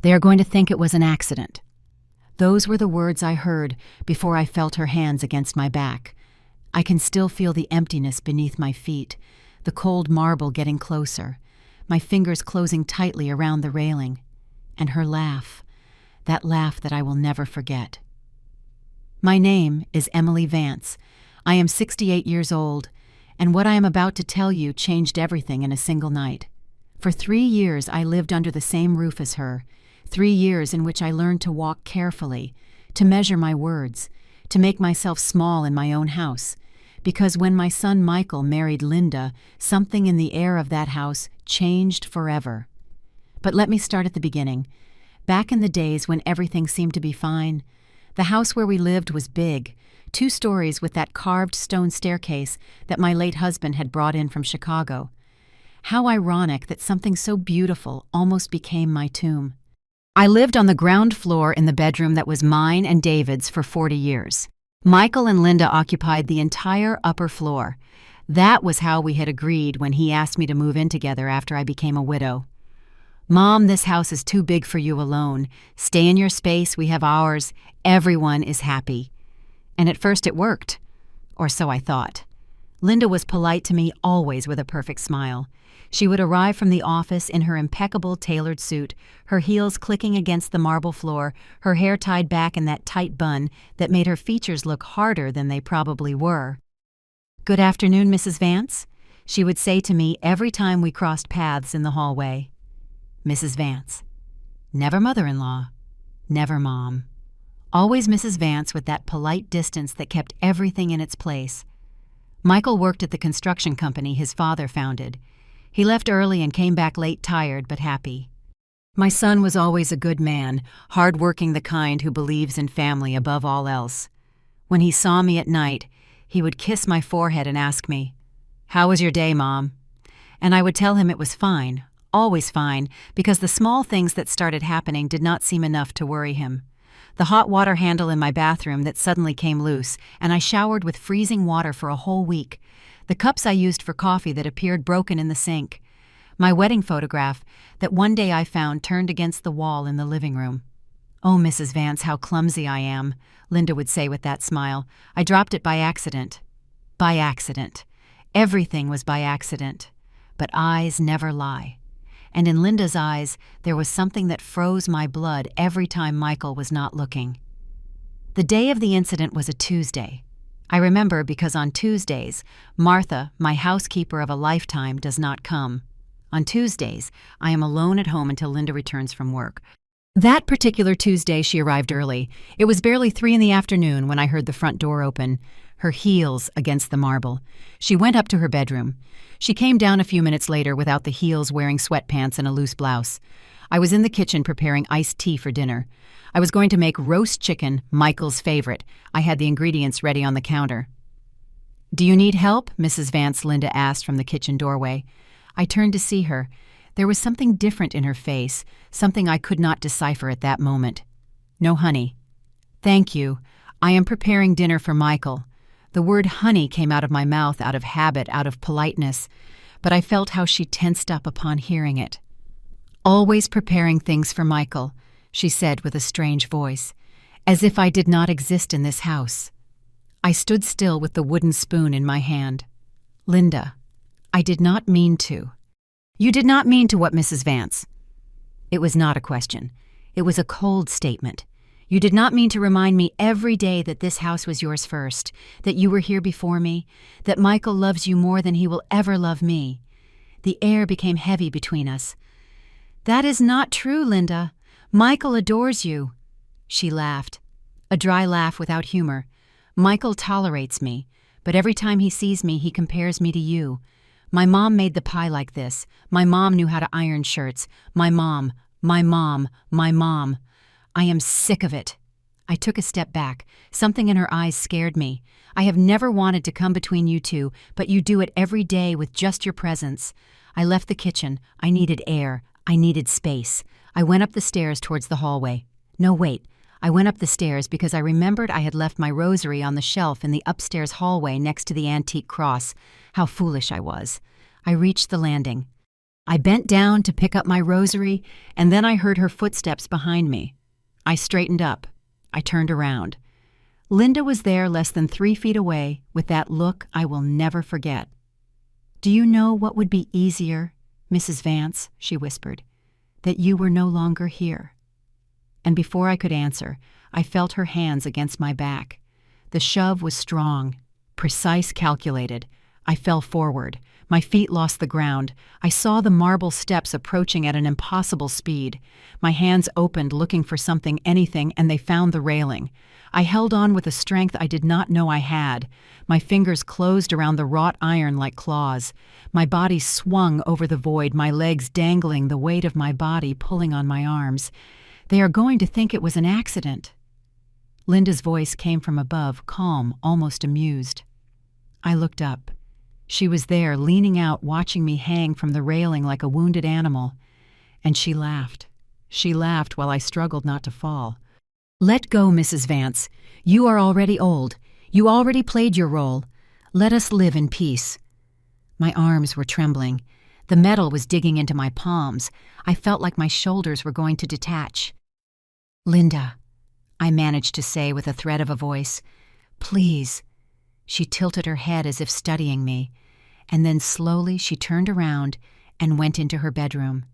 They are going to think it was an accident." Those were the words I heard before I felt her hands against my back. I can still feel the emptiness beneath my feet, the cold marble getting closer, my fingers closing tightly around the railing, and her laugh, that laugh that I will never forget. My name is Emily Vance. I am 68 years old, and what I am about to tell you changed everything in a single night. For 3 years I lived under the same roof as her, 3 years in which I learned to walk carefully, to measure my words, to make myself small in my own house, because when my son Michael married Linda, something in the air of that house changed forever. But let me start at the beginning. Back in the days when everything seemed to be fine, the house where we lived was big, 2 stories with that carved stone staircase that my late husband had brought in from Chicago. How ironic that something so beautiful almost became my tomb. I lived on the ground floor in the bedroom that was mine and David's for 40 years. Michael and Linda occupied the entire upper floor. That was how we had agreed when he asked me to move in together after I became a widow. "Mom, this house is too big for you alone. Stay in your space, we have ours. Everyone is happy." And at first it worked. Or so I thought. Linda was polite to me always with a perfect smile. She would arrive from the office in her impeccable tailored suit, her heels clicking against the marble floor, her hair tied back in that tight bun that made her features look harder than they probably were. "Good afternoon, Mrs. Vance," she would say to me every time we crossed paths in the hallway. Mrs. Vance. Never mother-in-law. Never mom. Always Mrs. Vance with that polite distance that kept everything in its place. Michael worked at the construction company his father founded. He left early and came back late, tired but happy. My son was always a good man, hard-working, the kind who believes in family above all else. When he saw me at night, he would kiss my forehead and ask me, "How was your day, Mom?" And I would tell him it was fine, always fine, because the small things that started happening did not seem enough to worry him. The hot water handle in my bathroom that suddenly came loose, and I showered with freezing water for a whole week. The cups I used for coffee that appeared broken in the sink. My wedding photograph that one day I found turned against the wall in the living room. "Oh, Mrs. Vance, how clumsy I am," Linda would say with that smile. "I dropped it by accident." By accident. Everything was by accident. But eyes never lie. And in Linda's eyes, there was something that froze my blood every time Michael was not looking. The day of the incident was a Tuesday. I remember because on Tuesdays, Martha, my housekeeper of a lifetime, does not come. On Tuesdays, I am alone at home until Linda returns from work. That particular Tuesday, she arrived early. It was barely 3 in the afternoon when I heard the front door open, her heels against the marble. She went up to her bedroom. She came down a few minutes later without the heels, wearing sweatpants and a loose blouse. I was in the kitchen preparing iced tea for dinner. I was going to make roast chicken, Michael's favorite. I had the ingredients ready on the counter. "Do you need help?" Mrs. Vance, Linda asked from the kitchen doorway. I turned to see her. There was something different in her face, something I could not decipher at that moment. "No, honey." "Thank you. I am preparing dinner for Michael." The word honey came out of my mouth out of habit, out of politeness, but I felt how she tensed up upon hearing it. "Always preparing things for Michael," she said with a strange voice, as if I did not exist in this house. I stood still with the wooden spoon in my hand. "Linda, I did not mean to." "You did not mean to what, Mrs. Vance?" It was not a question. It was a cold statement. "You did not mean to remind me every day that this house was yours first, that you were here before me, that Michael loves you more than he will ever love me." The air became heavy between us. "That is not true, Linda. Michael adores you." She laughed, a dry laugh without humor. "Michael tolerates me, but every time he sees me, he compares me to you. My mom made the pie like this. My mom knew how to iron shirts. My mom, my mom, my mom. I am sick of it." I took a step back. Something in her eyes scared me. "I have never wanted to come between you two, but you do it every day with just your presence." I left the kitchen. I needed air. I needed space. I went up the stairs towards the hallway. No, wait. I went up the stairs because I remembered I had left my rosary on the shelf in the upstairs hallway next to the antique cross. How foolish I was. I reached the landing. I bent down to pick up my rosary, and then I heard her footsteps behind me. I straightened up. I turned around. Linda was there less than 3 feet away with that look I will never forget. "Do you know what would be easier, Mrs. Vance?" she whispered. "That you were no longer here." And before I could answer, I felt her hands against my back. The shove was strong, precise, calculated. I fell forward. My feet lost the ground. I saw the marble steps approaching at an impossible speed. My hands opened, looking for something, anything, and they found the railing. I held on with a strength I did not know I had. My fingers closed around the wrought iron like claws. My body swung over the void, my legs dangling, the weight of my body pulling on my arms. "They are going to think it was an accident." Linda's voice came from above, calm, almost amused. I looked up. She was there, leaning out, watching me hang from the railing like a wounded animal. And she laughed. She laughed while I struggled not to fall. "Let go, Mrs. Vance. You are already old. You already played your role. Let us live in peace." My arms were trembling. The metal was digging into my palms. I felt like my shoulders were going to detach. "Linda," I managed to say with a thread of a voice, "please." She tilted her head as if studying me, and then slowly she turned around and went into her bedroom.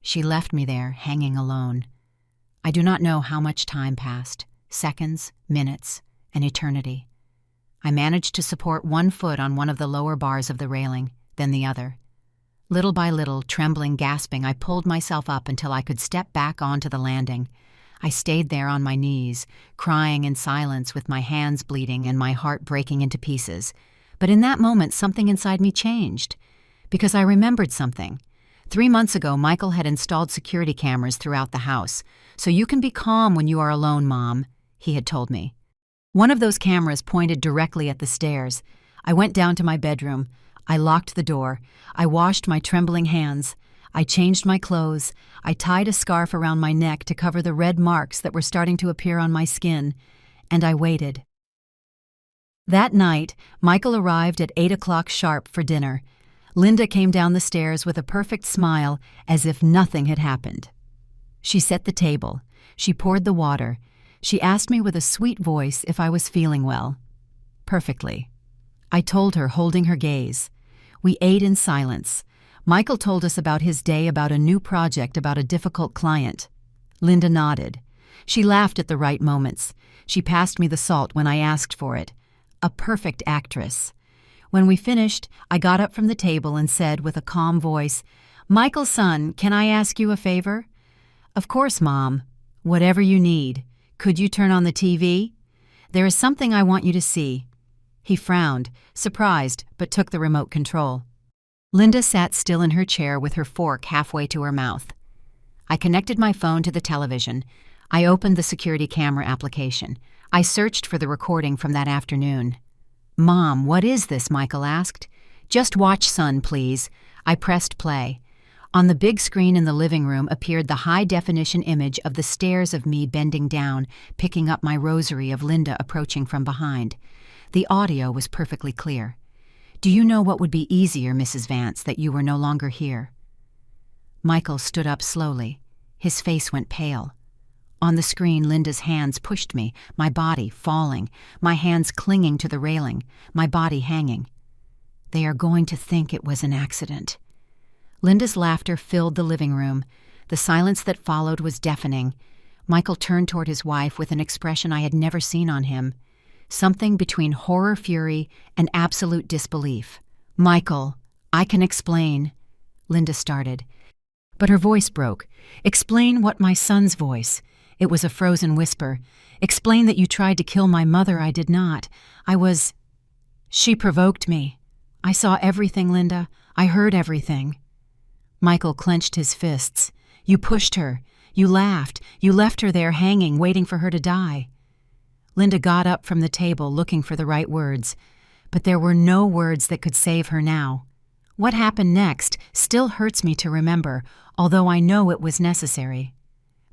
She left me there, hanging alone. I do not know how much time passed, seconds, minutes, an eternity. I managed to support one foot on one of the lower bars of the railing, then the other. Little by little, trembling, gasping, I pulled myself up until I could step back onto the landing. I stayed there on my knees, crying in silence with my hands bleeding and my heart breaking into pieces. But in that moment, something inside me changed. Because I remembered something. 3 months ago, Michael had installed security cameras throughout the house. "So you can be calm when you are alone, Mom," he had told me. One of those cameras pointed directly at the stairs. I went down to my bedroom. I locked the door. I washed my trembling hands. I changed my clothes. I tied a scarf around my neck to cover the red marks that were starting to appear on my skin. And I waited. That night, Michael arrived at 8 o'clock sharp for dinner. Linda came down the stairs with a perfect smile, as if nothing had happened. She set the table. She poured the water. She asked me with a sweet voice if I was feeling well. "Perfectly." I told her, holding her gaze. We ate in silence. Michael told us about his day, about a new project, about a difficult client. Linda nodded. She laughed at the right moments. She passed me the salt when I asked for it. A perfect actress. When we finished, I got up from the table and said with a calm voice, "Michael, son, can I ask you a favor?" "Of course, Mom. Whatever you need. Could you turn on the TV? There is something I want you to see." He frowned, surprised, but took the remote control. Linda sat still in her chair with her fork halfway to her mouth. I connected my phone to the television. I opened the security camera application. I searched for the recording from that afternoon. "Mom, what is this?" Michael asked. "Just watch, son, please." I pressed play. On the big screen in the living room appeared the high-definition image of the stairs of me bending down, picking up my rosary, of Linda approaching from behind. The audio was perfectly clear. "Do you know what would be easier, Mrs. Vance, that you were no longer here?" Michael stood up slowly. His face went pale. On the screen, Linda's hands pushed me, my body falling, my hands clinging to the railing, my body hanging. "They are going to think it was an accident." Linda's laughter filled the living room. The silence that followed was deafening. Michael turned toward his wife with an expression I had never seen on him. Something between horror fury and absolute disbelief. "Michael, I can explain," Linda started. But her voice broke. "Explain what my son's voice." It was a frozen whisper. "Explain that you tried to kill my mother. I did not. I was... She provoked me. I saw everything, Linda. I heard everything." Michael clenched his fists. "You pushed her. You laughed. You left her there hanging, waiting for her to die." Linda got up from the table, looking for the right words. But there were no words that could save her now. What happened next still hurts me to remember, although I know it was necessary.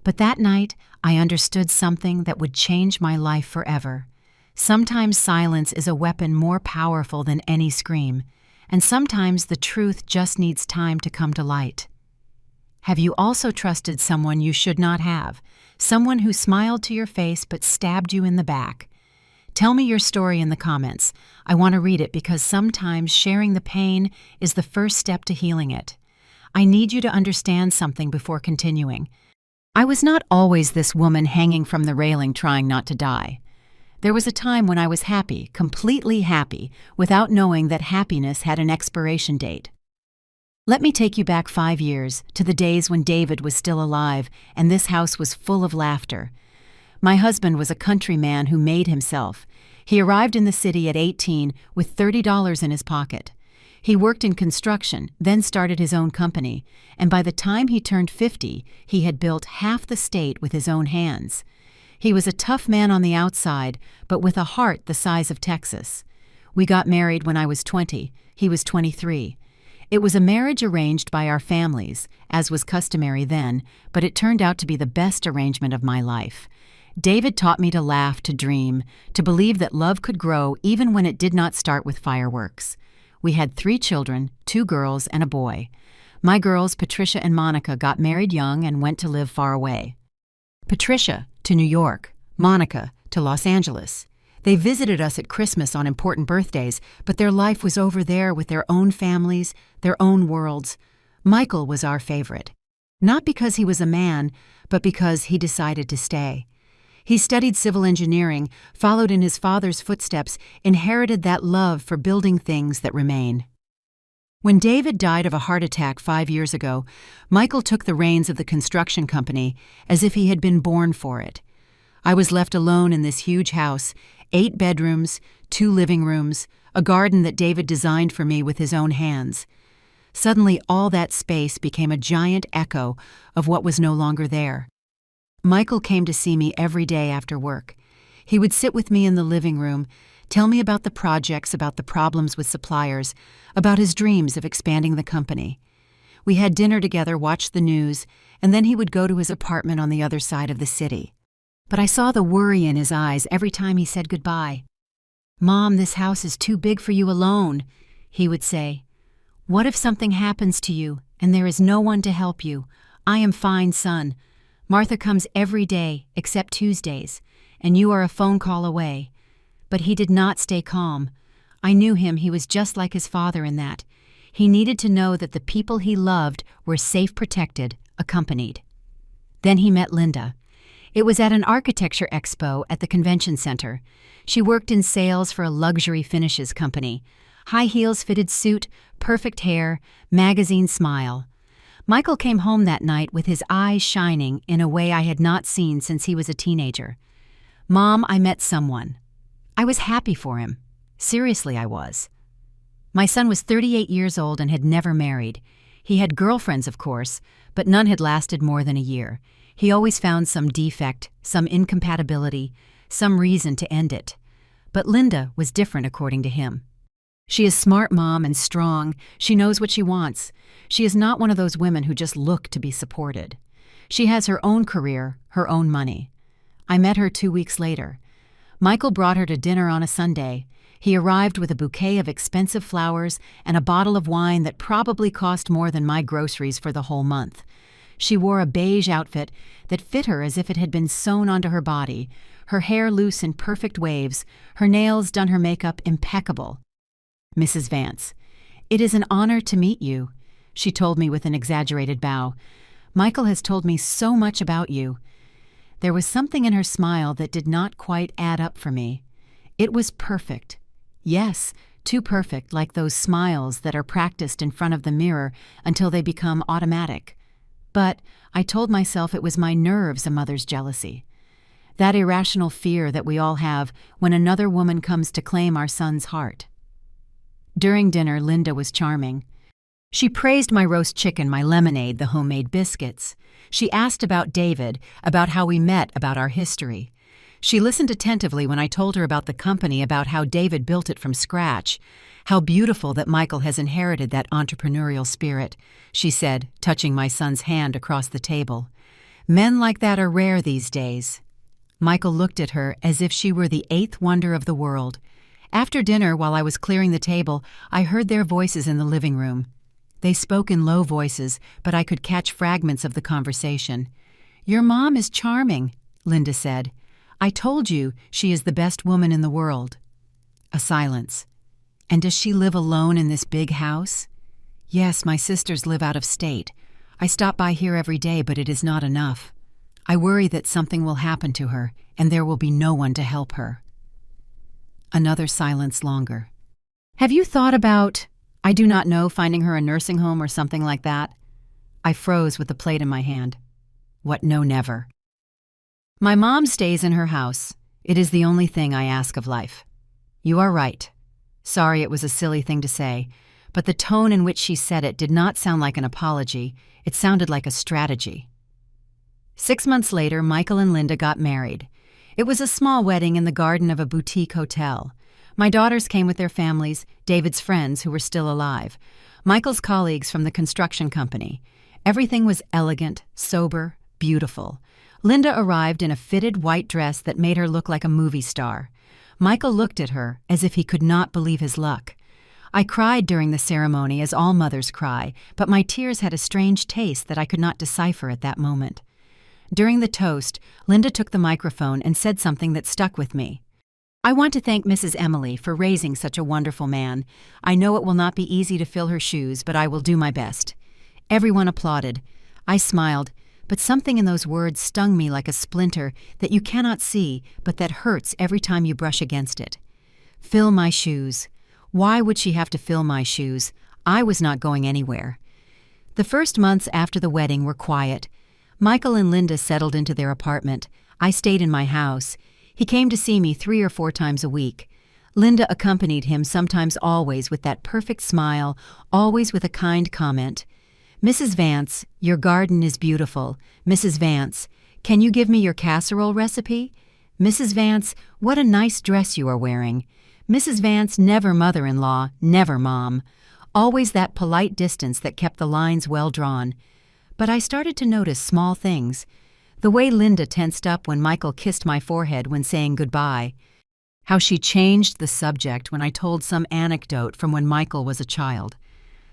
But that night, I understood something that would change my life forever. Sometimes silence is a weapon more powerful than any scream, and sometimes the truth just needs time to come to light. Have you also trusted someone you should not have? Someone who smiled to your face but stabbed you in the back? Tell me your story in the comments. I want to read it because sometimes sharing the pain is the first step to healing it. I need you to understand something before continuing. I was not always this woman hanging from the railing trying not to die. There was a time when I was happy, completely happy, without knowing that happiness had an expiration date. Let me take you back 5 years, to the days when David was still alive and this house was full of laughter. My husband was a country man who made himself. He arrived in the city at 18 with $30 in his pocket. He worked in construction, then started his own company, and by the time he turned 50, he had built half the state with his own hands. He was a tough man on the outside, but with a heart the size of Texas. We got married when I was 20. He was 23. It was a marriage arranged by our families, as was customary then, but it turned out to be the best arrangement of my life. David taught me to laugh, to dream, to believe that love could grow even when it did not start with fireworks. We had 3 children, 2 girls and a boy. My girls, Patricia and Monica, got married young and went to live far away. Patricia to New York, Monica to Los Angeles. They visited us at Christmas on important birthdays, but their life was over there with their own families, their own worlds. Michael was our favorite. Not because he was a man, but because he decided to stay. He studied civil engineering, followed in his father's footsteps, inherited that love for building things that remain. When David died of a heart attack 5 years ago, Michael took the reins of the construction company as if he had been born for it. I was left alone in this huge house, 8 bedrooms, 2 living rooms, a garden that David designed for me with his own hands. Suddenly, all that space became a giant echo of what was no longer there. Michael came to see me every day after work. He would sit with me in the living room, tell me about the projects, about the problems with suppliers, about his dreams of expanding the company. We had dinner together, watched the news, and then he would go to his apartment on the other side of the city. But I saw the worry in his eyes every time he said goodbye. "Mom, this house is too big for you alone," he would say. "What if something happens to you and there is no one to help you? I am fine, son. Martha comes every day except Tuesdays, and you are a phone call away." But he did not stay calm. I knew him. He was just like his father in that. He needed to know that the people he loved were safe, protected, accompanied. Then he met Linda. It was at an architecture expo at the convention center. She worked in sales for a luxury finishes company. High heels, fitted suit, perfect hair, magazine smile. Michael came home that night with his eyes shining in a way I had not seen since he was a teenager. "Mom, I met someone." I was happy for him. Seriously, I was. My son was 38 years old and had never married. He had girlfriends, of course, but none had lasted more than a year. He always found some defect, some incompatibility, some reason to end it. But Linda was different according to him. She is smart, Mom, and strong. She knows what she wants. She is not one of those women who just look to be supported. She has her own career, her own money. I met her 2 weeks later. Michael brought her to dinner on a Sunday. He arrived with a bouquet of expensive flowers and a bottle of wine that probably cost more than my groceries for the whole month. She wore a beige outfit that fit her as if it had been sewn onto her body, her hair loose in perfect waves, her nails done, her makeup impeccable. "Mrs. Vance, it is an honor to meet you," she told me with an exaggerated bow. "Michael has told me so much about you." There was something in her smile that did not quite add up for me. It was perfect. Yes, too perfect, like those smiles that are practiced in front of the mirror until they become automatic. But I told myself it was my nerves, a mother's jealousy. That irrational fear that we all have when another woman comes to claim our son's heart. During dinner, Linda was charming. She praised my roast chicken, my lemonade, the homemade biscuits. She asked about David, about how we met, about our history. She listened attentively when I told her about the company, about how David built it from scratch. "How beautiful that Michael has inherited that entrepreneurial spirit," she said, touching my son's hand across the table. "Men like that are rare these days." Michael looked at her as if she were the 8th wonder of the world. After dinner, while I was clearing the table, I heard their voices in the living room. They spoke in low voices, but I could catch fragments of the conversation. "Your mom is charming," Linda said. "I told you she is the best woman in the world." A silence. "And does she live alone in this big house?" "Yes, my sisters live out of state. I stop by here every day, but it is not enough. I worry that something will happen to her, and there will be no one to help her." Another silence longer. "Have you thought about, I do not know, finding her a nursing home or something like that?" I froze with the plate in my hand. "What, no, never." "My mom stays in her house. It is the only thing I ask of life." "You are right. Sorry, it was a silly thing to say, but the tone in which she said it did not sound like an apology. It sounded like a strategy." 6 months later, Michael and Linda got married. It was a small wedding in the garden of a boutique hotel. My daughters came with their families, David's friends who were still alive, Michael's colleagues from the construction company. Everything was elegant, sober, beautiful. Linda arrived in a fitted white dress that made her look like a movie star. Michael looked at her as if he could not believe his luck. I cried during the ceremony, as all mothers cry, but my tears had a strange taste that I could not decipher at that moment. During the toast, Linda took the microphone and said something that stuck with me. "I want to thank Mrs. Emily for raising such a wonderful man. I know it will not be easy to fill her shoes, but I will do my best." Everyone applauded. I smiled, but something in those words stung me like a splinter that you cannot see, but that hurts every time you brush against it. Fill my shoes. Why would she have to fill my shoes? I was not going anywhere. The first months after the wedding were quiet. Michael and Linda settled into their apartment. I stayed in my house. He came to see me 3 or 4 times a week. Linda accompanied him, sometimes always, with that perfect smile, always with a kind comment. "Mrs. Vance, your garden is beautiful. Mrs. Vance, can you give me your casserole recipe? Mrs. Vance, what a nice dress you are wearing. Mrs. Vance, never mother-in-law, never mom." Always that polite distance that kept the lines well drawn. But I started to notice small things. The way Linda tensed up when Michael kissed my forehead when saying goodbye. How she changed the subject when I told some anecdote from when Michael was a child.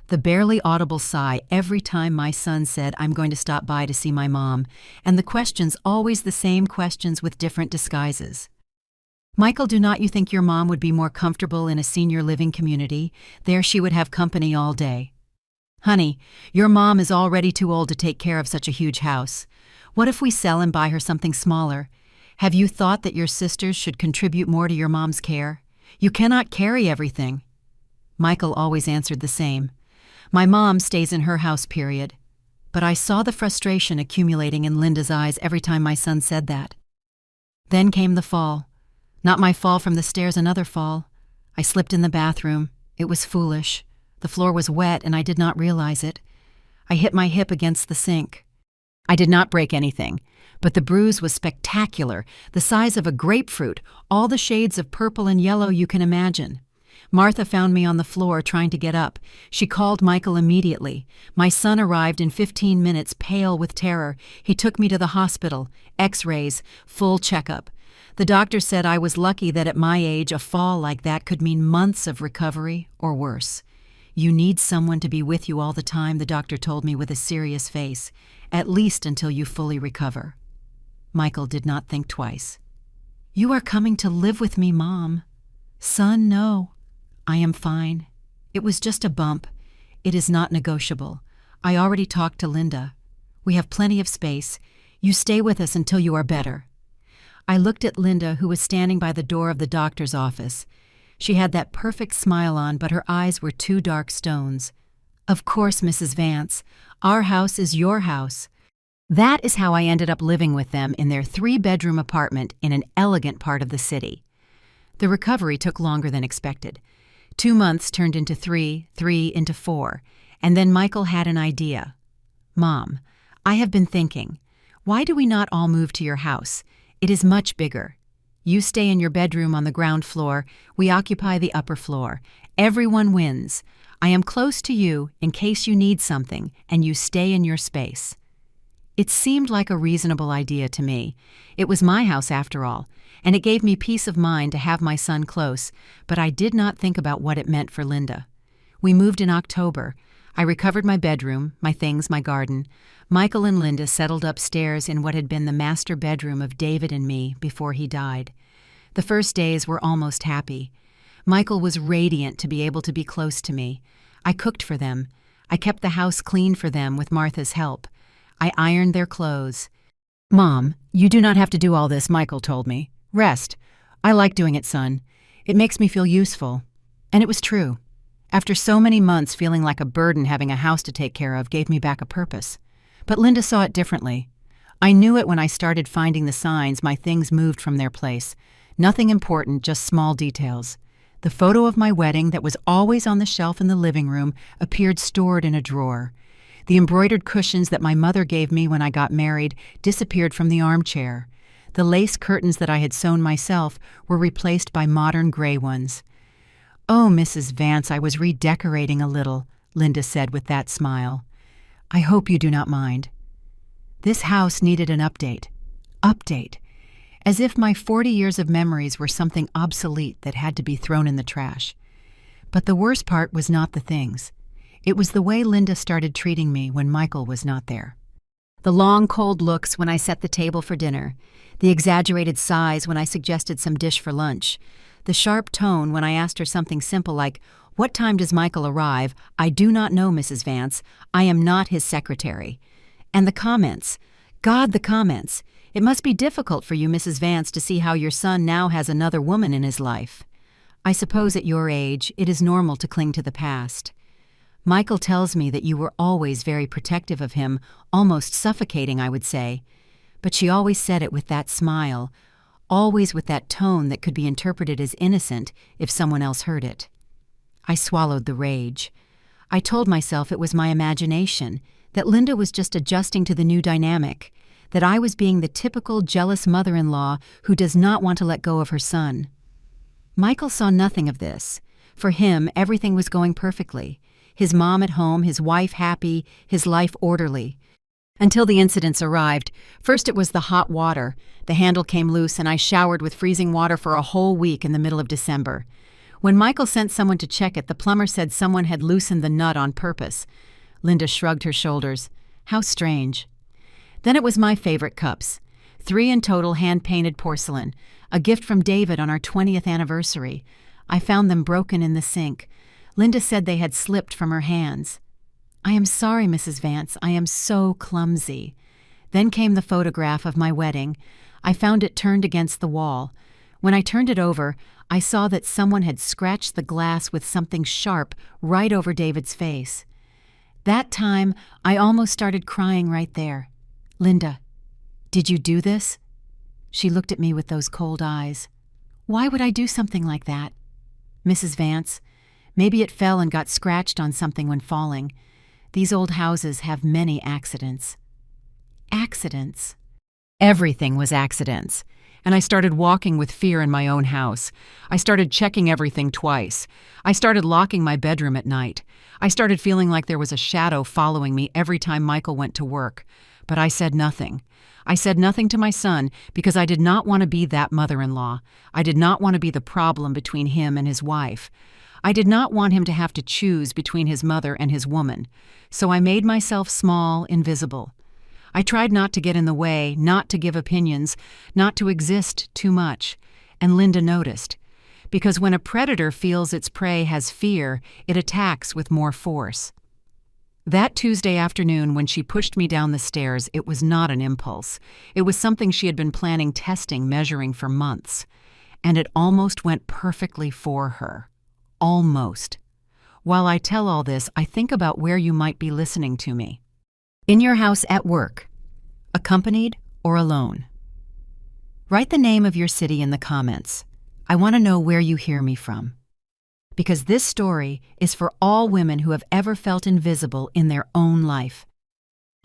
The barely audible sigh every time my son said, "I'm going to stop by to see my mom," and the questions always the same questions with different disguises. "Michael, do not you think your mom would be more comfortable in a senior living community? There she would have company all day." "Honey, your mom is already too old to take care of such a huge house. What if we sell and buy her something smaller? Have you thought that your sisters should contribute more to your mom's care? You cannot carry everything." Michael always answered the same. "My mom stays in her house, period." But I saw the frustration accumulating in Linda's eyes every time my son said that. Then came the fall. Not my fall from the stairs, another fall. I slipped in the bathroom. It was foolish. The floor was wet and I did not realize it. I hit my hip against the sink. I did not break anything, but the bruise was spectacular, the size of a grapefruit, all the shades of purple and yellow you can imagine. Martha found me on the floor trying to get up. She called Michael immediately. My son arrived in 15 minutes, pale with terror. He took me to the hospital, x-rays, full checkup. The doctor said I was lucky that at my age a fall like that could mean months of recovery or worse. "You need someone to be with you all the time," the doctor told me with a serious face, "at least until you fully recover." Michael did not think twice. "You are coming to live with me, Mom." "Son, no. I am fine. It was just a bump. It is not negotiable. I already talked to Linda. We have plenty of space. You stay with us until you are better." I looked at Linda, who was standing by the door of the doctor's office. She had that perfect smile on, but her eyes were 2 dark stones. "Of course, Mrs. Vance. Our house is your house." That is how I ended up living with them in their 3-bedroom apartment in an elegant part of the city. The recovery took longer than expected. 2 months turned into 3, 3 into 4, and then Michael had an idea. "Mom, I have been thinking, why do we not all move to your house? It is much bigger. You stay in your bedroom on the ground floor, we occupy the upper floor. Everyone wins. I am close to you in case you need something, and you stay in your space." It seemed like a reasonable idea to me. It was my house after all, and it gave me peace of mind to have my son close, but I did not think about what it meant for Linda. We moved in October. I recovered my bedroom, my things, my garden. Michael and Linda settled upstairs in what had been the master bedroom of David and me before he died. The first days were almost happy. Michael was radiant to be able to be close to me. I cooked for them. I kept the house clean for them with Martha's help. I ironed their clothes. "Mom, you do not have to do all this," Michael told me. "Rest. I like doing it, son. It makes me feel useful." And it was true. After so many months feeling like a burden, having a house to take care of gave me back a purpose. But Linda saw it differently. I knew it when I started finding the signs my things moved from their place. Nothing important, just small details. The photo of my wedding that was always on the shelf in the living room appeared stored in a drawer. The embroidered cushions that my mother gave me when I got married disappeared from the armchair. The lace curtains that I had sewn myself were replaced by modern gray ones. "Oh, Mrs. Vance, I was redecorating a little," Linda said with that smile. "I hope you do not mind." This house needed an update. Update. As if my 40 years of memories were something obsolete that had to be thrown in the trash. But the worst part was not the things. It was the way Linda started treating me when Michael was not there. The long, cold looks when I set the table for dinner. The exaggerated sighs when I suggested some dish for lunch. The sharp tone when I asked her something simple like, "What time does Michael arrive? I do not know, Mrs. Vance. I am not his secretary." And the comments. God, the comments. "It must be difficult for you, Mrs. Vance, to see how your son now has another woman in his life. I suppose at your age, it is normal to cling to the past. Michael tells me that you were always very protective of him, almost suffocating, I would say. But she always said it with that smile, always with that tone that could be interpreted as innocent if someone else heard it." I swallowed the rage. I told myself it was my imagination, that Linda was just adjusting to the new dynamic, that I was being the typical jealous mother-in-law who does not want to let go of her son. Michael saw nothing of this. For him, everything was going perfectly. His mom at home, his wife happy, his life orderly. Until the incidents arrived. First it was the hot water. The handle came loose and I showered with freezing water for a whole week in the middle of December. When Michael sent someone to check it, the plumber said someone had loosened the nut on purpose. Linda shrugged her shoulders. How strange. Then it was my favorite cups. 3 in total hand-painted porcelain, a gift from David on our 20th anniversary. I found them broken in the sink. Linda said they had slipped from her hands. "I am sorry, Mrs. Vance. I am so clumsy." Then came the photograph of my wedding. I found it turned against the wall. When I turned it over, I saw that someone had scratched the glass with something sharp right over David's face. That time, I almost started crying right there. "Linda, did you do this?" She looked at me with those cold eyes. "Why would I do something like that?" "Mrs. Vance, maybe it fell and got scratched on something when falling. These old houses have many accidents." Accidents. Everything was accidents. And I started walking with fear in my own house. I started checking everything twice. I started locking my bedroom at night. I started feeling like there was a shadow following me every time Michael went to work. But I said nothing. I said nothing to my son because I did not want to be that mother-in-law. I did not want to be the problem between him and his wife. I did not want him to have to choose between his mother and his woman. So I made myself small, invisible. I tried not to get in the way, not to give opinions, not to exist too much. And Linda noticed. Because when a predator feels its prey has fear, it attacks with more force. That Tuesday afternoon when she pushed me down the stairs, it was not an impulse. It was something she had been planning, testing, measuring for months. And it almost went perfectly for her. Almost. While I tell all this, I think about where you might be listening to me. In your house at work, accompanied or alone. Write the name of your city in the comments. I want to know where you hear me from. Because this story is for all women who have ever felt invisible in their own life.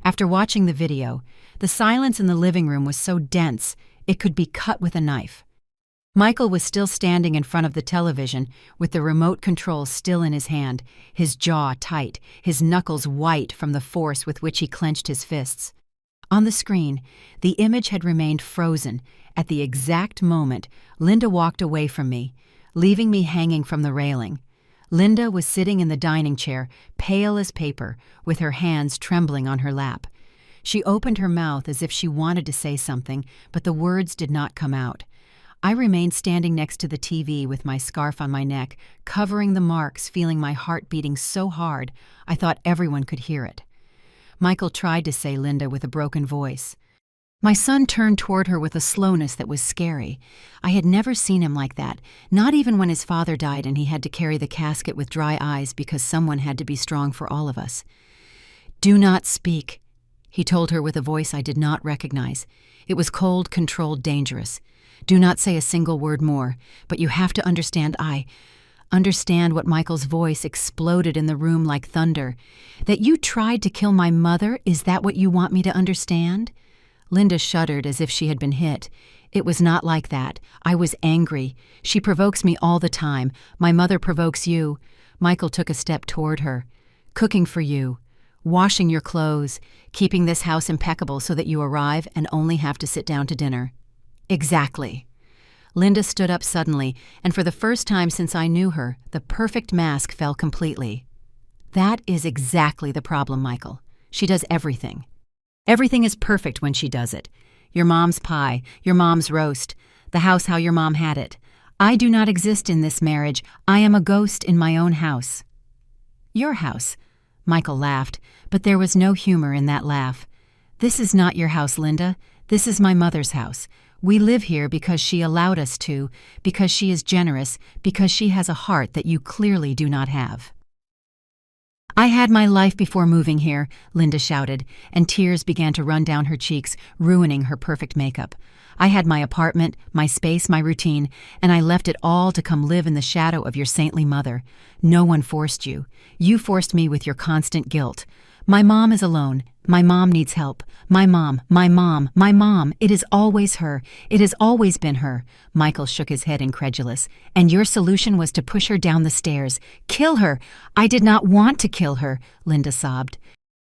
After watching the video, the silence in the living room was so dense it could be cut with a knife. Michael was still standing in front of the television with the remote control still in his hand, his jaw tight, his knuckles white from the force with which he clenched his fists. On the screen, the image had remained frozen at the exact moment Linda walked away from me, leaving me hanging from the railing. Linda was sitting in the dining chair, pale as paper, with her hands trembling on her lap. She opened her mouth as if she wanted to say something, but the words did not come out. I remained standing next to the TV with my scarf on my neck, covering the marks, feeling my heart beating so hard I thought everyone could hear it. Michael tried to say Linda with a broken voice. My son turned toward her with a slowness that was scary. I had never seen him like that, not even when his father died and he had to carry the casket with dry eyes because someone had to be strong for all of us. "Do not speak," he told her with a voice I did not recognize. It was cold, controlled, dangerous. "Do not say a single word more, but you have to understand understand what Michael's voice exploded in the room like thunder. That you tried to kill my mother, is that what you want me to understand?" Linda shuddered as if she had been hit. "It was not like that. I was angry. She provokes me all the time. My mother provokes you." Michael took a step toward her. "Cooking for you, washing your clothes, keeping this house impeccable so that you arrive and only have to sit down to dinner." "Exactly." Linda stood up suddenly, and for the first time since I knew her, the perfect mask fell completely. "That is exactly the problem, Michael. She does everything. Everything is perfect when she does it. Your mom's pie, your mom's roast, the house how your mom had it. I do not exist in this marriage. I am a ghost in my own house." "Your house?" Michael laughed, but there was no humor in that laugh. "This is not your house, Linda. This is my mother's house. We live here because she allowed us to, because she is generous, because she has a heart that you clearly do not have." "I had my life before moving here," Linda shouted, and tears began to run down her cheeks, ruining her perfect makeup. "I had my apartment, my space, my routine, and I left it all to come live in the shadow of your saintly mother. No one forced you. You forced me with your constant guilt. My mom is alone. My mom needs help. My mom. It is always her. It has always been her." Michael shook his head incredulous. "And your solution was to push her down the stairs. Kill her." "I did not want to kill her," Linda sobbed.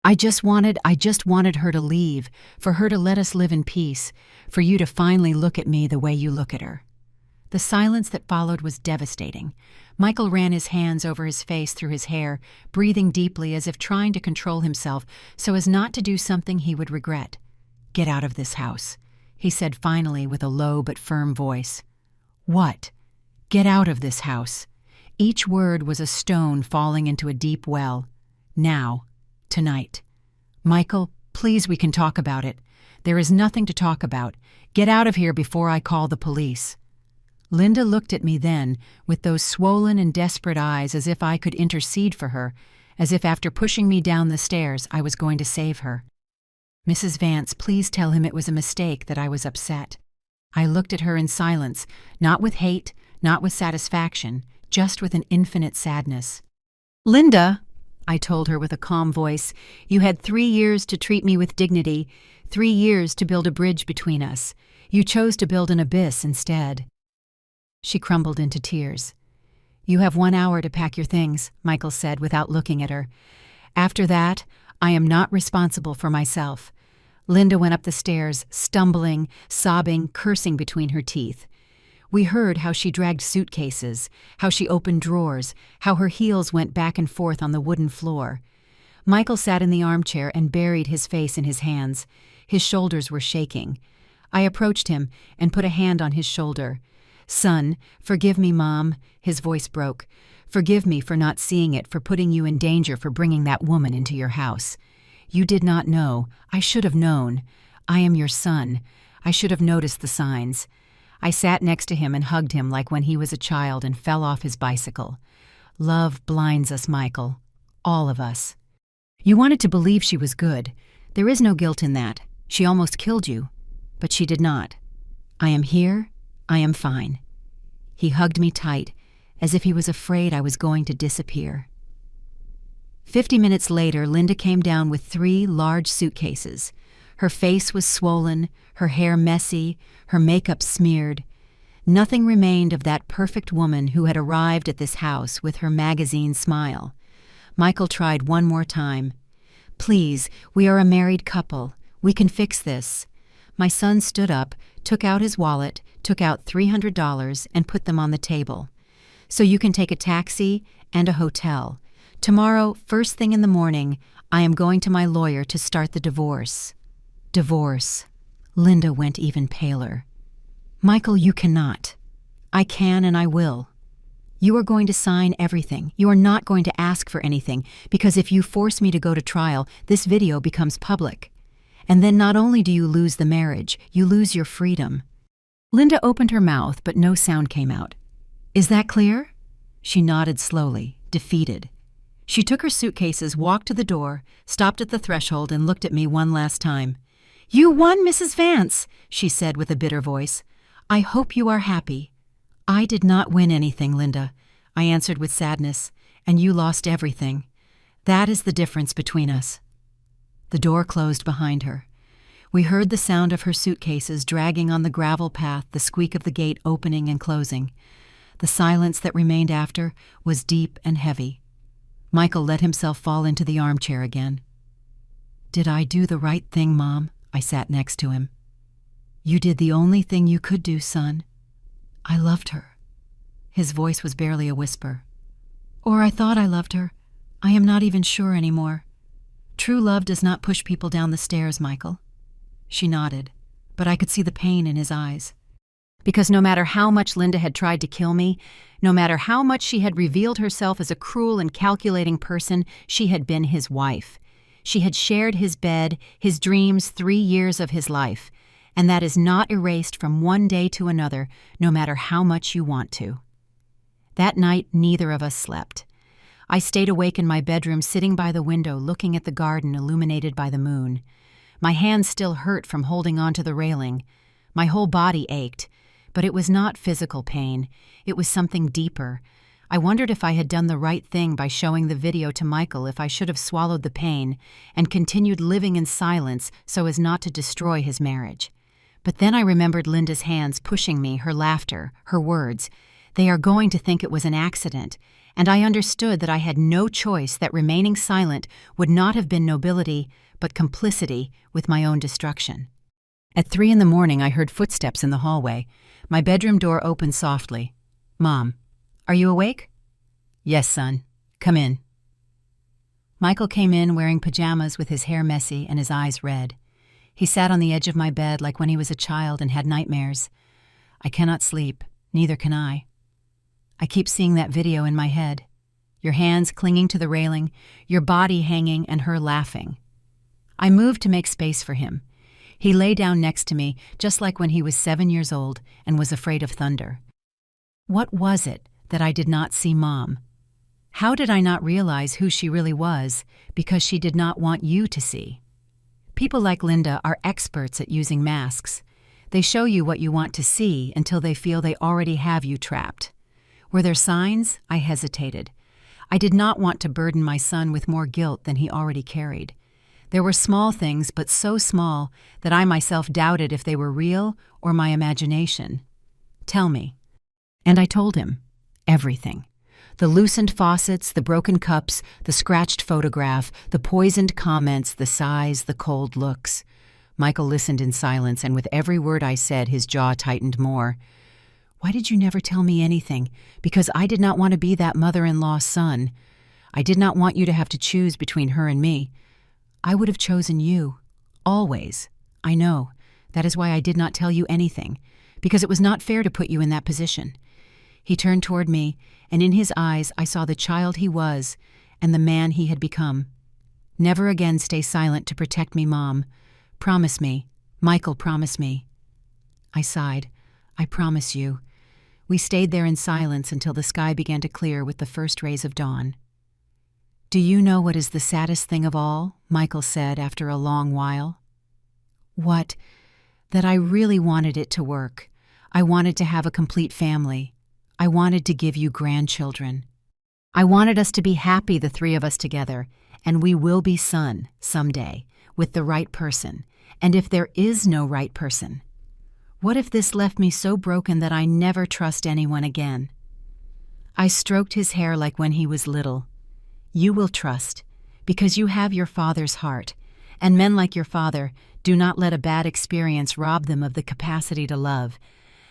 I just wanted her to leave, for her to let us live in peace, for you to finally look at me the way you look at her." The silence that followed was devastating. Michael ran his hands over his face through his hair, breathing deeply as if trying to control himself so as not to do something he would regret. "Get out of this house," he said finally with a low but firm voice. "What?" "Get out of this house." Each word was a stone falling into a deep well. "Now. Tonight." "Michael, please, we can talk about it." "There is nothing to talk about. Get out of here before I call the police." Linda looked at me then, with those swollen and desperate eyes, as if I could intercede for her, as if after pushing me down the stairs I was going to save her. "Mrs. Vance, please tell him it was a mistake, that I was upset." I looked at her in silence, not with hate, not with satisfaction, just with an infinite sadness. "Linda," I told her with a calm voice, "you had 3 years to treat me with dignity, 3 years to build a bridge between us. You chose to build an abyss instead." She crumbled into tears. "You have 1 hour to pack your things," Michael said without looking at her. "After that, I am not responsible for myself." Linda went up the stairs, stumbling, sobbing, cursing between her teeth. We heard how she dragged suitcases, how she opened drawers, how her heels went back and forth on the wooden floor. Michael sat in the armchair and buried his face in his hands. His shoulders were shaking. I approached him and put a hand on his shoulder. "Son, forgive me, Mom." His voice broke. "Forgive me for not seeing it, for putting you in danger, for bringing that woman into your house. You did not know. I should have known. I am your son. I should have noticed the signs." I sat next to him and hugged him like when he was a child and fell off his bicycle. Love blinds us, Michael. All of us. "You wanted to believe she was good. There is no guilt in that. She almost killed you. But she did not. I am here. I am fine." He hugged me tight, as if he was afraid I was going to disappear. 50 minutes later, Linda came down with 3 large suitcases. Her face was swollen, her hair messy, her makeup smeared. Nothing remained of that perfect woman who had arrived at this house with her magazine smile. Michael tried one more time. "Please, we are a married couple. We can fix this." My son stood up, took out his wallet, took out $300, and put them on the table. "So you can take a taxi and a hotel. Tomorrow, first thing in the morning, I am going to my lawyer to start the divorce." Divorce. Linda went even paler. "Michael, you cannot." "I can and I will. You are going to sign everything. You are not going to ask for anything, because if you force me to go to trial, this video becomes public. And then not only do you lose the marriage, you lose your freedom." Linda opened her mouth, but no sound came out. "Is that clear?" She nodded slowly, defeated. She took her suitcases, walked to the door, stopped at the threshold, and looked at me one last time. "You won, Mrs. Vance," she said with a bitter voice. "I hope you are happy." "I did not win anything, Linda," I answered with sadness, "and you lost everything. That is the difference between us." The door closed behind her. We heard the sound of her suitcases dragging on the gravel path, the squeak of the gate opening and closing. The silence that remained after was deep and heavy. Michael let himself fall into the armchair again. "Did I do the right thing, Mom?" I sat next to him. "You did the only thing you could do, son. I loved her." His voice was barely a whisper. "Or I thought I loved her. I am not even sure anymore. True love does not push people down the stairs, Michael." She nodded, but I could see the pain in his eyes. Because no matter how much Linda had tried to kill me, no matter how much she had revealed herself as a cruel and calculating person, she had been his wife. She had shared his bed, his dreams, 3 years of his life, and that is not erased from one day to another, no matter how much you want to. That night, neither of us slept. I stayed awake in my bedroom, sitting by the window, looking at the garden illuminated by the moon. My hands still hurt from holding onto the railing. My whole body ached, but it was not physical pain. It was something deeper. I wondered if I had done the right thing by showing the video to Michael, if I should have swallowed the pain and continued living in silence so as not to destroy his marriage. But then I remembered Linda's hands pushing me, her laughter, her words. "They are going to think it was an accident," and I understood that I had no choice, that remaining silent would not have been nobility, but complicity with my own destruction. At 3 in the morning, I heard footsteps in the hallway. My bedroom door opened softly. "Mom, are you awake?" "Yes, son. Come in." Michael came in wearing pajamas with his hair messy and his eyes red. He sat on the edge of my bed like when he was a child and had nightmares. "I cannot sleep. Neither can I. I keep seeing that video in my head. Your hands clinging to the railing, your body hanging, and her laughing." I moved to make space for him. He lay down next to me, just like when he was 7 years old and was afraid of thunder. What was it that I did not see Mom? How did I not realize who she really was because she did not want you to see? People like Linda are experts at using masks. They show you what you want to see until they feel they already have you trapped. Were there signs? I hesitated. I did not want to burden my son with more guilt than he already carried. There were small things, but so small that I myself doubted if they were real or my imagination. "Tell me." And I told him everything. The loosened faucets, the broken cups, the scratched photograph, the poisoned comments, the sighs, the cold looks. Michael listened in silence, and with every word I said, his jaw tightened more. "Why did you never tell me anything?" "Because I did not want to be that mother-in-law's son. I did not want you to have to choose between her and me. I would have chosen you. Always. I know. That is why I did not tell you anything, because it was not fair to put you in that position." He turned toward me, and in his eyes I saw the child he was and the man he had become. "Never again stay silent to protect me, Mom. Promise me. Michael, promise me." I sighed. "I promise you." We stayed there in silence until the sky began to clear with the first rays of dawn. "Do you know what is the saddest thing of all?" Michael said after a long while. "What?" "That I really wanted it to work. I wanted to have a complete family. I wanted to give you grandchildren. I wanted us to be happy, the 3 of us together, and we will be, son, someday, with the right person. And if there is no right person, what if this left me so broken that I never trust anyone again?" I stroked his hair like when he was little. "You will trust, because you have your father's heart, and men like your father Do not let a bad experience rob them of the capacity to love.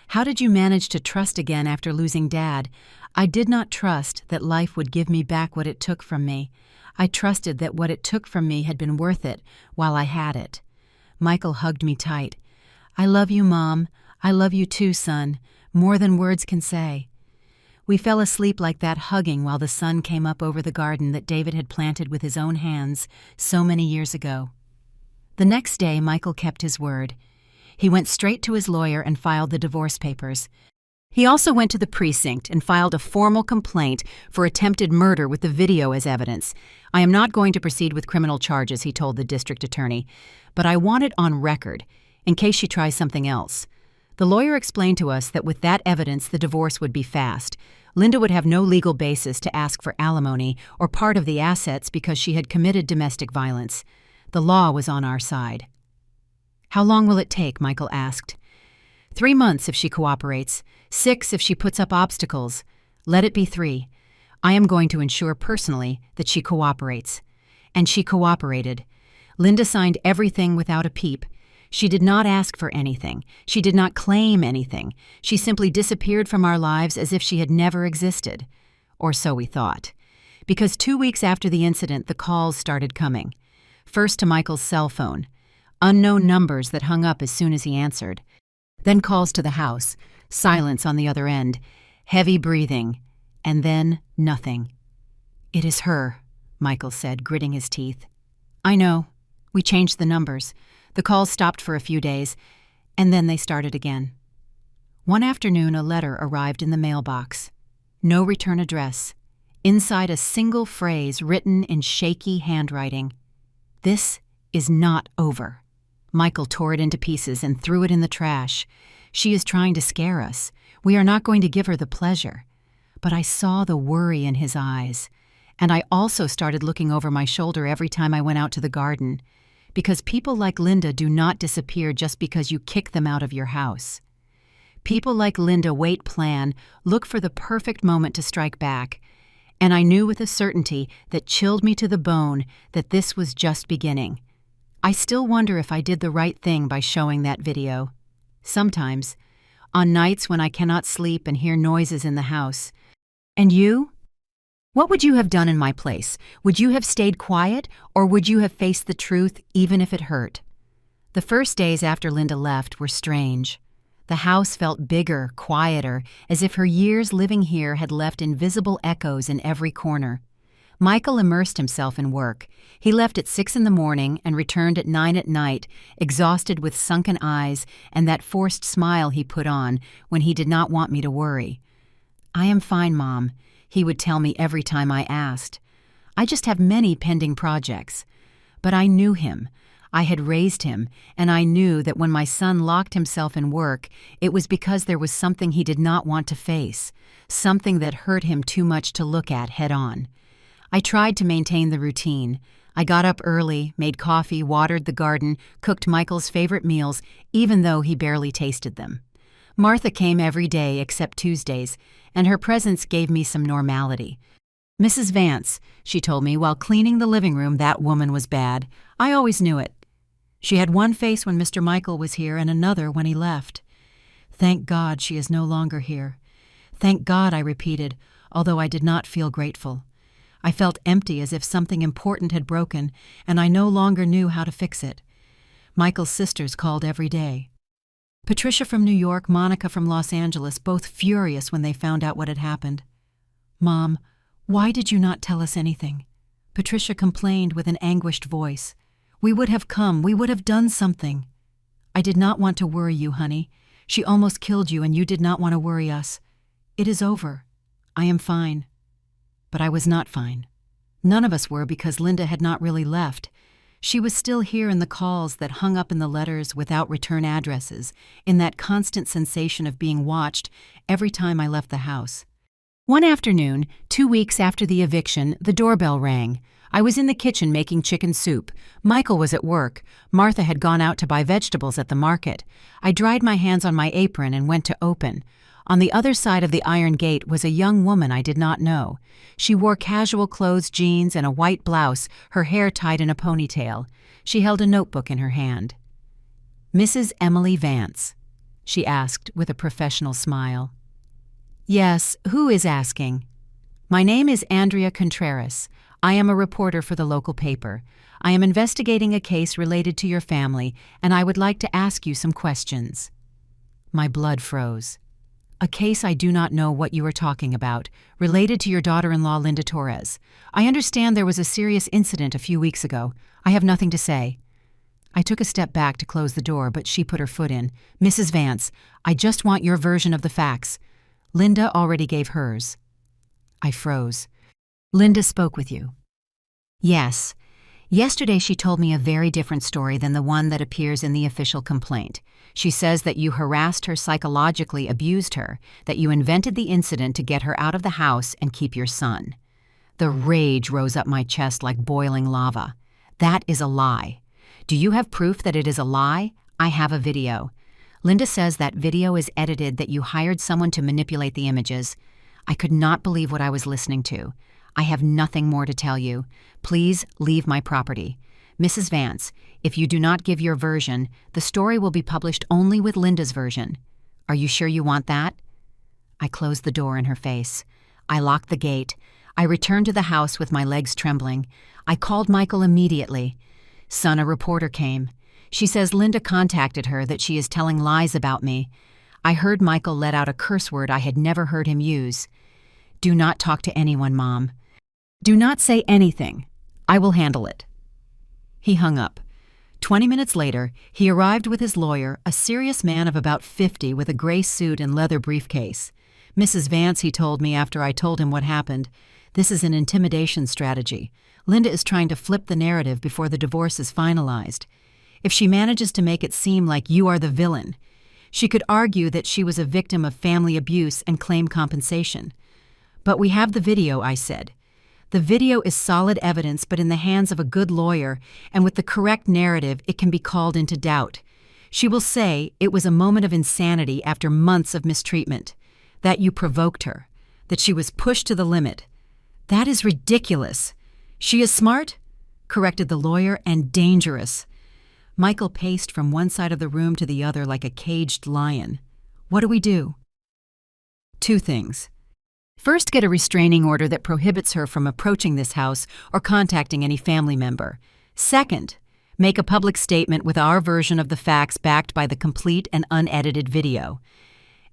How did you manage to trust again after losing Dad? I did not trust that life would give me back what it took from me. I trusted that what it took from me had been worth it while I had it. Michael hugged me tight. I love you, Mom. I love you too, son. More than words can say. We fell asleep like that, hugging while the sun came up over the garden that David had planted with his own hands so many years ago. The next day, Michael kept his word. He went straight to his lawyer and filed the divorce papers. He also went to the precinct and filed a formal complaint for attempted murder with the video as evidence. I am not going to proceed with criminal charges, he told the district attorney, but I want it on record, in case she tries something else. The lawyer explained to us that with that evidence, the divorce would be fast. Linda would have no legal basis to ask for alimony or part of the assets because she had committed domestic violence. The law was on our side. How long will it take? Michael asked. 3 months if she cooperates, 6 if she puts up obstacles. Let it be 3. I am going to ensure personally that she cooperates. And she cooperated. Linda signed everything without a peep. She did not ask for anything. She did not claim anything. She simply disappeared from our lives as if she had never existed. Or so we thought. Because 2 weeks after the incident, the calls started coming. First to Michael's cell phone. Unknown numbers that hung up as soon as he answered. Then calls to the house. Silence on the other end. Heavy breathing. And then nothing. It is her, Michael said, gritting his teeth. I know. We changed the numbers. The calls stopped for a few days, and then they started again. One afternoon, a letter arrived in the mailbox. No return address. Inside a single phrase written in shaky handwriting. This is not over. Michael tore it into pieces and threw it in the trash. She is trying to scare us. We are not going to give her the pleasure. But I saw the worry in his eyes. And I also started looking over my shoulder every time I went out to the garden. Because people like Linda do not disappear just because you kick them out of your house. People like Linda wait, plan, look for the perfect moment to strike back. And I knew with a certainty that chilled me to the bone that this was just beginning. I still wonder if I did the right thing by showing that video. Sometimes, on nights when I cannot sleep and hear noises in the house. And you? What would you have done in my place? Would you have stayed quiet, or would you have faced the truth even if it hurt? The first days after Linda left were strange. The house felt bigger, quieter, as if her years living here had left invisible echoes in every corner. Michael immersed himself in work. He left at 6 in the morning and returned at 9 at night, exhausted with sunken eyes and that forced smile he put on when he did not want me to worry. I am fine, Mom, he would tell me every time I asked. I just have many pending projects. But I knew him. I had raised him, and I knew that when my son locked himself in work, it was because there was something he did not want to face, something that hurt him too much to look at head on. I tried to maintain the routine. I got up early, made coffee, watered the garden, cooked Michael's favorite meals, even though he barely tasted them. Martha came every day except Tuesdays, and her presence gave me some normality. Mrs. Vance, she told me while cleaning the living room, that woman was bad. I always knew it. She had one face when Mr. Michael was here and another when he left. Thank God she is no longer here. Thank God, I repeated, although I did not feel grateful. I felt empty, as if something important had broken, and I no longer knew how to fix it. Michael's sisters called every day. Patricia from New York, Monica from Los Angeles, both furious when they found out what had happened. Mom, why did you not tell us anything? Patricia complained with an anguished voice. We would have come, we would have done something. I did not want to worry you, honey. She almost killed you and you did not want to worry us. It is over. I am fine. But I was not fine. None of us were because Linda had not really left. She was still here in the calls that hung up in the letters without return addresses, in that constant sensation of being watched every time I left the house. One afternoon, 2 weeks after the eviction, the doorbell rang. I was in the kitchen making chicken soup. Michael was at work. Martha had gone out to buy vegetables at the market. I dried my hands on my apron and went to open. On the other side of the iron gate was a young woman I did not know. She wore casual clothes, jeans, and a white blouse, her hair tied in a ponytail. She held a notebook in her hand. "Mrs. Emily Vance?" she asked with a professional smile. "Yes, who is asking?" "My name is Andrea Contreras. I am a reporter for the local paper. I am investigating a case related to your family, and I would like to ask you some questions." My blood froze. "A case I do not know what you are talking about, related to your daughter-in-law Linda Torres. I understand there was a serious incident a few weeks ago. I have nothing to say." I took a step back to close the door, but she put her foot in. "Mrs. Vance, I just want your version of the facts. Linda already gave hers." I froze. "Linda spoke with you?" "Yes. Yesterday she told me a very different story than the one that appears in the official complaint. She says that you harassed her, psychologically abused her, that you invented the incident to get her out of the house and keep your son." The rage rose up my chest like boiling lava. "That is a lie." "Do you have proof that it is a lie?" "I have a video." Linda says that video is edited, that you hired someone to manipulate the images. I could not believe what I was listening to. "I have nothing more to tell you. Please leave my property. Mrs. Vance, if you do not give your version, the story will be published only with Linda's version. Are you sure you want that?" I closed the door in her face. I locked the gate. I returned to the house with my legs trembling. I called Michael immediately. "Son, a reporter came. She says Linda contacted her, that she is telling lies about me." I heard Michael let out a curse word I had never heard him use. "Do not talk to anyone, Mom. Do not say anything. I will handle it." He hung up. 20 minutes later, he arrived with his lawyer, a serious man of about 50 with a gray suit and leather briefcase. "Mrs. Vance," he told me after I told him what happened, "this is an intimidation strategy. Linda is trying to flip the narrative before the divorce is finalized. If she manages to make it seem like you are the villain, she could argue that she was a victim of family abuse and claim compensation." "But we have the video," I said. "The video is solid evidence, but in the hands of a good lawyer, and with the correct narrative, it can be called into doubt. She will say it was a moment of insanity after months of mistreatment, that you provoked her, that she was pushed to the limit. That is ridiculous. She is smart," corrected the lawyer, "and dangerous." Michael paced from one side of the room to the other like a caged lion. "What do we do?" "Two things. First, get a restraining order that prohibits her from approaching this house or contacting any family member. Second, make a public statement with our version of the facts backed by the complete and unedited video."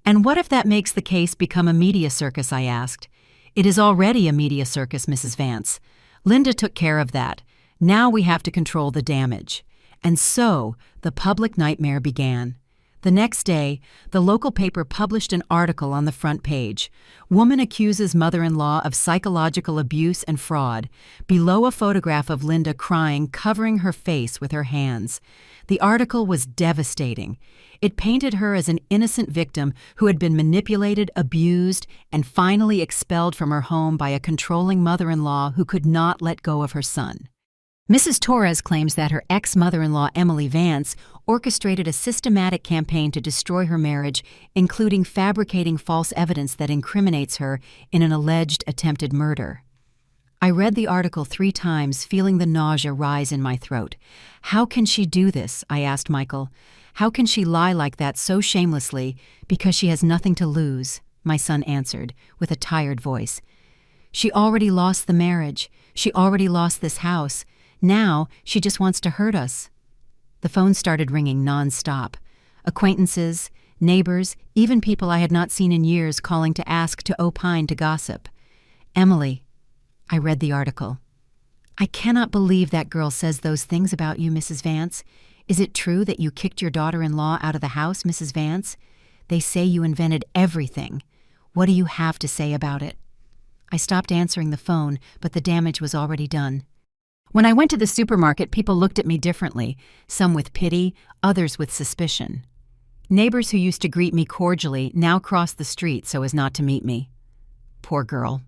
"And what if that makes the case become a media circus?" I asked. "It is already a media circus, Mrs. Vance. Linda took care of that. Now we have to control the damage." And so, the public nightmare began. The next day, the local paper published an article on the front page. "Woman accuses mother-in-law of psychological abuse and fraud." Below, a photograph of Linda crying, covering her face with her hands. The article was devastating. It painted her as an innocent victim who had been manipulated, abused, and finally expelled from her home by a controlling mother-in-law who could not let go of her son. Mrs. Torres claims that her ex-mother-in-law, Emily Vance, orchestrated a systematic campaign to destroy her marriage, including fabricating false evidence that incriminates her in an alleged attempted murder. I read the article 3 times, feeling the nausea rise in my throat. "How can she do this?" I asked Michael. "How can she lie like that so shamelessly because she has nothing to lose?" my son answered, with a tired voice. "She already lost the marriage. She already lost this house. Now, she just wants to hurt us." The phone started ringing non-stop. Acquaintances, neighbors, even people I had not seen in years calling to ask, to opine, to gossip. "Emily," I read the article. "I cannot believe that girl says those things about you, Mrs. Vance. Is it true that you kicked your daughter-in-law out of the house, Mrs. Vance? They say you invented everything. What do you have to say about it?" I stopped answering the phone, but the damage was already done. When I went to the supermarket, people looked at me differently, some with pity, others with suspicion. Neighbors who used to greet me cordially now crossed the street so as not to meet me. Poor girl.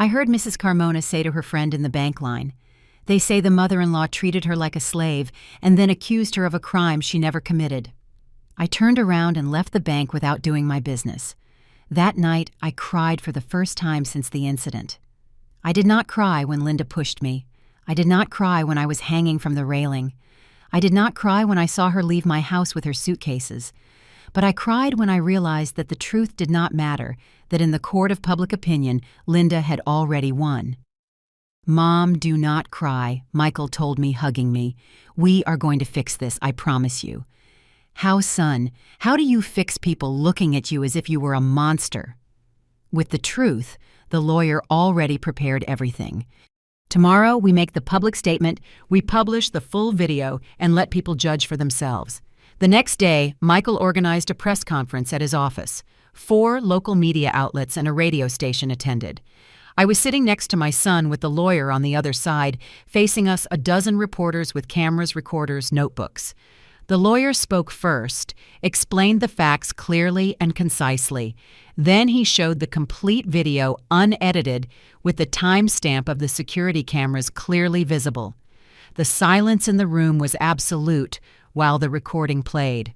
I heard Mrs. Carmona say to her friend in the bank line, "They say the mother-in-law treated her like a slave and then accused her of a crime she never committed." I turned around and left the bank without doing my business. That night, I cried for the first time since the incident. I did not cry when Linda pushed me. I did not cry when I was hanging from the railing. I did not cry when I saw her leave my house with her suitcases. But I cried when I realized that the truth did not matter, that in the court of public opinion, Linda had already won. "Mom, do not cry," Michael told me, hugging me. "We are going to fix this, I promise you." "How, son? How do you fix people looking at you as if you were a monster?" With the truth, the lawyer already prepared everything. "Tomorrow we make the public statement, we publish the full video, and let people judge for themselves." The next day, Michael organized a press conference at his office. 4 local media outlets and a radio station attended. I was sitting next to my son with the lawyer on the other side, facing us a dozen reporters with cameras, recorders, notebooks. The lawyer spoke first, explained the facts clearly and concisely. Then he showed the complete video unedited with the timestamp of the security cameras clearly visible. The silence in the room was absolute while the recording played.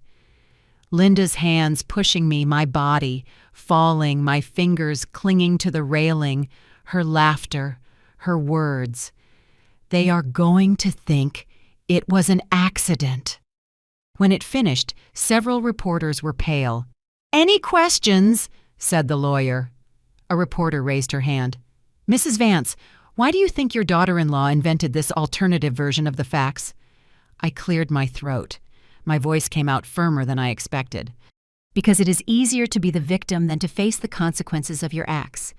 Linda's hands pushing me, my body falling, my fingers clinging to the railing, her laughter, her words. "They are going to think it was an accident." When it finished, several reporters were pale. "Any questions?" said the lawyer. A reporter raised her hand. "Mrs. Vance, why do you think your daughter-in-law invented this alternative version of the facts?" I cleared my throat. My voice came out firmer than I expected. "Because it is easier to be the victim than to face the consequences of your acts.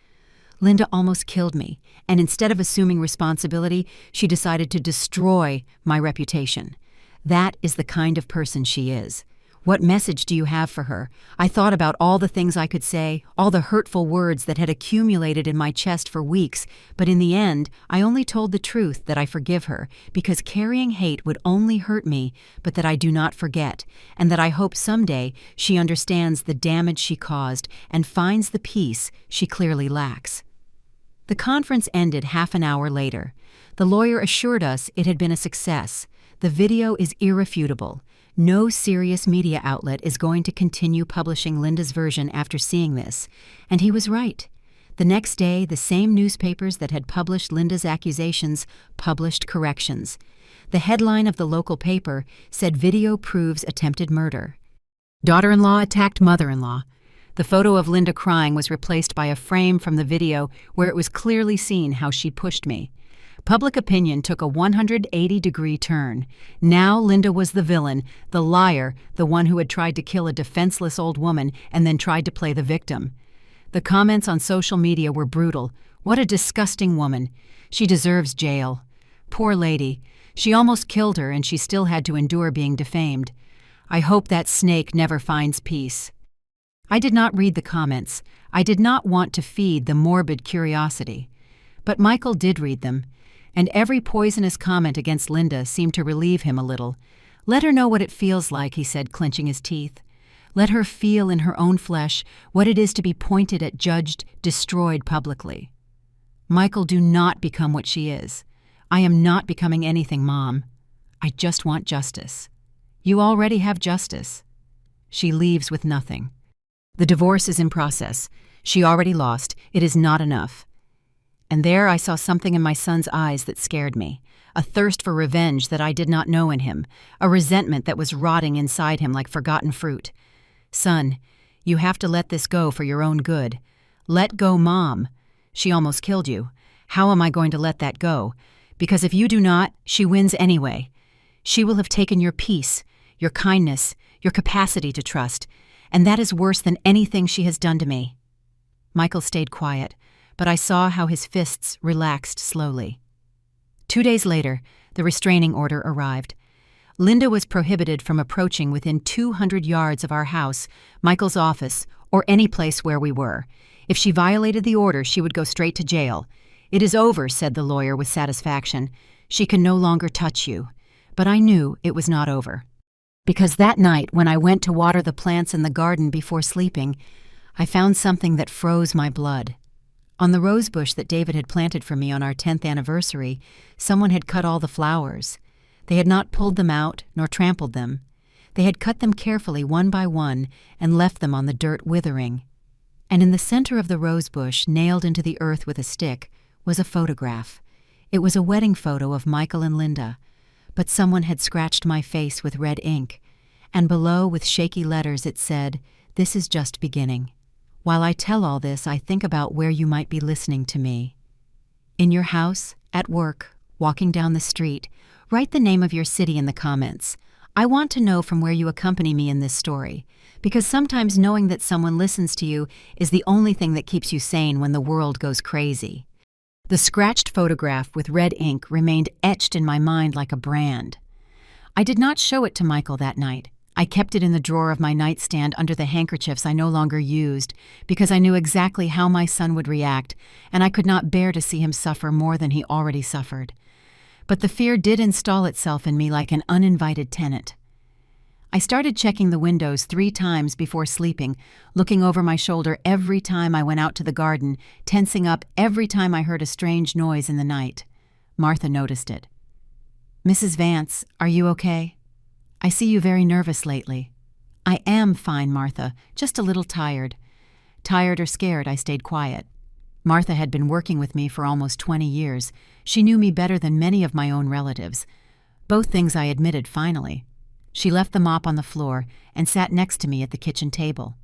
Linda almost killed me, and instead of assuming responsibility, she decided to destroy my reputation. That is the kind of person she is. What message do you have for her? I thought about all the things I could say, all the hurtful words that had accumulated in my chest for weeks, but in the end, I only told the truth that I forgive her, because carrying hate would only hurt me, but that I do not forget, and that I hope someday she understands the damage she caused and finds the peace she clearly lacks." The conference ended half an hour later. The lawyer assured us it had been a success. The video is irrefutable. No serious media outlet is going to continue publishing Linda's version after seeing this. And he was right. The next day, the same newspapers that had published Linda's accusations published corrections. The headline of the local paper said, "Video proves attempted murder." Daughter-in-law attacked mother-in-law. The photo of Linda crying was replaced by a frame from the video where it was clearly seen how she pushed me. Public opinion took a 180-degree turn. Now Linda was the villain, the liar, the one who had tried to kill a defenseless old woman and then tried to play the victim. The comments on social media were brutal. "What a disgusting woman. She deserves jail. Poor lady. She almost killed her and she still had to endure being defamed. I hope that snake never finds peace." I did not read the comments. I did not want to feed the morbid curiosity. But Michael did read them. And every poisonous comment against Linda seemed to relieve him a little. "Let her know what it feels like," he said, clenching his teeth. "Let her feel in her own flesh what it is to be pointed at, judged, destroyed publicly." "Michael, do not become what she is. I am not becoming anything, Mom. I just want justice." "You already have justice." She leaves with nothing. "The divorce is in process. She already lost. It is not enough." And there I saw something in my son's eyes that scared me, a thirst for revenge that I did not know in him, a resentment that was rotting inside him like forgotten fruit. "Son, you have to let this go for your own good. Let go, Mom. She almost killed you. How am I going to let that go? Because if you do not, she wins anyway. She will have taken your peace, your kindness, your capacity to trust, and that is worse than anything she has done to me." Michael stayed quiet, but I saw how his fists relaxed slowly. 2 days later, the restraining order arrived. Linda was prohibited from approaching within 200 yards of our house, Michael's office, or any place where we were. If she violated the order, she would go straight to jail. "It is over," said the lawyer with satisfaction. "She can no longer touch you." But I knew it was not over. Because that night, when I went to water the plants in the garden before sleeping, I found something that froze my blood. On the rose bush that David had planted for me on our 10th anniversary, someone had cut all the flowers. They had not pulled them out nor trampled them. They had cut them carefully one by one and left them on the dirt withering. And in the center of the rose bush, nailed into the earth with a stick, was a photograph. It was a wedding photo of Michael and Linda. but someone had scratched my face with red ink, and below with shaky letters it said, "This is just beginning." While I tell all this, I think about where you might be listening to me. In your house, at work, walking down the street, write the name of your city in the comments. I want to know from where you accompany me in this story, because sometimes knowing that someone listens to you is the only thing that keeps you sane when the world goes crazy. The scratched photograph with red ink remained etched in my mind like a brand. I did not show it to Michael that night. I kept it in the drawer of my nightstand under the handkerchiefs I no longer used, because I knew exactly how my son would react, and I could not bear to see him suffer more than he already suffered. But the fear did install itself in me like an uninvited tenant. I started checking the windows 3 times before sleeping, looking over my shoulder every time I went out to the garden, tensing up every time I heard a strange noise in the night. Martha noticed it. "Mrs. Vance, are you okay? I see you very nervous lately." "I am fine, Martha, just a little tired." Tired or scared, I stayed quiet. Martha had been working with me for almost 20 years. She knew me better than many of my own relatives. Both things I admitted finally. She left the mop on the floor and sat next to me at the kitchen table.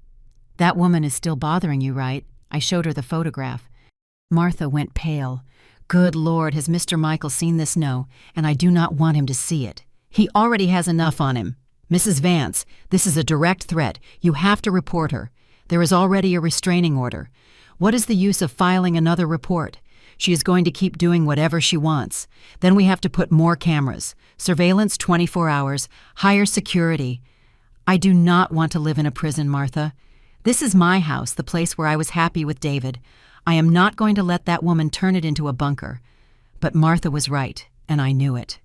"That woman is still bothering you, right?" I showed her the photograph. Martha went pale. "Good Lord, has Mr. Michael seen this? No, and I do not want him to see it. He already has enough on him. Mrs. Vance, this is a direct threat. You have to report her. There is already a restraining order. What is the use of filing another report? She is going to keep doing whatever she wants. Then we have to put more cameras, surveillance 24 hours, higher security. I do not want to live in a prison, Martha. This is my house, the place where I was happy with David. I am not going to let that woman turn it into a bunker." But Martha was right, and I knew it.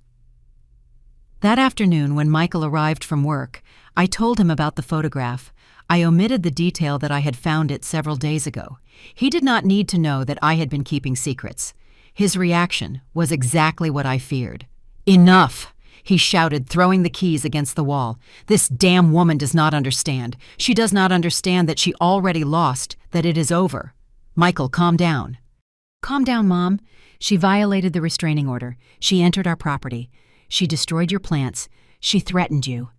That afternoon, when Michael arrived from work, I told him about the photograph. I omitted the detail that I had found it several days ago. He did not need to know that I had been keeping secrets. His reaction was exactly what I feared. "Enough!" he shouted, throwing the keys against the wall. "This damn woman does not understand. She does not understand that she already lost, that it is over. Michael, calm down." "Calm down, Mom. She violated the restraining order. She entered our property. She destroyed your plants. She threatened you.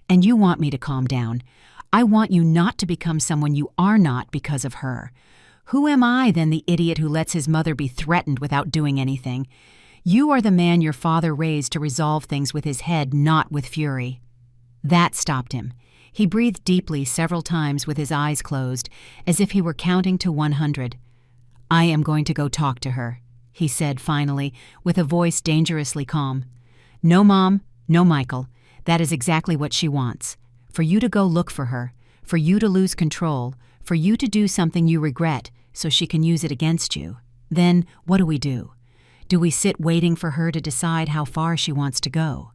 And you want me to calm down. I want you not to become someone you are not because of her. Who am I, then, the idiot who lets his mother be threatened without doing anything? You are the man your father raised to resolve things with his head, not with fury." That stopped him. He breathed deeply several times with his eyes closed, as if he were counting to 100. "I am going to go talk to her," he said finally, with a voice dangerously calm. "No, Mom, no, Michael. That is exactly what she wants. For you to go look for her, for you to lose control, for you to do something you regret so she can use it against you. Then what do? Do we sit waiting for her to decide how far she wants to go?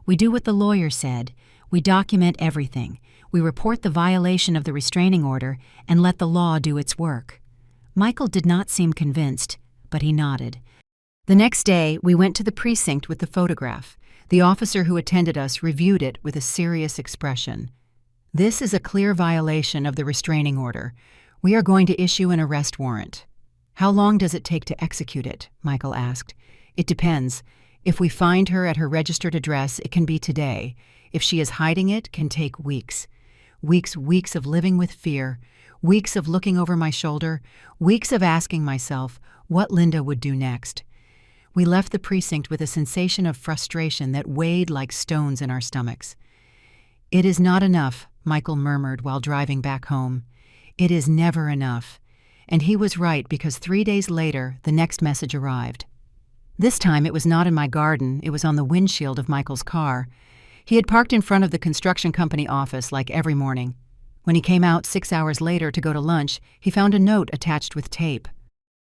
We do what the lawyer said. We document everything. We report the violation of the restraining order and let the law do its work." Michael did not seem convinced, but he nodded. The next day, we went to the precinct with the photograph. The officer who attended us reviewed it with a serious expression. "This is a clear violation of the restraining order. We are going to issue an arrest warrant." "How long does it take to execute it?" Michael asked. "It depends. If we find her at her registered address, it can be today. If she is hiding it, can take weeks. Weeks of living with fear. Weeks of looking over my shoulder. Weeks of asking myself what Linda would do next." We left the precinct with a sensation of frustration that weighed like stones in our stomachs. "It is not enough," Michael murmured while driving back home. "It is never enough." And he was right, because 3 days later, the next message arrived. This time it was not in my garden, it was on the windshield of Michael's car. He had parked in front of the construction company office like every morning. When he came out 6 hours later to go to lunch, he found a note attached with tape.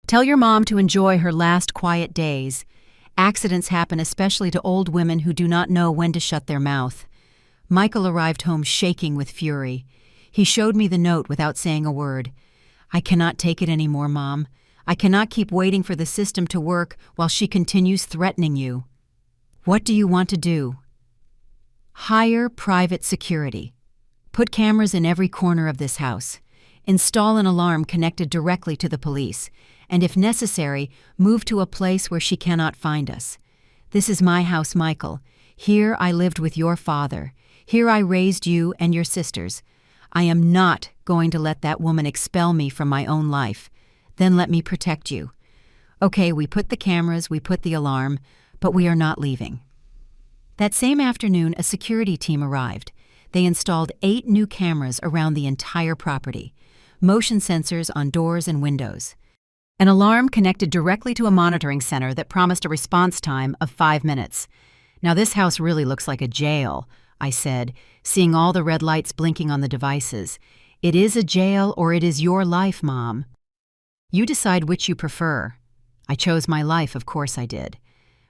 "Tell your mom to enjoy her last quiet days. Accidents happen especially to old women who do not know when to shut their mouth." Michael arrived home shaking with fury. He showed me the note without saying a word. "I cannot take it anymore, Mom. I cannot keep waiting for the system to work while she continues threatening you." "What do you want to do?" "Hire private security. Put cameras in every corner of this house. Install an alarm connected directly to the police. And if necessary, move to a place where she cannot find us. This is my house, Michael. Here I lived with your father. Here I raised you and your sisters. I am not going to let that woman expel me from my own life. Then let me protect you. Okay, we put the cameras, we put the alarm, but we are not leaving." That same afternoon, a security team arrived. They installed 8 new cameras around the entire property, motion sensors on doors and windows. An alarm connected directly to a monitoring center that promised a response time of 5 minutes. "Now this house really looks like a jail," I said, seeing all the red lights blinking on the devices. "It is a jail or it is your life, Mom. You decide which you prefer." I chose my life, of course I did.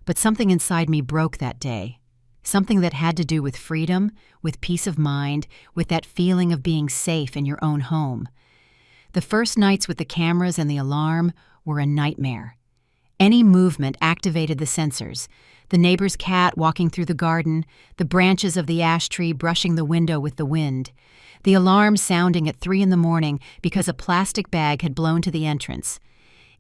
But something inside me broke that day. Something that had to do with freedom, with peace of mind, with that feeling of being safe in your own home. The first nights with the cameras and the alarm were a nightmare. Any movement activated the sensors. The neighbor's cat walking through the garden, the branches of the ash tree brushing the window with the wind, the alarm sounding at 3 in the morning because a plastic bag had blown to the entrance.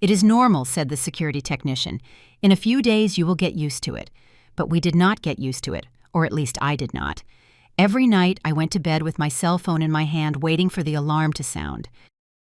"It is normal," said the security technician. "In a few days you will get used to it." But we did not get used to it, or at least I did not. Every night I went to bed with my cell phone in my hand waiting for the alarm to sound.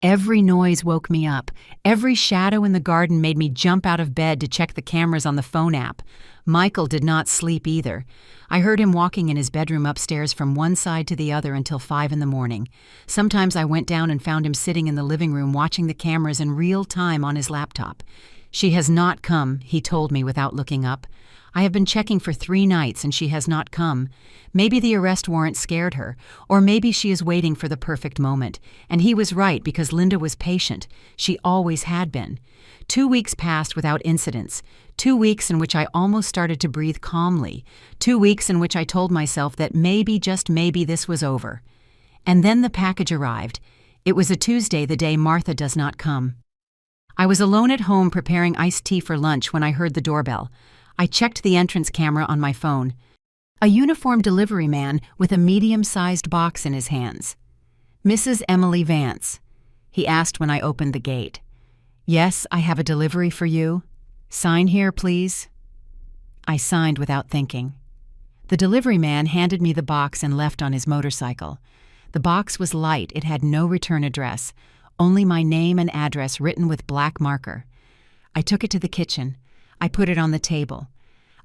Every noise woke me up. Every shadow in the garden made me jump out of bed to check the cameras on the phone app. Michael did not sleep either. I heard him walking in his bedroom upstairs from one side to the other until 5 in the morning. Sometimes I went down and found him sitting in the living room watching the cameras in real time on his laptop. "She has not come," he told me without looking up. "I have been checking for 3 nights and she has not come. Maybe the arrest warrant scared her, or maybe she is waiting for the perfect moment." And he was right because Linda was patient. She always had been. 2 weeks passed without incidents. 2 weeks in which I almost started to breathe calmly. 2 weeks in which I told myself that maybe, just maybe, this was over. And then the package arrived. It was a Tuesday, the day Martha does not come. I was alone at home preparing iced tea for lunch when I heard the doorbell. I checked the entrance camera on my phone. A uniformed delivery man with a medium-sized box in his hands. "Mrs. Emily Vance," he asked when I opened the gate. "Yes, I have a delivery for you. Sign here, please." I signed without thinking. The delivery man handed me the box and left on his motorcycle. The box was light. It had no return address, only my name and address written with black marker. I took it to the kitchen. I put it on the table.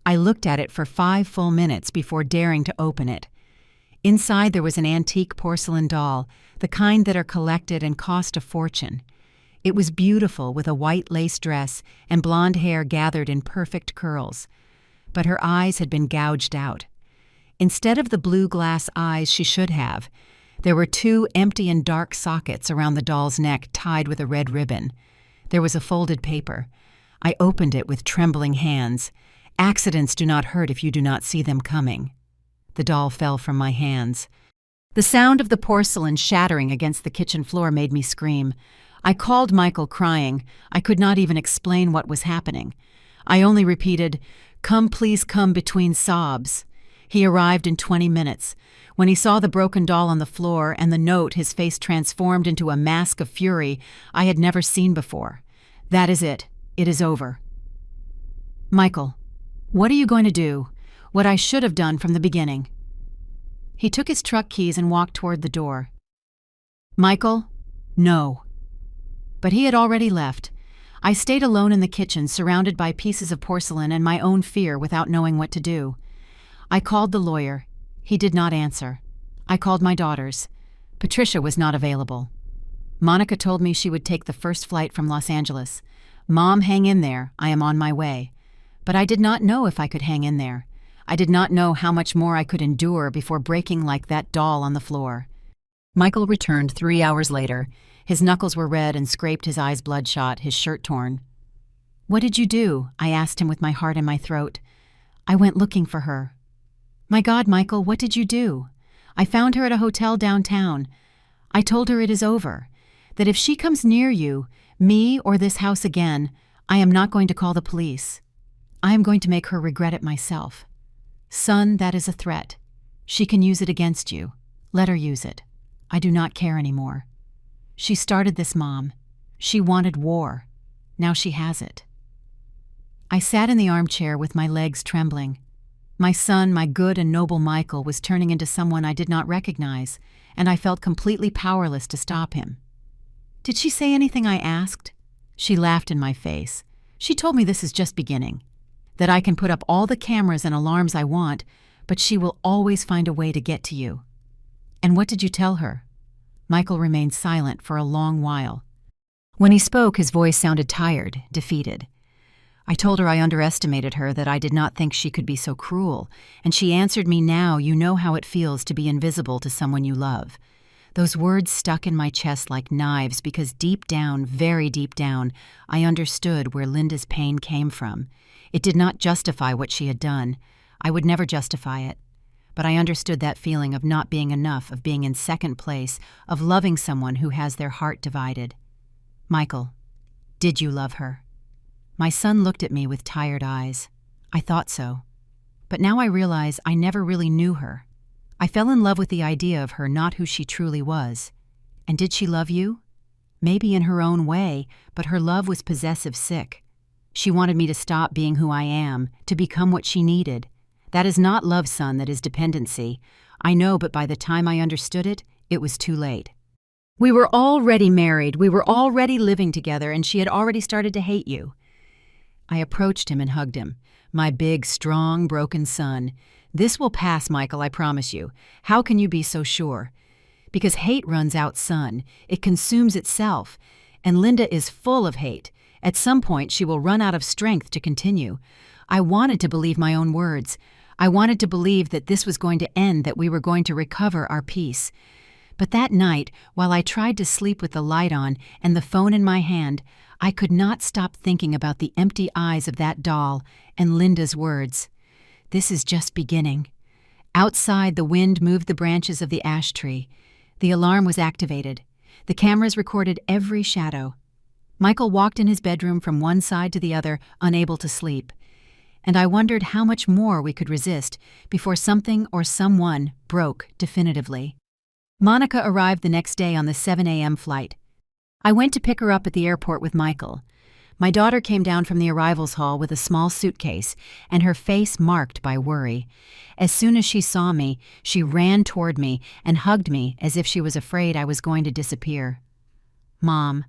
I looked at it for 5 full minutes before daring to open it. Inside there was an antique porcelain doll, the kind that are collected and cost a fortune. It was beautiful with a white lace dress and blonde hair gathered in perfect curls. But her eyes had been gouged out. Instead of the blue glass eyes she should have, there were 2 empty and dark sockets around the doll's neck tied with a red ribbon. There was a folded paper. I opened it with trembling hands. Accidents do not hurt if you do not see them coming. The doll fell from my hands. The sound of the porcelain shattering against the kitchen floor made me scream. I called Michael crying. I could not even explain what was happening. I only repeated, "Come, please come," between sobs. He arrived in 20 minutes. When he saw the broken doll on the floor and the note, his face transformed into a mask of fury I had never seen before. "That is it. It is over." "Michael, what are you going to do? What I should have done from the beginning." He took his truck keys and walked toward the door. "Michael, no." But he had already left. I stayed alone in the kitchen, surrounded by pieces of porcelain and my own fear without knowing what to do. I called the lawyer. He did not answer. I called my daughters. Patricia was not available. Monica told me she would take the first flight from Los Angeles. "Mom, hang in there. I am on my way." But I did not know if I could hang in there. I did not know how much more I could endure before breaking like that doll on the floor. Michael returned 3 hours later. His knuckles were red and scraped, his eyes bloodshot, his shirt torn. "What did you do?" I asked him with my heart in my throat. "I went looking for her." "My God, Michael, what did you do?" "I found her at a hotel downtown. I told her it is over, that if she comes near you, me or this house again, I am not going to call the police. I am going to make her regret it myself. Son, that is a threat. She can use it against you. Let her use it. I do not care anymore. She started this, Mom. She wanted war. Now she has it." I sat in the armchair with my legs trembling. My son, my good and noble Michael, was turning into someone I did not recognize, and I felt completely powerless to stop him. "Did she say anything I asked?" She laughed in my face. "She told me this is just beginning, that I can put up all the cameras and alarms I want, but she will always find a way to get to you." "And what did you tell her?" Michael remained silent for a long while. When he spoke, his voice sounded tired, defeated. "I told her I underestimated her, that I did not think she could be so cruel, and she answered me, 'Now you know how it feels to be invisible to someone you love.' Those words stuck in my chest like knives because deep down, very deep down, I understood where Linda's pain came from. It did not justify what she had done. I would never justify it. But I understood that feeling of not being enough, of being in second place, of loving someone who has their heart divided. Michael, did you love her?" My son looked at me with tired eyes. I thought so. But now I realize I never really knew her. I fell in love with the idea of her, not who she truly was. And did she love you? Maybe in her own way, but her love was possessive sick. She wanted me to stop being who I am, to become what she needed. That is not love, son, that is dependency. I know, but by the time I understood it, it was too late. We were already married, we were already living together, and she had already started to hate you. I approached him and hugged him. "My big, strong, broken son. This will pass, Michael, I promise you. How can you be so sure? Because hate runs out, son. It consumes itself. And Linda is full of hate. At some point, she will run out of strength to continue." I wanted to believe my own words. I wanted to believe that this was going to end, that we were going to recover our peace. But that night, while I tried to sleep with the light on and the phone in my hand, I could not stop thinking about the empty eyes of that doll and Linda's words. "This is just beginning." Outside, the wind moved the branches of the ash tree. The alarm was activated. The cameras recorded every shadow. Michael walked in his bedroom from one side to the other, unable to sleep. And I wondered how much more we could resist before something or someone broke definitively. Monica arrived the next day on the 7 a.m. flight. I went to pick her up at the airport with Michael. My daughter came down from the arrivals hall with a small suitcase and her face marked by worry. As soon as she saw me, she ran toward me and hugged me as if she was afraid I was going to disappear. "Mom,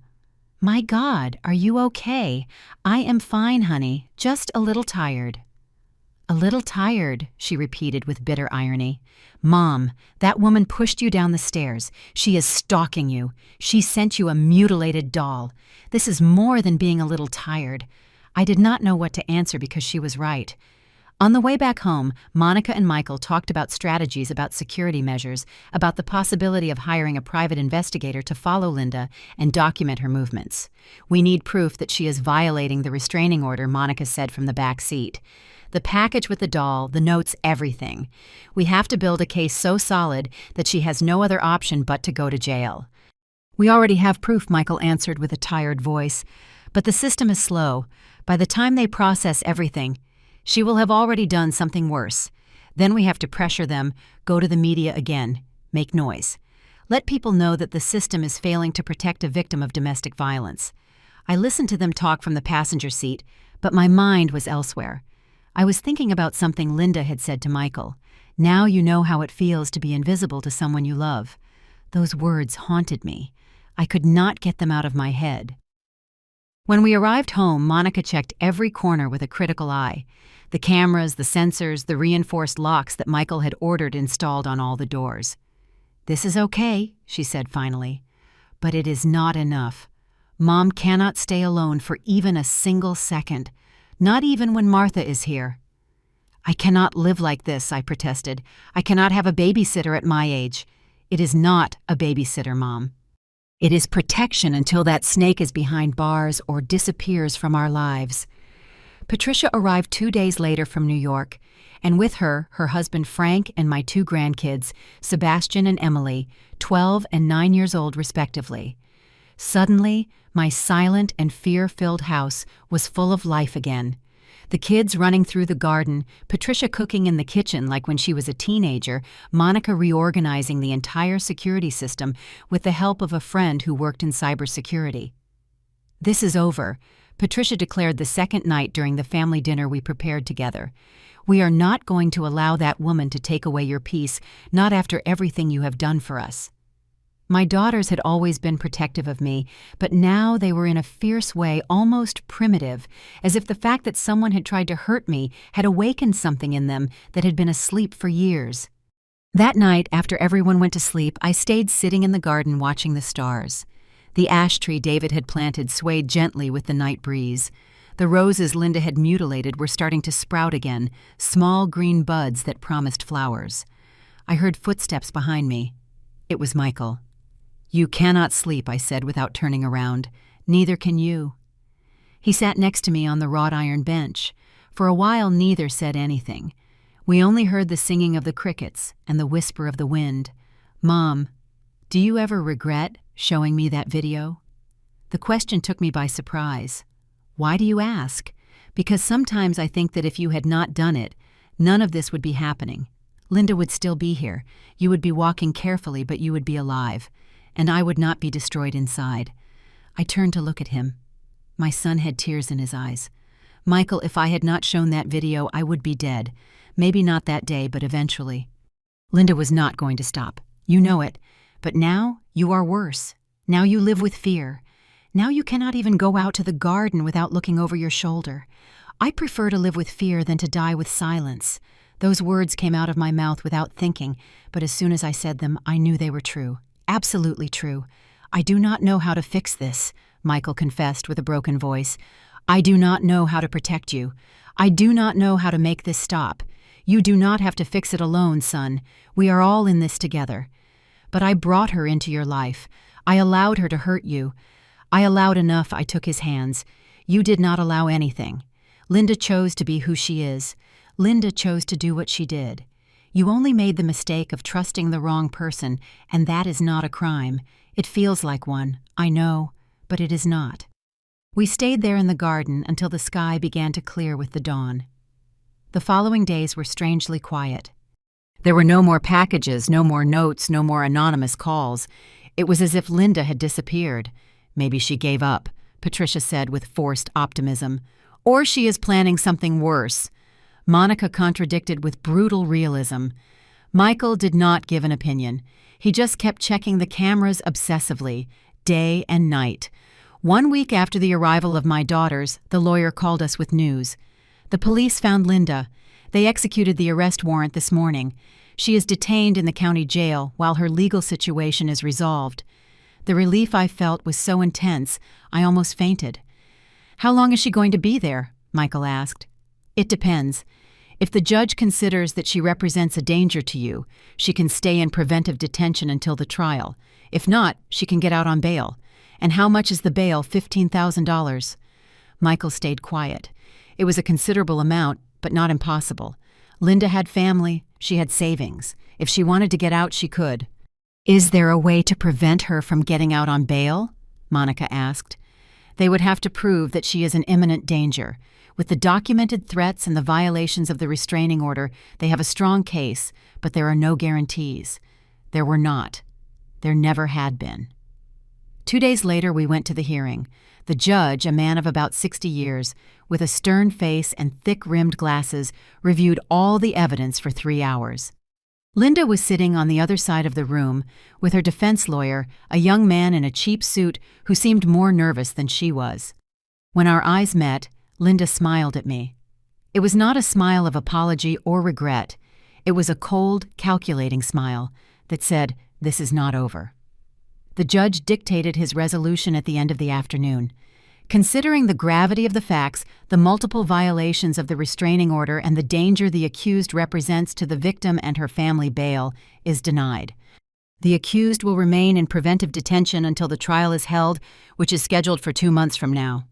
my God, are you okay? I am fine, honey, just a little tired." "A little tired," she repeated with bitter irony. "Mom, that woman pushed you down the stairs. She is stalking you. She sent you a mutilated doll. This is more than being a little tired." I did not know what to answer because she was right. On the way back home, Monica and Michael talked about strategies, about security measures, about the possibility of hiring a private investigator to follow Linda and document her movements. "We need proof that she is violating the restraining order," Monica said from the back seat. "The package with the doll, the notes, everything. We have to build a case so solid that she has no other option but to go to jail." "We already have proof," Michael answered with a tired voice. "But the system is slow. By the time they process everything, she will have already done something worse. Then we have to pressure them, go to the media again, make noise. Let people know that the system is failing to protect a victim of domestic violence." I listened to them talk from the passenger seat, but my mind was elsewhere. I was thinking about something Linda had said to Michael. "Now you know how it feels to be invisible to someone you love." Those words haunted me. I could not get them out of my head. When we arrived home, Monica checked every corner with a critical eye. The cameras, the sensors, the reinforced locks that Michael had ordered installed on all the doors. "This is okay," she said finally. "But it is not enough. Mom cannot stay alone for even a single second. Not even when Martha is here." "I cannot live like this," I protested. "I cannot have a babysitter at my age." "It is not a babysitter, Mom. It is protection until that snake is behind bars or disappears from our lives." Patricia arrived 2 days later from New York, and with her, her husband Frank and my 2 grandkids, Sebastian and Emily, 12 and 9 years old respectively. Suddenly, my silent and fear-filled house was full of life again. The kids running through the garden, Patricia cooking in the kitchen like when she was a teenager, Monica reorganizing the entire security system with the help of a friend who worked in cybersecurity. "This is over," Patricia declared the second night during the family dinner we prepared together. We are not going to allow that woman to take away your peace, not after everything you have done for us." My daughters had always been protective of me, but now they were in a fierce way, almost primitive, as if the fact that someone had tried to hurt me had awakened something in them that had been asleep for years. That night, after everyone went to sleep, I stayed sitting in the garden watching the stars. The ash tree David had planted swayed gently with the night breeze. The roses Linda had mutilated were starting to sprout again, small green buds that promised flowers. I heard footsteps behind me. It was Michael. "You cannot sleep," I said without turning around. "Neither can you." He sat next to me on the wrought iron bench. For a while neither said anything. We only heard the singing of the crickets and the whisper of the wind. "Mom, do you ever regret showing me that video?" The question took me by surprise. "Why do you ask?" "Because sometimes I think that if you had not done it, none of this would be happening. Linda would still be here. You would be walking carefully, but you would be alive. And I would not be destroyed inside." I turned to look at him. My son had tears in his eyes. "Michael, if I had not shown that video, I would be dead. Maybe not that day, but eventually." Linda was not going to stop. "You know it. But now you are worse. Now you live with fear. Now you cannot even go out to the garden without looking over your shoulder. I prefer to live with fear than to die with silence." Those words came out of my mouth without thinking, but as soon as I said them, I knew they were true. Absolutely true. "I do not know how to fix this," Michael confessed with a broken voice. "I do not know how to protect you. I do not know how to make this stop. You do not have to fix it alone, son. We are all in this together. But I brought her into your life. I allowed her to hurt you. I allowed enough. I took his hands. You did not allow anything. Linda chose to be who she is. Linda chose to do what she did. You only made the mistake of trusting the wrong person, and that is not a crime. It feels like one, I know, but it is not." We stayed there in the garden until the sky began to clear with the dawn. The following days were strangely quiet. There were no more packages, no more notes, no more anonymous calls. It was as if Linda had disappeared. "Maybe she gave up," Patricia said with forced optimism. "Or she is planning something worse." Monica contradicted with brutal realism. Michael did not give an opinion. He just kept checking the cameras obsessively, day and night. 1 week after the arrival of my daughters, the lawyer called us with news. "The police found Linda. They executed the arrest warrant this morning. She is detained in the county jail while her legal situation is resolved." The relief I felt was so intense, I almost fainted. "How long is she going to be there?" Michael asked. "It depends. If the judge considers that she represents a danger to you, she can stay in preventive detention until the trial. If not, she can get out on bail. And how much is the bail? $15,000. Michael stayed quiet. It was a considerable amount, but not impossible. Linda had family, she had savings. If she wanted to get out, she could. "Is there a way to prevent her from getting out on bail?" Monica asked. "They would have to prove that she is an imminent danger. With the documented threats and the violations of the restraining order, they have a strong case, but there are no guarantees. There were not. There never had been." 2 days later, we went to the hearing. The judge, a man of about 60 years, with a stern face and thick-rimmed glasses, reviewed all the evidence for 3 hours. Linda was sitting on the other side of the room with her defense lawyer, a young man in a cheap suit who seemed more nervous than she was. When our eyes met, Linda smiled at me. It was not a smile of apology or regret. It was a cold, calculating smile that said, "This is not over." The judge dictated his resolution at the end of the afternoon. Considering the gravity of the facts, the multiple violations of the restraining order, and the danger the accused represents to the victim and her family, bail is denied. The accused will remain in preventive detention until the trial is held, which is scheduled for 2 months from now.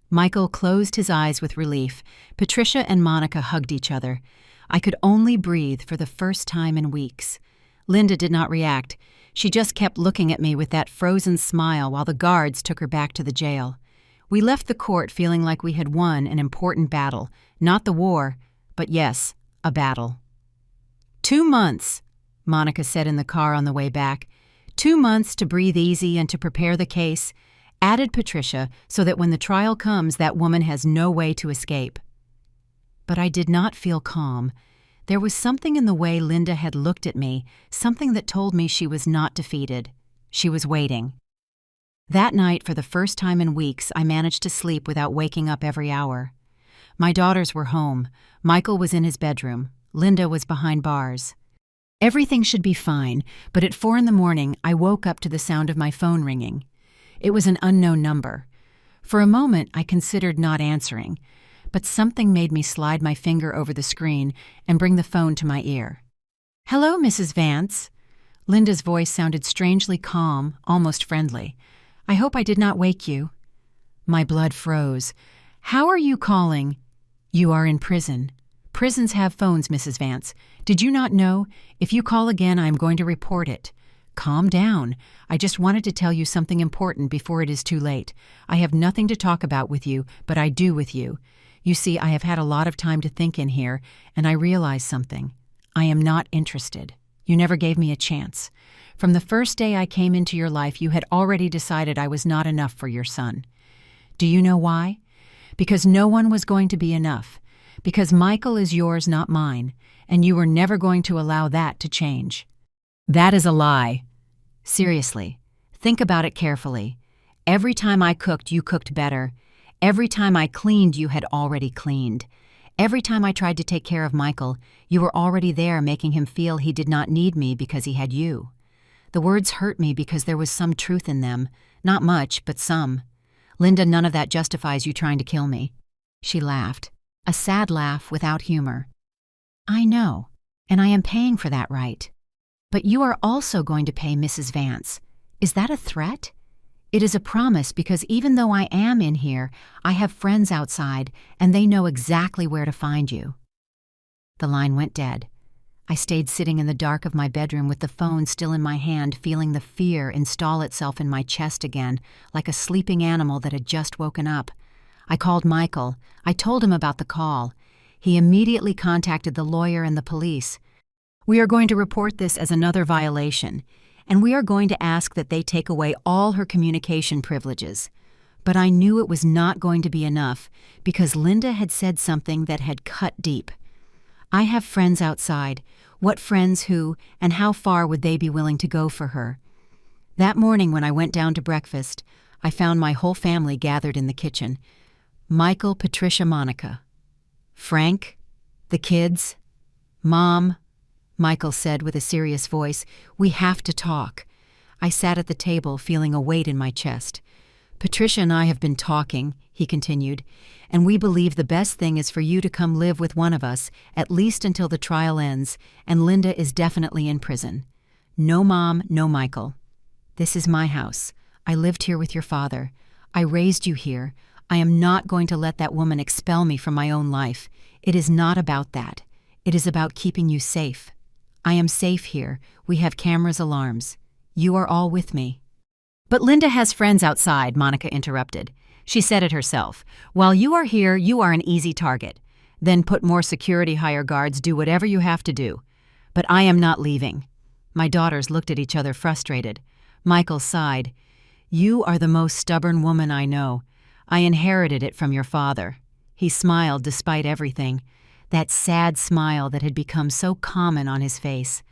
Michael closed his eyes with relief. Patricia and Monica hugged each other. I could only breathe for the first time in weeks. Linda did not react. She just kept looking at me with that frozen smile while the guards took her back to the jail. We left the court feeling like we had won an important battle. Not the war, but yes, a battle. 2 months, Monica said in the car on the way back. 2 months to breathe easy and to prepare the case, added Patricia, so that when the trial comes, that woman has no way to escape. But I did not feel calm. There was something in the way Linda had looked at me, something that told me she was not defeated. She was waiting. That night, for the first time in weeks, I managed to sleep without waking up every hour. My daughters were home. Michael was in his bedroom. Linda was behind bars. Everything should be fine, but at 4 a.m, I woke up to the sound of my phone ringing. It was an unknown number. For a moment, I considered not answering, but something made me slide my finger over the screen and bring the phone to my ear. "Hello, Mrs. Vance." Linda's voice sounded strangely calm, almost friendly. "I hope I did not wake you." My blood froze. "How are you calling?" "You are in prison." "Prisons have phones, Mrs. Vance. Did you not know? If you call again, I am going to report it." "Calm down. I just wanted to tell you something important before it is too late. I have nothing to talk about with you, but I do with you. You see, I have had a lot of time to think in here, and I realized something. I am not interested. You never gave me a chance. From the first day I came into your life, you had already decided I was not enough for your son. Do you know why? Because no one was going to be enough. Because Michael is yours, not mine, and you were never going to allow that to change." "That is a lie." "Seriously, think about it carefully. Every time I cooked, you cooked better. Every time I cleaned, you had already cleaned. Every time I tried to take care of Michael, you were already there making him feel he did not need me because he had you. The words hurt me because there was some truth in them. Not much, but some. Linda, none of that justifies you trying to kill me." She laughed, a sad laugh without humor. "I know, and I am paying for that right. But you are also going to pay Mrs. Vance. Is that a threat? It is a promise, because even though I am in here, I have friends outside, and they know exactly where to find you." The line went dead. I stayed sitting in the dark of my bedroom with the phone still in my hand, feeling the fear install itself in my chest again, like a sleeping animal that had just woken up. I called Michael. I told him about the call. He immediately contacted the lawyer and the police. "We are going to report this as another violation, and we are going to ask that they take away all her communication privileges." But I knew it was not going to be enough, because Linda had said something that had cut deep. I have friends outside. What friends, who, and how far would they be willing to go for her? That morning when I went down to breakfast, I found my whole family gathered in the kitchen. Michael, Patricia, Monica. "Frank? The kids? Mom?" Michael said with a serious voice, "We have to talk." I sat at the table, feeling a weight in my chest. "Patricia and I have been talking," he continued, "and we believe the best thing is for you to come live with one of us, at least until the trial ends, and Linda is definitely in prison. No Mom, no Michael. This is my house. I lived here with your father. I raised you here. I am not going to let that woman expel me from my own life. It is not about that. It is about keeping you safe. I am safe here. We have cameras, alarms. You are all with me." "But Linda has friends outside," Monica interrupted. "She said it herself. While you are here, you are an easy target. Then put more security, hire guards, do whatever you have to do. But I am not leaving." My daughters looked at each other frustrated. Michael sighed. "You are the most stubborn woman I know. I inherited it from your father." He smiled despite everything, that sad smile that had become so common on his face.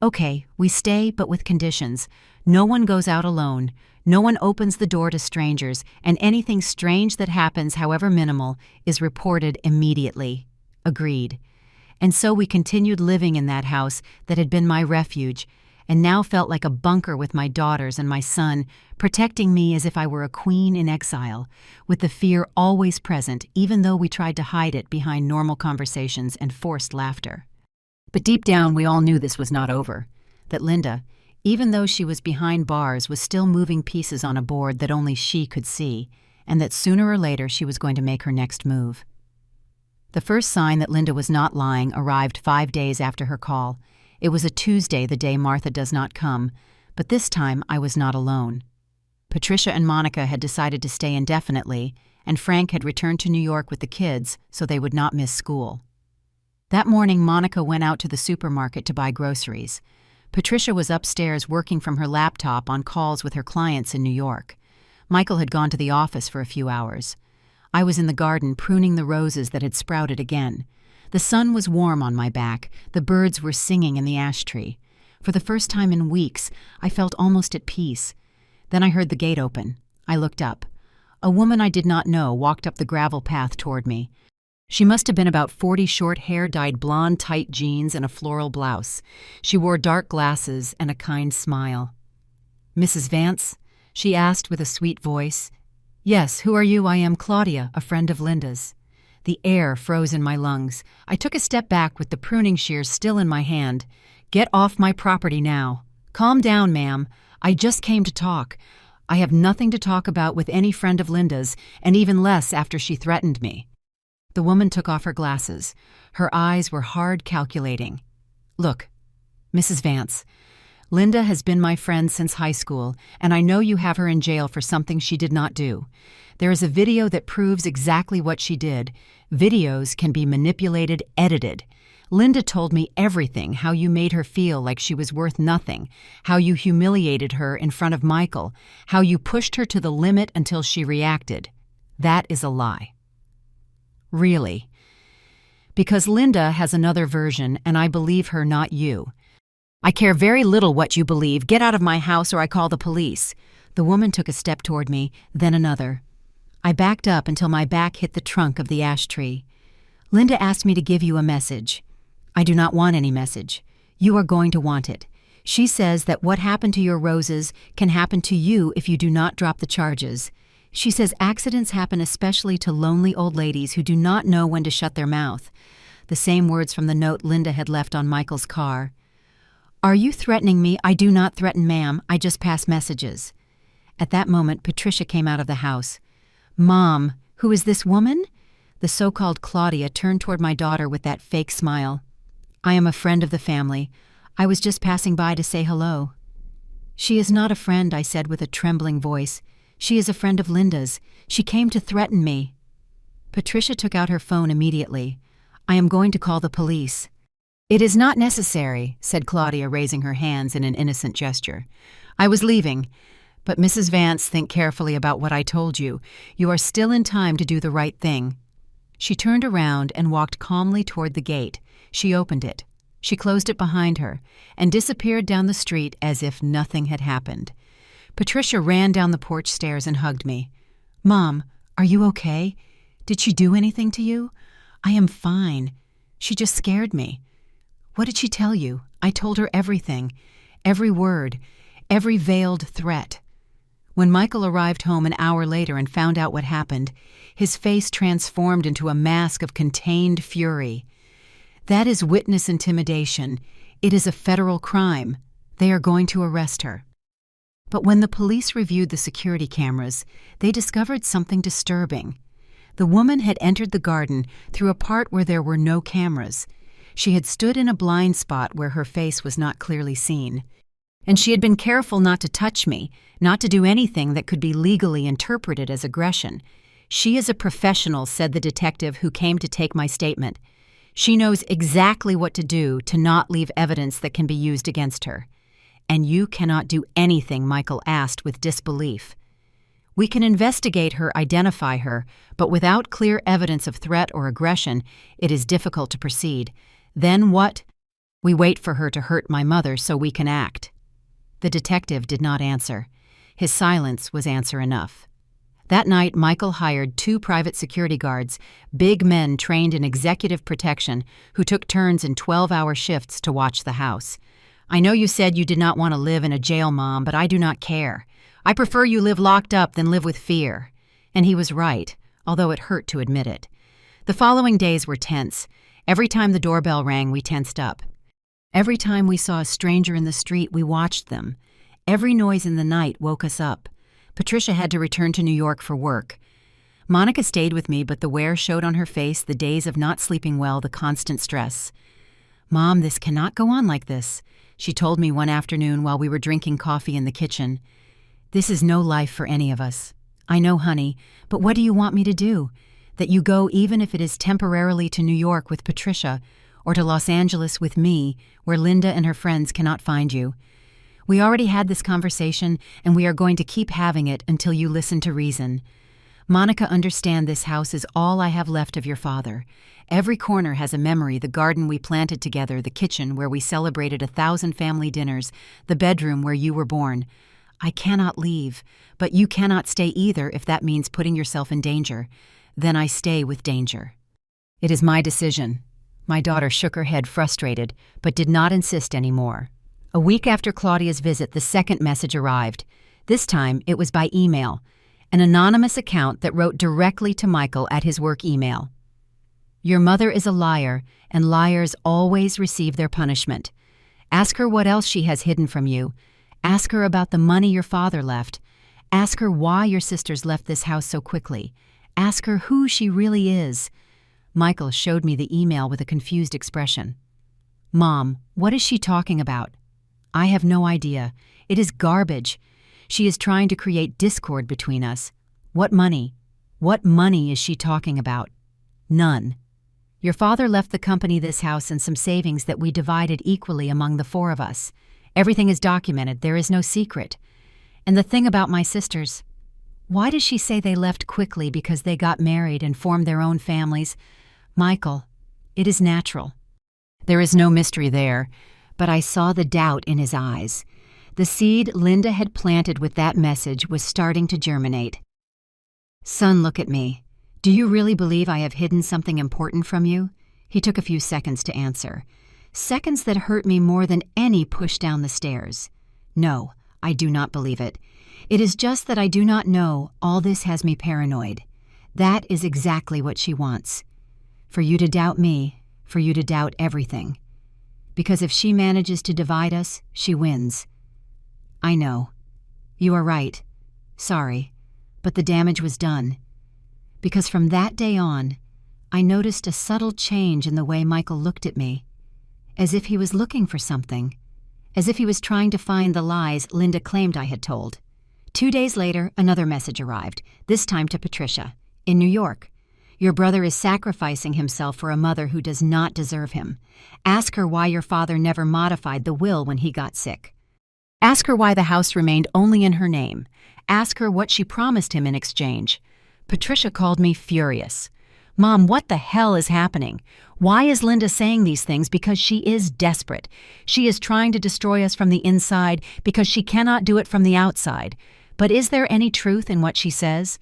"Okay, we stay, but with conditions. No one goes out alone. No one opens the door to strangers, and anything strange that happens, however minimal, is reported immediately." Agreed. And so we continued living in that house that had been my refuge, and now felt like a bunker with my daughters and my son, protecting me as if I were a queen in exile, with the fear always present, even though we tried to hide it behind normal conversations and forced laughter. But deep down, we all knew this was not over, that Linda, even though she was behind bars, was still moving pieces on a board that only she could see, and that sooner or later she was going to make her next move. The first sign that Linda was not lying arrived 5 days after her call. It was a Tuesday, the day Martha does not come, but this time I was not alone. Patricia and Monica had decided to stay indefinitely, and Frank had returned to New York with the kids so they would not miss school. That morning, Monica went out to the supermarket to buy groceries. Patricia was upstairs working from her laptop on calls with her clients in New York. Michael had gone to the office for a few hours. I was in the garden pruning the roses that had sprouted again. The sun was warm on my back, the birds were singing in the ash tree. For the first time in weeks, I felt almost at peace. Then I heard the gate open. I looked up. A woman I did not know walked up the gravel path toward me. She must have been about 40, short hair dyed blonde, tight jeans, and a floral blouse. She wore dark glasses and a kind smile. "Mrs. Vance?" she asked with a sweet voice. "Yes, who are you? I am Claudia, a friend of Linda's." The air froze in my lungs. I took a step back with the pruning shears still in my hand. "Get off my property now." "Calm down, ma'am. I just came to talk. I have nothing to talk about with any friend of Linda's, and even less after she threatened me." The woman took off her glasses. Her eyes were hard, calculating. "Look, Mrs. Vance, Linda has been my friend since high school, and I know you have her in jail for something she did not do. There is a video that proves exactly what she did. Videos can be manipulated, edited. Linda told me everything, how you made her feel like she was worth nothing, how you humiliated her in front of Michael, how you pushed her to the limit until she reacted. That is a lie." "Really?" "Because Linda has another version, and I believe her, not you." "I care very little what you believe. Get out of my house or I call the police." The woman took a step toward me, then another. I backed up until my back hit the trunk of the ash tree. "Linda asked me to give you a message." "I do not want any message. You are going to want it. She says that what happened to your roses can happen to you if you do not drop the charges. She says accidents happen especially to lonely old ladies who do not know when to shut their mouth." The same words from the note Linda had left on Michael's car. "Are you threatening me?" "I do not threaten, ma'am. I just pass messages." At that moment, Patricia came out of the house. "Mom, who is this woman?" The so-called Claudia turned toward my daughter with that fake smile. "I am a friend of the family. I was just passing by to say hello." "She is not a friend," I said with a trembling voice. "She is a friend of Linda's. She came to threaten me." Patricia took out her phone immediately. "I am going to call the police." "It is not necessary," said Claudia, raising her hands in an innocent gesture. "I was leaving. But Mrs. Vance, think carefully about what I told you. You are still in time to do the right thing." She turned around and walked calmly toward the gate. She opened it. She closed it behind her and disappeared down the street as if nothing had happened. Patricia ran down the porch stairs and hugged me. "Mom, are you okay? Did she do anything to you?" "I am fine. She just scared me." "What did she tell you?" "I told her everything. Every word. Every veiled threat." When Michael arrived home an hour later and found out what happened, his face transformed into a mask of contained fury. "That is witness intimidation. It is a federal crime. They are going to arrest her." But when the police reviewed the security cameras, they discovered something disturbing. The woman had entered the garden through a part where there were no cameras. She had stood in a blind spot where her face was not clearly seen. And she had been careful not to touch me, not to do anything that could be legally interpreted as aggression. "She is a professional," said the detective who came to take my statement. "She knows exactly what to do to not leave evidence that can be used against her." "And you cannot do anything?" Michael asked with disbelief. "We can investigate her, identify her, but without clear evidence of threat or aggression, it is difficult to proceed. Then what?" "We wait for her to hurt my mother so we can act." The detective did not answer. His silence was answer enough. That night, Michael hired 2 private security guards, big men trained in executive protection, who took turns in 12-hour shifts to watch the house. "I know you said you did not want to live in a jail, Mom, but I do not care. I prefer you live locked up than live with fear." And he was right, although it hurt to admit it. The following days were tense. Every time the doorbell rang, we tensed up. Every time we saw a stranger in the street, we watched them. Every noise in the night woke us up. Patricia had to return to New York for work. Monica stayed with me, but the wear showed on her face the days of not sleeping well, the constant stress. "Mom, this cannot go on like this," she told me one afternoon while we were drinking coffee in the kitchen. "This is no life for any of us." "I know, honey, but what do you want me to do? That you go even if it is temporarily to New York with Patricia, or to Los Angeles with me, where Linda and her friends cannot find you. We already had this conversation, and we are going to keep having it until you listen to reason." Monica, understand this house is all I have left of your father. Every corner has a memory: the garden we planted together, the kitchen where we celebrated 1,000 family dinners, the bedroom where you were born. I cannot leave, but you cannot stay either if that means putting yourself in danger. Then I stay with danger. It is my decision. My daughter shook her head, frustrated, but did not insist anymore. A week after Claudia's visit, the second message arrived. This time, it was by email, an anonymous account that wrote directly to Michael at his work email. Your mother is a liar, and liars always receive their punishment. Ask her what else she has hidden from you. Ask her about the money your father left. Ask her why your sisters left this house so quickly. Ask her who she really is. Michael showed me the email with a confused expression. Mom, what is she talking about? I have no idea. It is garbage. She is trying to create discord between us. What money? What money is she talking about? None. Your father left the company this house and some savings that we divided equally among the four of us. Everything is documented. There is no secret. And the thing about my sisters, why does she say they left quickly because they got married and formed their own families? Michael, it is natural. There is no mystery there, but I saw the doubt in his eyes. The seed Linda had planted with that message was starting to germinate. Son, look at me. Do you really believe I have hidden something important from you? He took a few seconds to answer. Seconds that hurt me more than any push down the stairs. No, I do not believe it. It is just that I do not know. All this has me paranoid. That is exactly what she wants. For you to doubt me, for you to doubt everything. Because if she manages to divide us, she wins. I know. You are right. Sorry. But the damage was done. Because from that day on, I noticed a subtle change in the way Michael looked at me. As if he was looking for something. As if he was trying to find the lies Linda claimed I had told. 2 days later, another message arrived, this time to Patricia, in New York. Your brother is sacrificing himself for a mother who does not deserve him. Ask her why your father never modified the will when he got sick. Ask her why the house remained only in her name. Ask her what she promised him in exchange. Patricia called me furious. Mom, what the hell is happening? Why is Linda saying these things? Because she is desperate. She is trying to destroy us from the inside because she cannot do it from the outside. But is there any truth in what she says?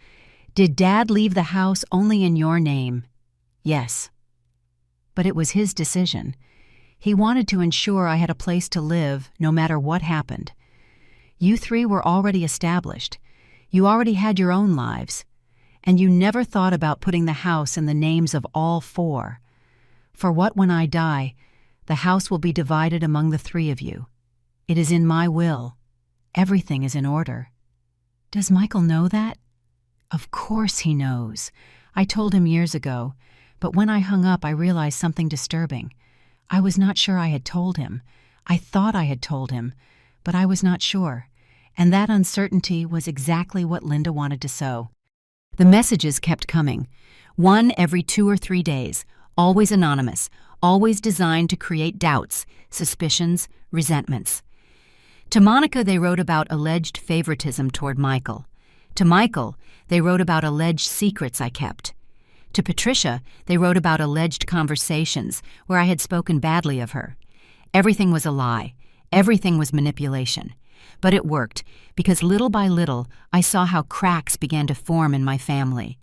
Did Dad leave the house only in your name? Yes. But it was his decision. He wanted to ensure I had a place to live no matter what happened. You three were already established. You already had your own lives. And you never thought about putting the house in the names of all four. For what when I die, the house will be divided among the three of you. It is in my will. Everything is in order. Does Michael know that? Of course he knows. I told him years ago, but when I hung up I realized something disturbing. I was not sure I had told him. I thought I had told him, but I was not sure. And that uncertainty was exactly what Linda wanted to sow. The messages kept coming, one every 2 or 3 days, always anonymous, always designed to create doubts, suspicions, resentments. To Monica, they wrote about alleged favoritism toward Michael. To Michael, they wrote about alleged secrets I kept. To Patricia, they wrote about alleged conversations where I had spoken badly of her. Everything was a lie. Everything was manipulation. But it worked, because little by little, I saw how cracks began to form in my family.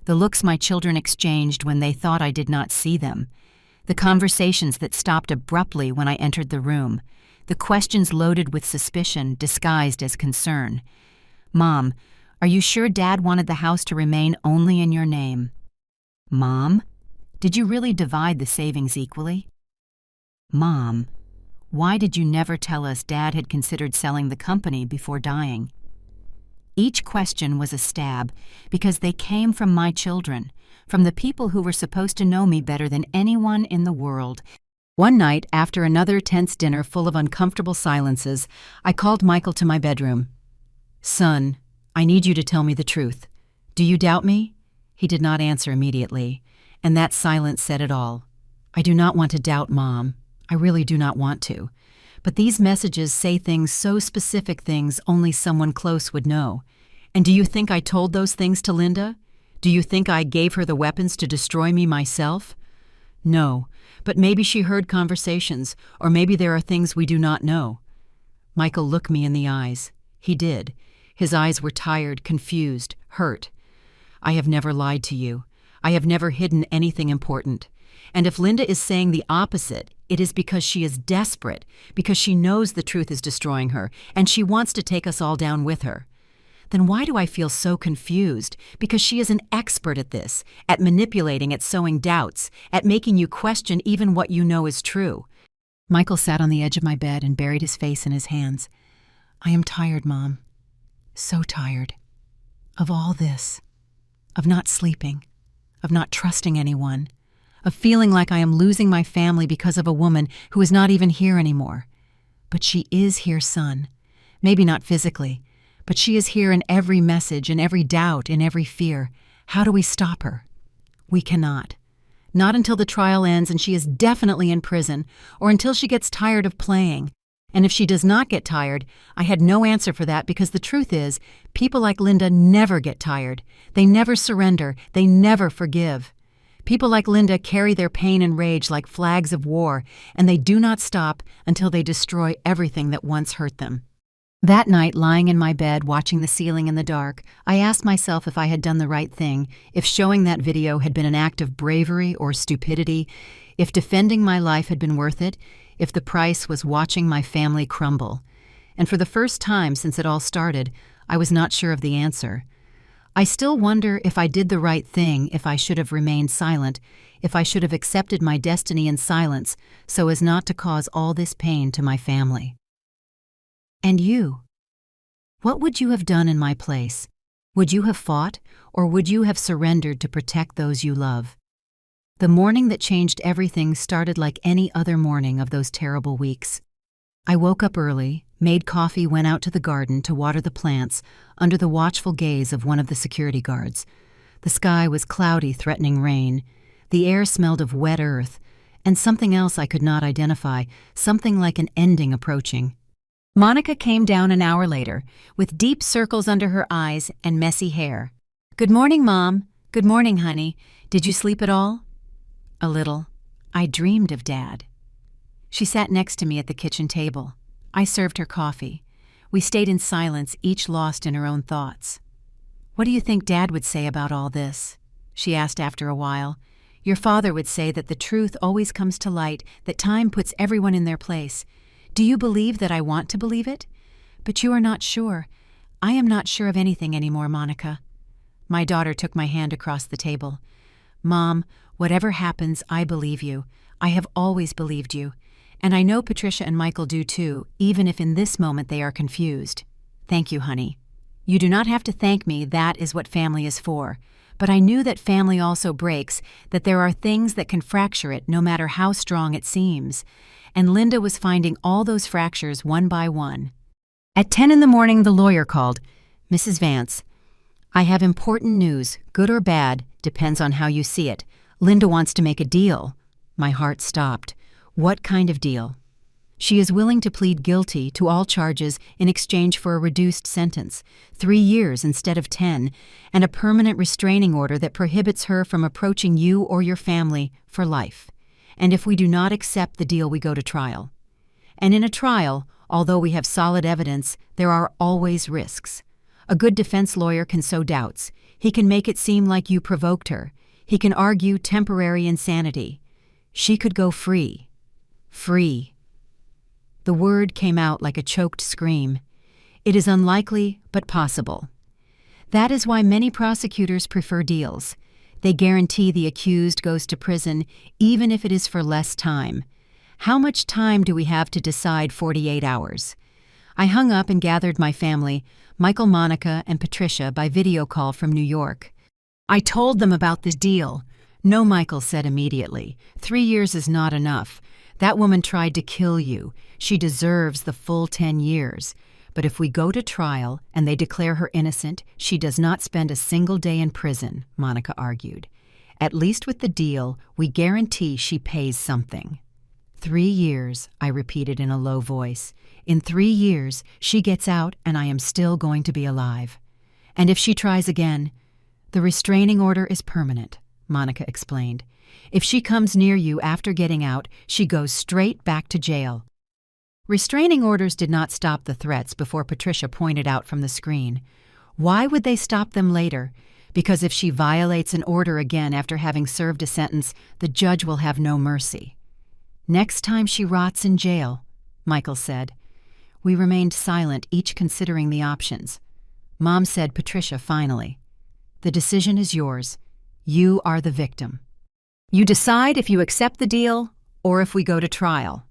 The looks my children exchanged when they thought I did not see them. The conversations that stopped abruptly when I entered the room. The questions loaded with suspicion disguised as concern. Mom, are you sure Dad wanted the house to remain only in your name? Mom, did you really divide the savings equally? Mom, why did you never tell us Dad had considered selling the company before dying? Each question was a stab because they came from my children, from the people who were supposed to know me better than anyone in the world. One night, after another tense dinner full of uncomfortable silences, I called Michael to my bedroom. Son, I need you to tell me the truth. Do you doubt me? He did not answer immediately, and that silence said it all. I do not want to doubt Mom. I really do not want to. But these messages say things, so specific things only someone close would know. And do you think I told those things to Linda? Do you think I gave her the weapons to destroy me myself? No, but maybe she heard conversations, or maybe there are things we do not know. Michael looked me in the eyes. He did. His eyes were tired, confused, hurt. I have never lied to you. I have never hidden anything important. And if Linda is saying the opposite, it is because she is desperate, because she knows the truth is destroying her, and she wants to take us all down with her. Then why do I feel so confused? Because she is an expert at this, at manipulating, at sowing doubts, at making you question even what you know is true. Michael sat on the edge of my bed and buried his face in his hands. I am tired, Mom. So tired. Of all this. Of not sleeping. Of not trusting anyone. Of feeling like I am losing my family because of a woman who is not even here anymore. But she is here, son. Maybe not physically, but she is here in every message, in every doubt, in every fear. How do we stop her? We cannot. Not until the trial ends and she is definitely in prison, or until she gets tired of playing. And if she does not get tired, I had no answer for that, because the truth is, people like Linda never get tired. They never surrender. They never forgive. People like Linda carry their pain and rage like flags of war, and they do not stop until they destroy everything that once hurt them. That night, lying in my bed, watching the ceiling in the dark, I asked myself if I had done the right thing, if showing that video had been an act of bravery or stupidity, if defending my life had been worth it, if the price was watching my family crumble. And for the first time since it all started, I was not sure of the answer. I still wonder if I did the right thing, if I should have remained silent, if I should have accepted my destiny in silence so as not to cause all this pain to my family. And you? What would you have done in my place? Would you have fought, or would you have surrendered to protect those you love? The morning that changed everything started like any other morning of those terrible weeks. I woke up early, made coffee, went out to the garden to water the plants under the watchful gaze of one of the security guards. The sky was cloudy, threatening rain. The air smelled of wet earth, and something else I could not identify, something like an ending approaching. Monica came down an hour later, with deep circles under her eyes and messy hair. "Good morning, Mom. Good morning, honey. Did you sleep at all?" "A little. I dreamed of Dad." She sat next to me at the kitchen table. I served her coffee. We stayed in silence, each lost in her own thoughts. "What do you think Dad would say about all this?" she asked after a while. "Your father would say that the truth always comes to light, that time puts everyone in their place. Do you believe that I want to believe it? But you are not sure. I am not sure of anything anymore, Monica." My daughter took my hand across the table. "Mom, whatever happens, I believe you. I have always believed you. And I know Patricia and Michael do too, even if in this moment they are confused. Thank you, honey. You do not have to thank me, that is what family is for. But I knew that family also breaks, that there are things that can fracture it no matter how strong it seems. And Linda was finding all those fractures one by one. At 10 in the morning, the lawyer called. "Mrs. Vance, I have important news, good or bad, depends on how you see it. Linda wants to make a deal." My heart stopped. What kind of deal? "She is willing to plead guilty to all charges in exchange for a reduced sentence, 3 years instead of 10, and a permanent restraining order that prohibits her from approaching you or your family for life. And if we do not accept the deal, we go to trial. And in a trial, although we have solid evidence, there are always risks. A good defense lawyer can sow doubts. He can make it seem like you provoked her. He can argue temporary insanity. She could go free. Free." The word came out like a choked scream. It is unlikely, but possible. That is why many prosecutors prefer deals. They guarantee the accused goes to prison, even if it is for less time. How much time do we have to decide? 48 hours. I hung up and gathered my family, Michael, Monica, and Patricia, by video call from New York. I told them about this deal. "No," Michael said immediately. 3 years is not enough. That woman tried to kill you. She deserves the full 10 years. But if we go to trial and they declare her innocent, she does not spend a single day in prison," Monica argued. "At least with the deal, we guarantee she pays something." 3 years, I repeated in a low voice. "In 3 years, she gets out and I am still going to be alive. And if she tries again, "The restraining order is permanent," Monica explained. "If she comes near you after getting out, she goes straight back to jail." Restraining orders did not stop the threats before Patricia pointed out from the screen. Why would they stop them later? Because if she violates an order again after having served a sentence, the judge will have no mercy. "Next time she rots in jail," Michael said. We remained silent, each considering the options. Mom said, "Patricia, finally. The decision is yours. You are the victim. You decide if you accept the deal or if we go to trial."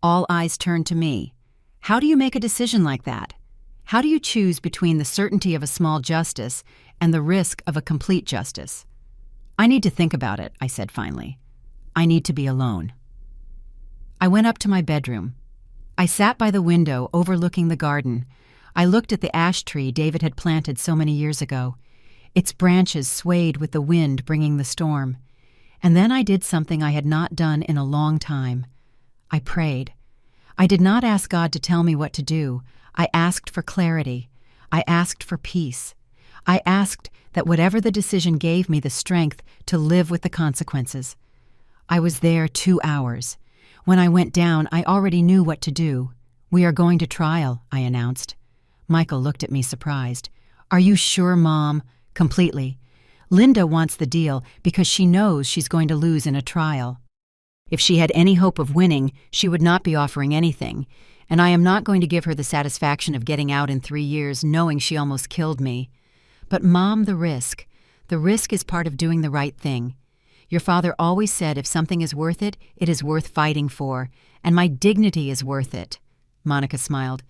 All eyes turned to me. "How do you make a decision like that? How do you choose between the certainty of a small justice and the risk of a complete justice?" "I need to think about it," I said finally. "I need to be alone." I went up to my bedroom. I sat by the window overlooking the garden. I looked at the ash tree David had planted so many years ago. Its branches swayed with the wind bringing the storm. And then I did something I had not done in a long time. I prayed. I did not ask God to tell me what to do. I asked for clarity. I asked for peace. I asked that whatever the decision gave me the strength to live with the consequences. I was there 2 hours. When I went down, I already knew what to do. "We are going to trial," I announced. Michael looked at me surprised. "Are you sure, Mom?" "Completely. Linda wants the deal because she knows she's going to lose in a trial. If she had any hope of winning, she would not be offering anything, and I am not going to give her the satisfaction of getting out in 3 years knowing she almost killed me. But Mom, the risk is part of doing the right thing. Your father always said if something is worth it, it is worth fighting for, and my dignity is worth it." Monica smiled.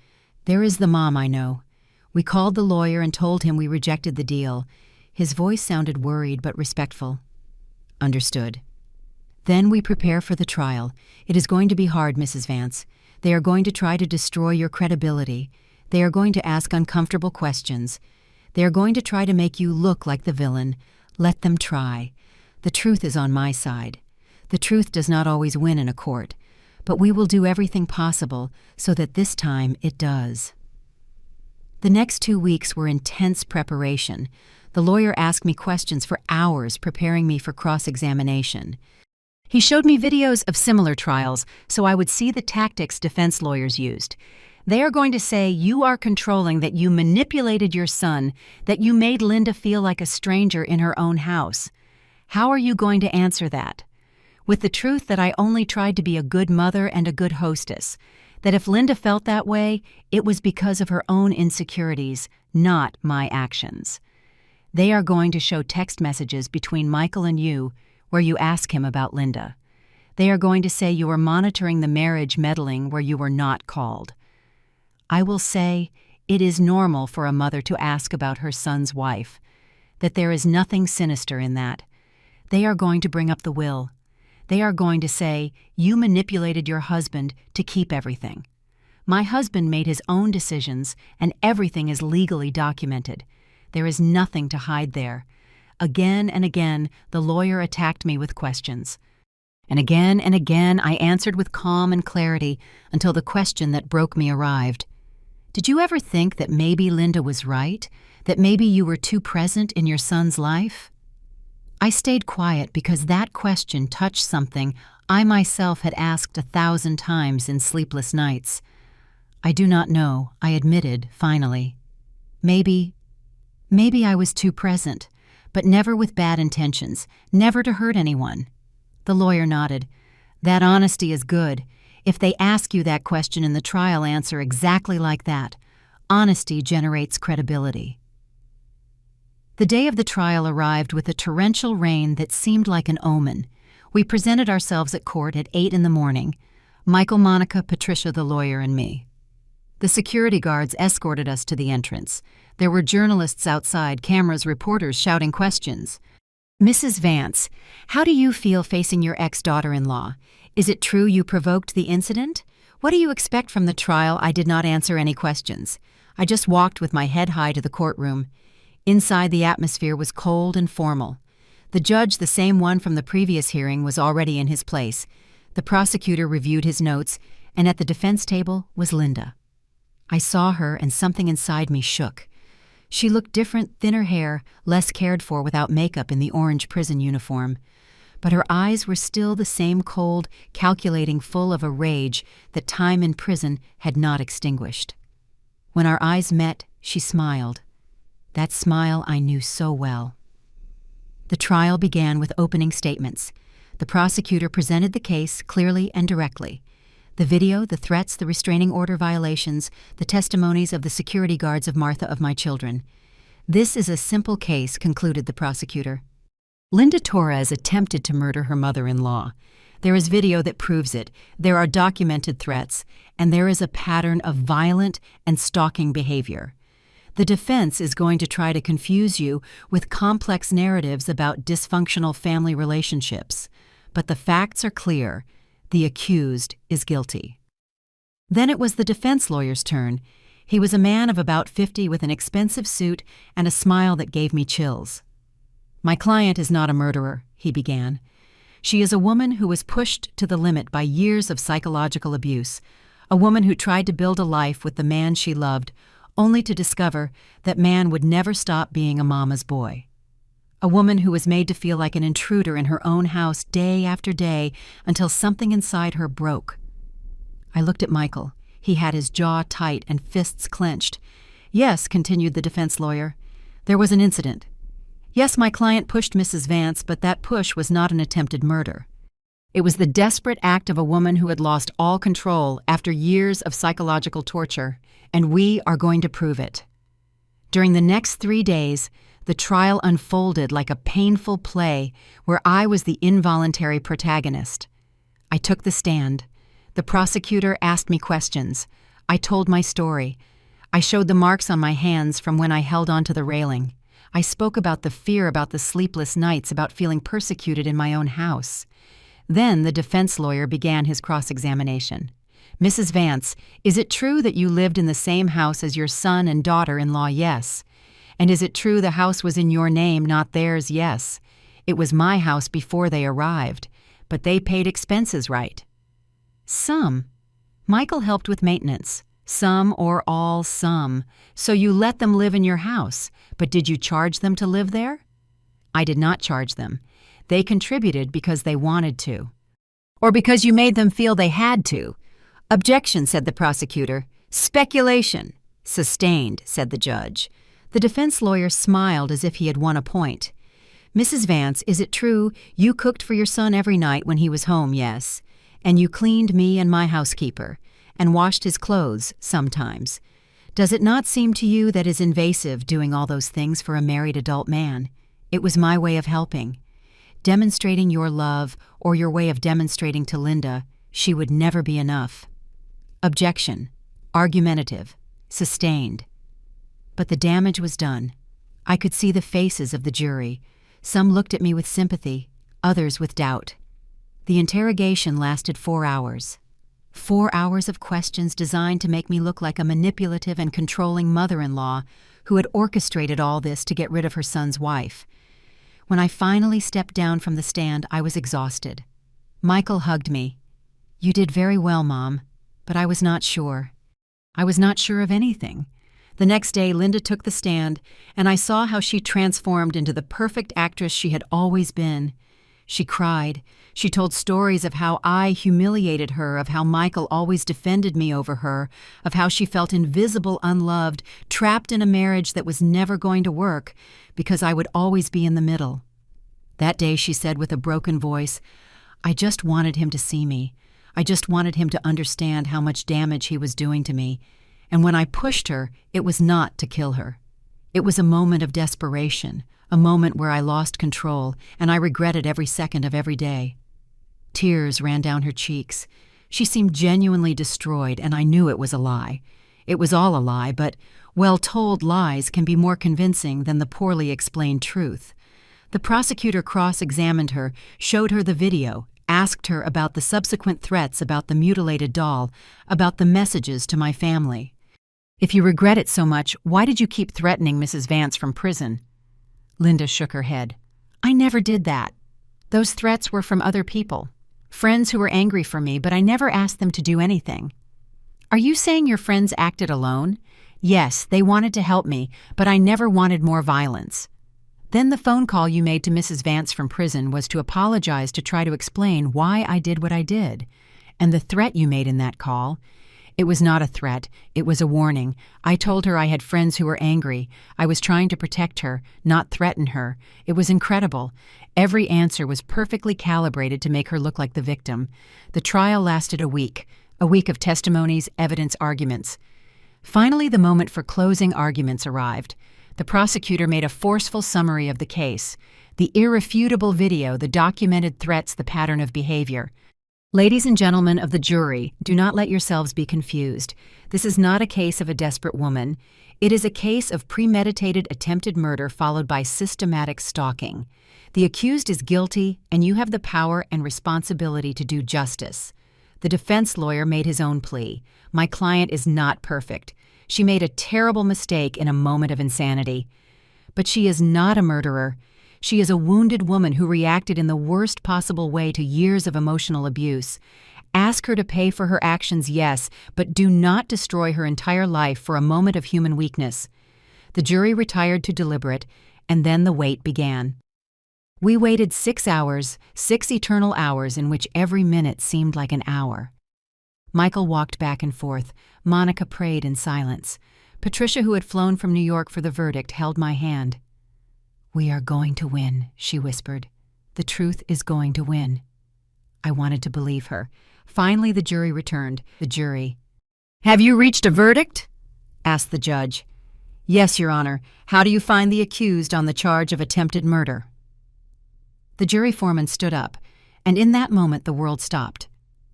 "There is the Mom I know. We called the lawyer and told him we rejected the deal." His voice sounded worried but respectful. "Understood. Then we prepare for the trial. It is going to be hard, Mrs. Vance. They are going to try to destroy your credibility. They are going to ask uncomfortable questions. They are going to try to make you look like the villain. Let them try. The truth is on my side. The truth does not always win in a court, but we will do everything possible so that this time it does." The next 2 weeks were intense preparation. The lawyer asked me questions for hours, preparing me for cross-examination. He showed me videos of similar trials so I would see the tactics defense lawyers used. They are going to say you are controlling, that you manipulated your son, that you made Linda feel like a stranger in her own house. How are you going to answer that? With the truth that I only tried to be a good mother and a good hostess, that if Linda felt that way, it was because of her own insecurities, not my actions. They are going to show text messages between Michael and you where you ask him about Linda. They are going to say you were monitoring the marriage meddling where you were not called. I will say it is normal for a mother to ask about her son's wife, that there is nothing sinister in that. They are going to bring up the will. They are going to say, you manipulated your husband to keep everything. My husband made his own decisions, and everything is legally documented. There is nothing to hide there. Again and again, the lawyer attacked me with questions. And again, I answered with calm and clarity until the question that broke me arrived. Did you ever think that maybe Linda was right? That maybe you were too present in your son's life? I stayed quiet because that question touched something I myself had asked 1,000 times in sleepless nights. I do not know, I admitted, finally. Maybe I was too present, but never with bad intentions, never to hurt anyone. The lawyer nodded. That honesty is good. If they ask you that question in the trial, answer exactly like that. Honesty generates credibility. The day of the trial arrived with a torrential rain that seemed like an omen. We presented ourselves at court at 8 in the morning. Michael, Monica, Patricia, the lawyer, and me. The security guards escorted us to the entrance. There were journalists outside, cameras, reporters shouting questions. Mrs. Vance, how do you feel facing your ex-daughter-in-law? Is it true you provoked the incident? What do you expect from the trial? I did not answer any questions. I just walked with my head high to the courtroom. Inside, the atmosphere was cold and formal. The judge, the same one from the previous hearing, was already in his place. The prosecutor reviewed his notes, and at the defense table was Linda. I saw her, and something inside me shook. She looked different, thinner hair, less cared for without makeup in the orange prison uniform. But her eyes were still the same cold, calculating, full of a rage that time in prison had not extinguished. When our eyes met, she smiled. That smile I knew so well. The trial began with opening statements. The prosecutor presented the case clearly and directly. The video, the threats, the restraining order violations, the testimonies of the security guards of Martha of my children. This is a simple case, concluded the prosecutor. Linda Torres attempted to murder her mother-in-law. There is video that proves it. There are documented threats, and there is a pattern of violent and stalking behavior. The defense is going to try to confuse you with complex narratives about dysfunctional family relationships. But the facts are clear. The accused is guilty. Then it was the defense lawyer's turn. He was a man of about 50 with an expensive suit and a smile that gave me chills. My client is not a murderer, he began. She is a woman who was pushed to the limit by years of psychological abuse, a woman who tried to build a life with the man she loved, only to discover that man would never stop being a mama's boy. A woman who was made to feel like an intruder in her own house day after day until something inside her broke. I looked at Michael. He had his jaw tight and fists clenched. Yes, continued the defense lawyer, there was an incident. Yes, my client pushed Mrs. Vance, but that push was not an attempted murder. It was the desperate act of a woman who had lost all control after years of psychological torture, and we are going to prove it. During the next 3 days, the trial unfolded like a painful play where I was the involuntary protagonist. I took the stand. The prosecutor asked me questions. I told my story. I showed the marks on my hands from when I held onto the railing. I spoke about the fear, about the sleepless nights, about feeling persecuted in my own house. Then the defense lawyer began his cross-examination. Mrs. Vance, is it true that you lived in the same house as your son and daughter-in-law? Yes. And is it true the house was in your name, not theirs? Yes. It was my house before they arrived, but they paid expenses, right? Some. Michael helped with maintenance. Some or all some. So you let them live in your house, but did you charge them to live there? I did not charge them. They contributed because they wanted to. Or because you made them feel they had to. Objection, said the prosecutor. Speculation. Sustained, said the judge. The defense lawyer smiled as if he had won a point. Mrs. Vance, is it true you cooked for your son every night when he was home? Yes. And you cleaned me and my housekeeper, and washed his clothes sometimes. Does it not seem to you that is invasive doing all those things for a married adult man? It was my way of helping. Demonstrating your love, or your way of demonstrating to Linda, she would never be enough. Objection. Argumentative. Sustained. But the damage was done. I could see the faces of the jury. Some looked at me with sympathy, others with doubt. The interrogation lasted 4 hours. 4 hours of questions designed to make me look like a manipulative and controlling mother-in-law who had orchestrated all this to get rid of her son's wife. When I finally stepped down from the stand, I was exhausted. Michael hugged me. You did very well, Mom, but I was not sure. I was not sure of anything. The next day, Linda took the stand, and I saw how she transformed into the perfect actress she had always been. She cried. She told stories of how I humiliated her, of how Michael always defended me over her, of how she felt invisible, unloved, trapped in a marriage that was never going to work because I would always be in the middle. That day, she said with a broken voice, I just wanted him to see me. I just wanted him to understand how much damage he was doing to me. And when I pushed her, it was not to kill her. It was a moment of desperation, a moment where I lost control, and I regretted every second of every day. Tears ran down her cheeks. She seemed genuinely destroyed, and I knew it was a lie. It was all a lie, but well-told lies can be more convincing than the poorly explained truth. The prosecutor cross-examined her, showed her the video, asked her about the subsequent threats about the mutilated doll, about the messages to my family. If you regret it so much, why did you keep threatening Mrs. Vance from prison? Linda shook her head. I never did that. Those threats were from other people, friends who were angry for me, but I never asked them to do anything. Are you saying your friends acted alone? Yes, they wanted to help me, but I never wanted more violence. Then the phone call you made to Mrs. Vance from prison was to apologize to try to explain why I did what I did. And the threat you made in that call, it was not a threat, it was a warning. I told her I had friends who were angry. I was trying to protect her, not threaten her. It was incredible. Every answer was perfectly calibrated to make her look like the victim. The trial lasted a week of testimonies, evidence, arguments. Finally, the moment for closing arguments arrived. The prosecutor made a forceful summary of the case. The irrefutable video, the documented threats, the pattern of behavior. Ladies and gentlemen of the jury, do not let yourselves be confused. This is not a case of a desperate woman. It is a case of premeditated attempted murder followed by systematic stalking. The accused is guilty, and you have the power and responsibility to do justice. The defense lawyer made his own plea. My client is not perfect. She made a terrible mistake in a moment of insanity. But she is not a murderer. She is a wounded woman who reacted in the worst possible way to years of emotional abuse. Ask her to pay for her actions, yes, but do not destroy her entire life for a moment of human weakness. The jury retired to deliberate, and then the wait began. We waited 6 hours, 6 eternal hours in which every minute seemed like an hour. Michael walked back and forth. Monica prayed in silence. Patricia, who had flown from New York for the verdict, held my hand. "We are going to win," she whispered. "The truth is going to win." I wanted to believe her. Finally, the jury returned. The jury. "Have you reached a verdict?" asked the judge. "Yes, Your Honor. How do you find the accused on the charge of attempted murder?" The jury foreman stood up, and in that moment the world stopped.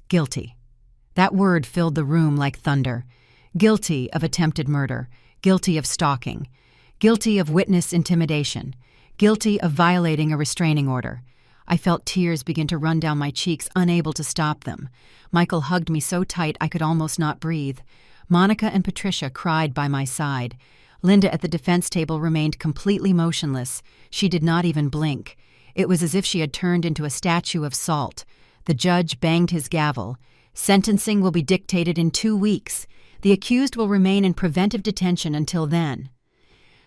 Guilty. That word filled the room like thunder. Guilty of attempted murder. Guilty of stalking. Guilty of witness intimidation. Guilty of violating a restraining order. I felt tears begin to run down my cheeks, unable to stop them. Michael hugged me so tight I could almost not breathe. Monica and Patricia cried by my side. Linda at the defense table remained completely motionless. She did not even blink. It was as if she had turned into a statue of salt. The judge banged his gavel. "Sentencing will be dictated in 2 weeks. The accused will remain in preventive detention until then."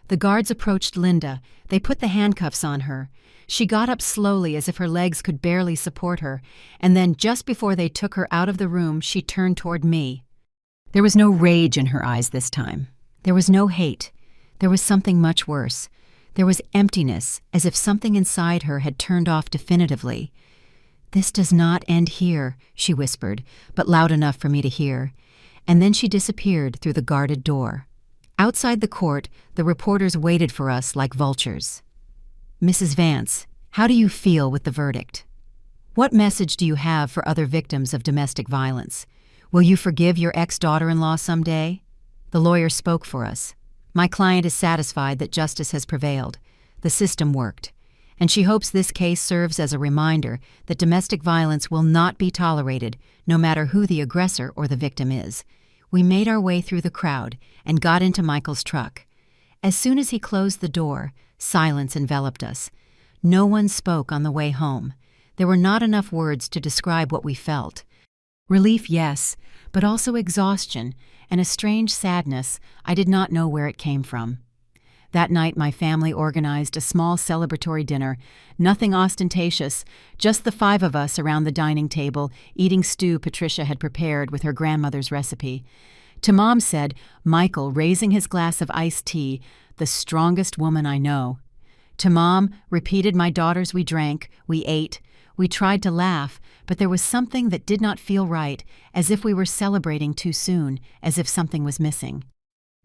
The guards approached Linda. They put the handcuffs on her. She got up slowly as if her legs could barely support her, and then just before they took her out of the room, she turned toward me. There was no rage in her eyes this time. There was no hate. There was something much worse. There was emptiness, as if something inside her had turned off definitively. "This does not end here," she whispered, but loud enough for me to hear. And then she disappeared through the guarded door. Outside the court, the reporters waited for us like vultures. "Mrs. Vance, how do you feel with the verdict? What message do you have for other victims of domestic violence? Will you forgive your ex-daughter-in-law someday?" The lawyer spoke for us. "My client is satisfied that justice has prevailed. The system worked. And she hopes this case serves as a reminder that domestic violence will not be tolerated, no matter who the aggressor or the victim is." We made our way through the crowd and got into Michael's truck. As soon as he closed the door, silence enveloped us. No one spoke on the way home. There were not enough words to describe what we felt. Relief, yes, but also exhaustion and a strange sadness. I did not know where it came from. That night, my family organized a small celebratory dinner, nothing ostentatious, just the 5 of us around the dining table, eating stew Patricia had prepared with her grandmother's recipe. To Mom said, Michael, raising his glass of iced tea, "The strongest woman I know." To Mom, repeated my daughters, we drank, we ate. We tried to laugh, but there was something that did not feel right, as if we were celebrating too soon, as if something was missing.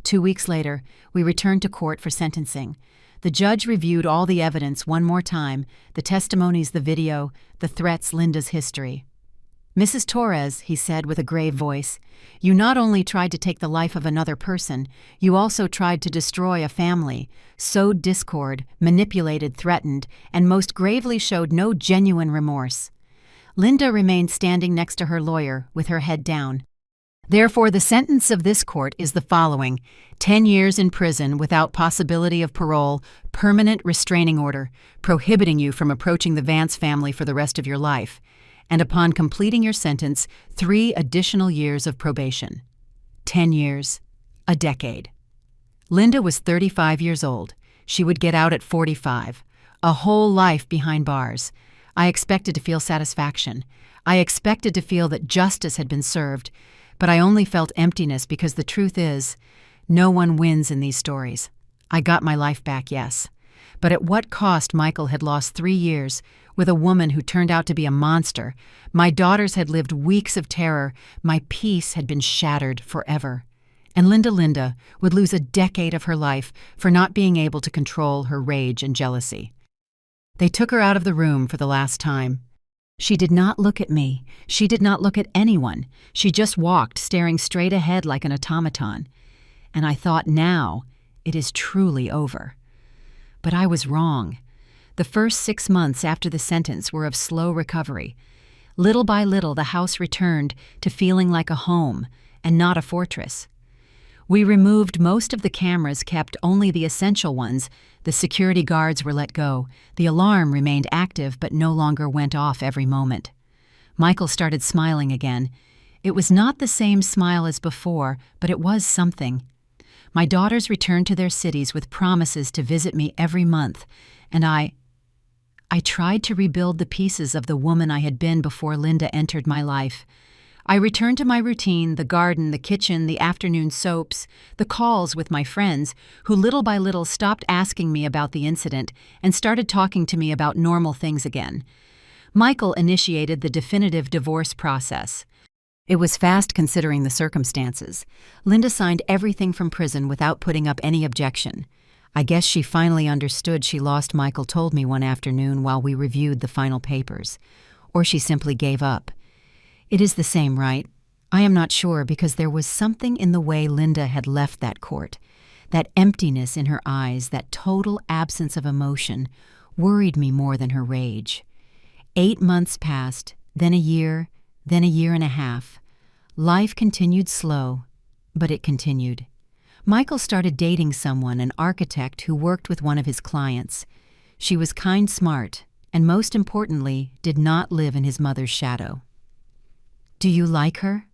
2 weeks later, we returned to court for sentencing. The judge reviewed all the evidence one more time, the testimonies, the video, the threats, Linda's history. "Mrs. Torres," he said with a grave voice, "you not only tried to take the life of another person, you also tried to destroy a family, sowed discord, manipulated, threatened, and most gravely showed no genuine remorse." Linda remained standing next to her lawyer, with her head down. "Therefore, the sentence of this court is the following: 10 years in prison without possibility of parole, permanent restraining order, prohibiting you from approaching the Vance family for the rest of your life, and upon completing your sentence, 3 additional years of probation." 10 years, a decade. Linda was 35 years old. She would get out at 45. A whole life behind bars. I expected to feel satisfaction. I expected to feel that justice had been served, but I only felt emptiness because the truth is, no one wins in these stories. I got my life back, yes. But at what cost? Michael had lost 3 years with a woman who turned out to be a monster. My daughters had lived weeks of terror. My peace had been shattered forever. And Linda would lose a decade of her life for not being able to control her rage and jealousy. They took her out of the room for the last time. She did not look at me. She did not look at anyone. She just walked, staring straight ahead like an automaton. And I thought, now it is truly over. But I was wrong. The first 6 months after the sentence were of slow recovery. Little by little, the house returned to feeling like a home and not a fortress. We removed most of the cameras, kept only the essential ones. The security guards were let go. The alarm remained active but no longer went off every moment. Michael started smiling again. It was not the same smile as before, but it was something. My daughters returned to their cities with promises to visit me every month, and I tried to rebuild the pieces of the woman I had been before Linda entered my life. I returned to my routine, the garden, the kitchen, the afternoon soaps, the calls with my friends, who little by little stopped asking me about the incident and started talking to me about normal things again. Michael initiated the definitive divorce process. It was fast considering the circumstances. Linda signed everything from prison without putting up any objection. I guess she finally understood she lost, Michael told me one afternoon while we reviewed the final papers. Or she simply gave up. It is the same, right? I am not sure, because there was something in the way Linda had left that court. That emptiness in her eyes, that total absence of emotion, worried me more than her rage. 8 months passed, then a year and a half. Life continued slow, but it continued. Michael started dating someone, an architect who worked with one of his clients. She was kind, smart, and most importantly, did not live in his mother's shadow. "Do you like her?"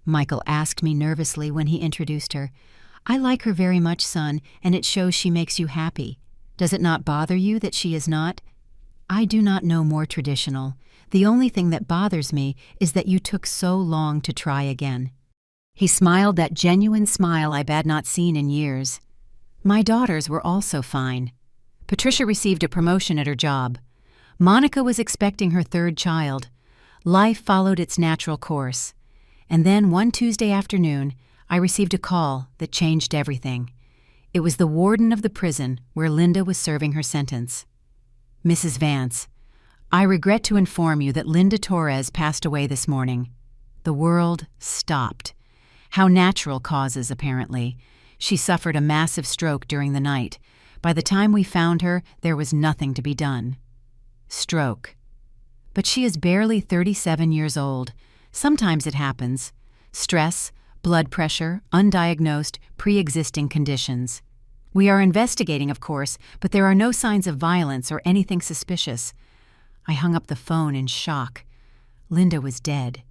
Michael asked me nervously when he introduced her. "I like her very much, son, and it shows she makes you happy. Does it not bother you that she is not?" "I do not know more traditional. The only thing that bothers me is that you took so long to try again." He smiled, that genuine smile I had not seen in years. My daughters were also fine. Patricia received a promotion at her job. Monica was expecting her 3rd child. Life followed its natural course. And then one Tuesday afternoon, I received a call that changed everything. It was the warden of the prison where Linda was serving her sentence. "Mrs. Vance, I regret to inform you that Linda Torres passed away this morning." The world stopped. How natural causes, apparently. She suffered a massive stroke during the night. By the time we found her, there was nothing to be done. Stroke. But she is barely 37 years old. Sometimes it happens. Stress, blood pressure, undiagnosed, pre-existing conditions. We are investigating, of course, but there are no signs of violence or anything suspicious. I hung up the phone in shock. Linda was dead.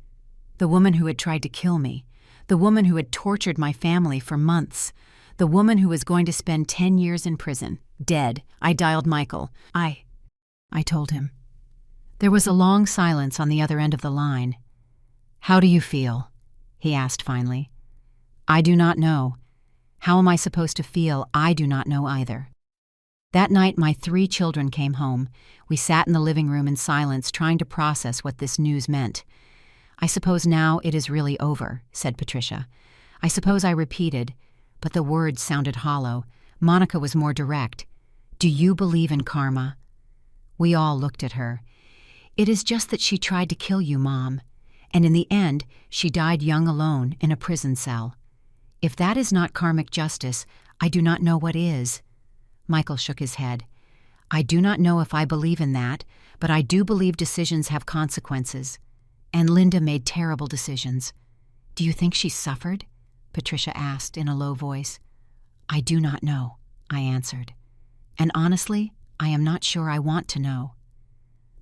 The woman who had tried to kill me. The woman who had tortured my family for months. The woman who was going to spend 10 years in prison. Dead. I dialed Michael. I told him. There was a long silence on the other end of the line. "How do you feel?" he asked finally. "I do not know. How am I supposed to feel? I do not know either." That night, my 3 children came home. We sat in the living room in silence, trying to process what this news meant. "I suppose now it is really over," said Patricia. I suppose I repeated, but the words sounded hollow. Monica was more direct. "Do you believe in karma?" We all looked at her. "It is just that she tried to kill you, Mom. And in the end, she died young alone in a prison cell. If that is not karmic justice, I do not know what is." Michael shook his head. "I do not know if I believe in that, but I do believe decisions have consequences. And Linda made terrible decisions." "Do you think she suffered?" Patricia asked in a low voice. "I do not know," I answered. "And honestly, I am not sure I want to know."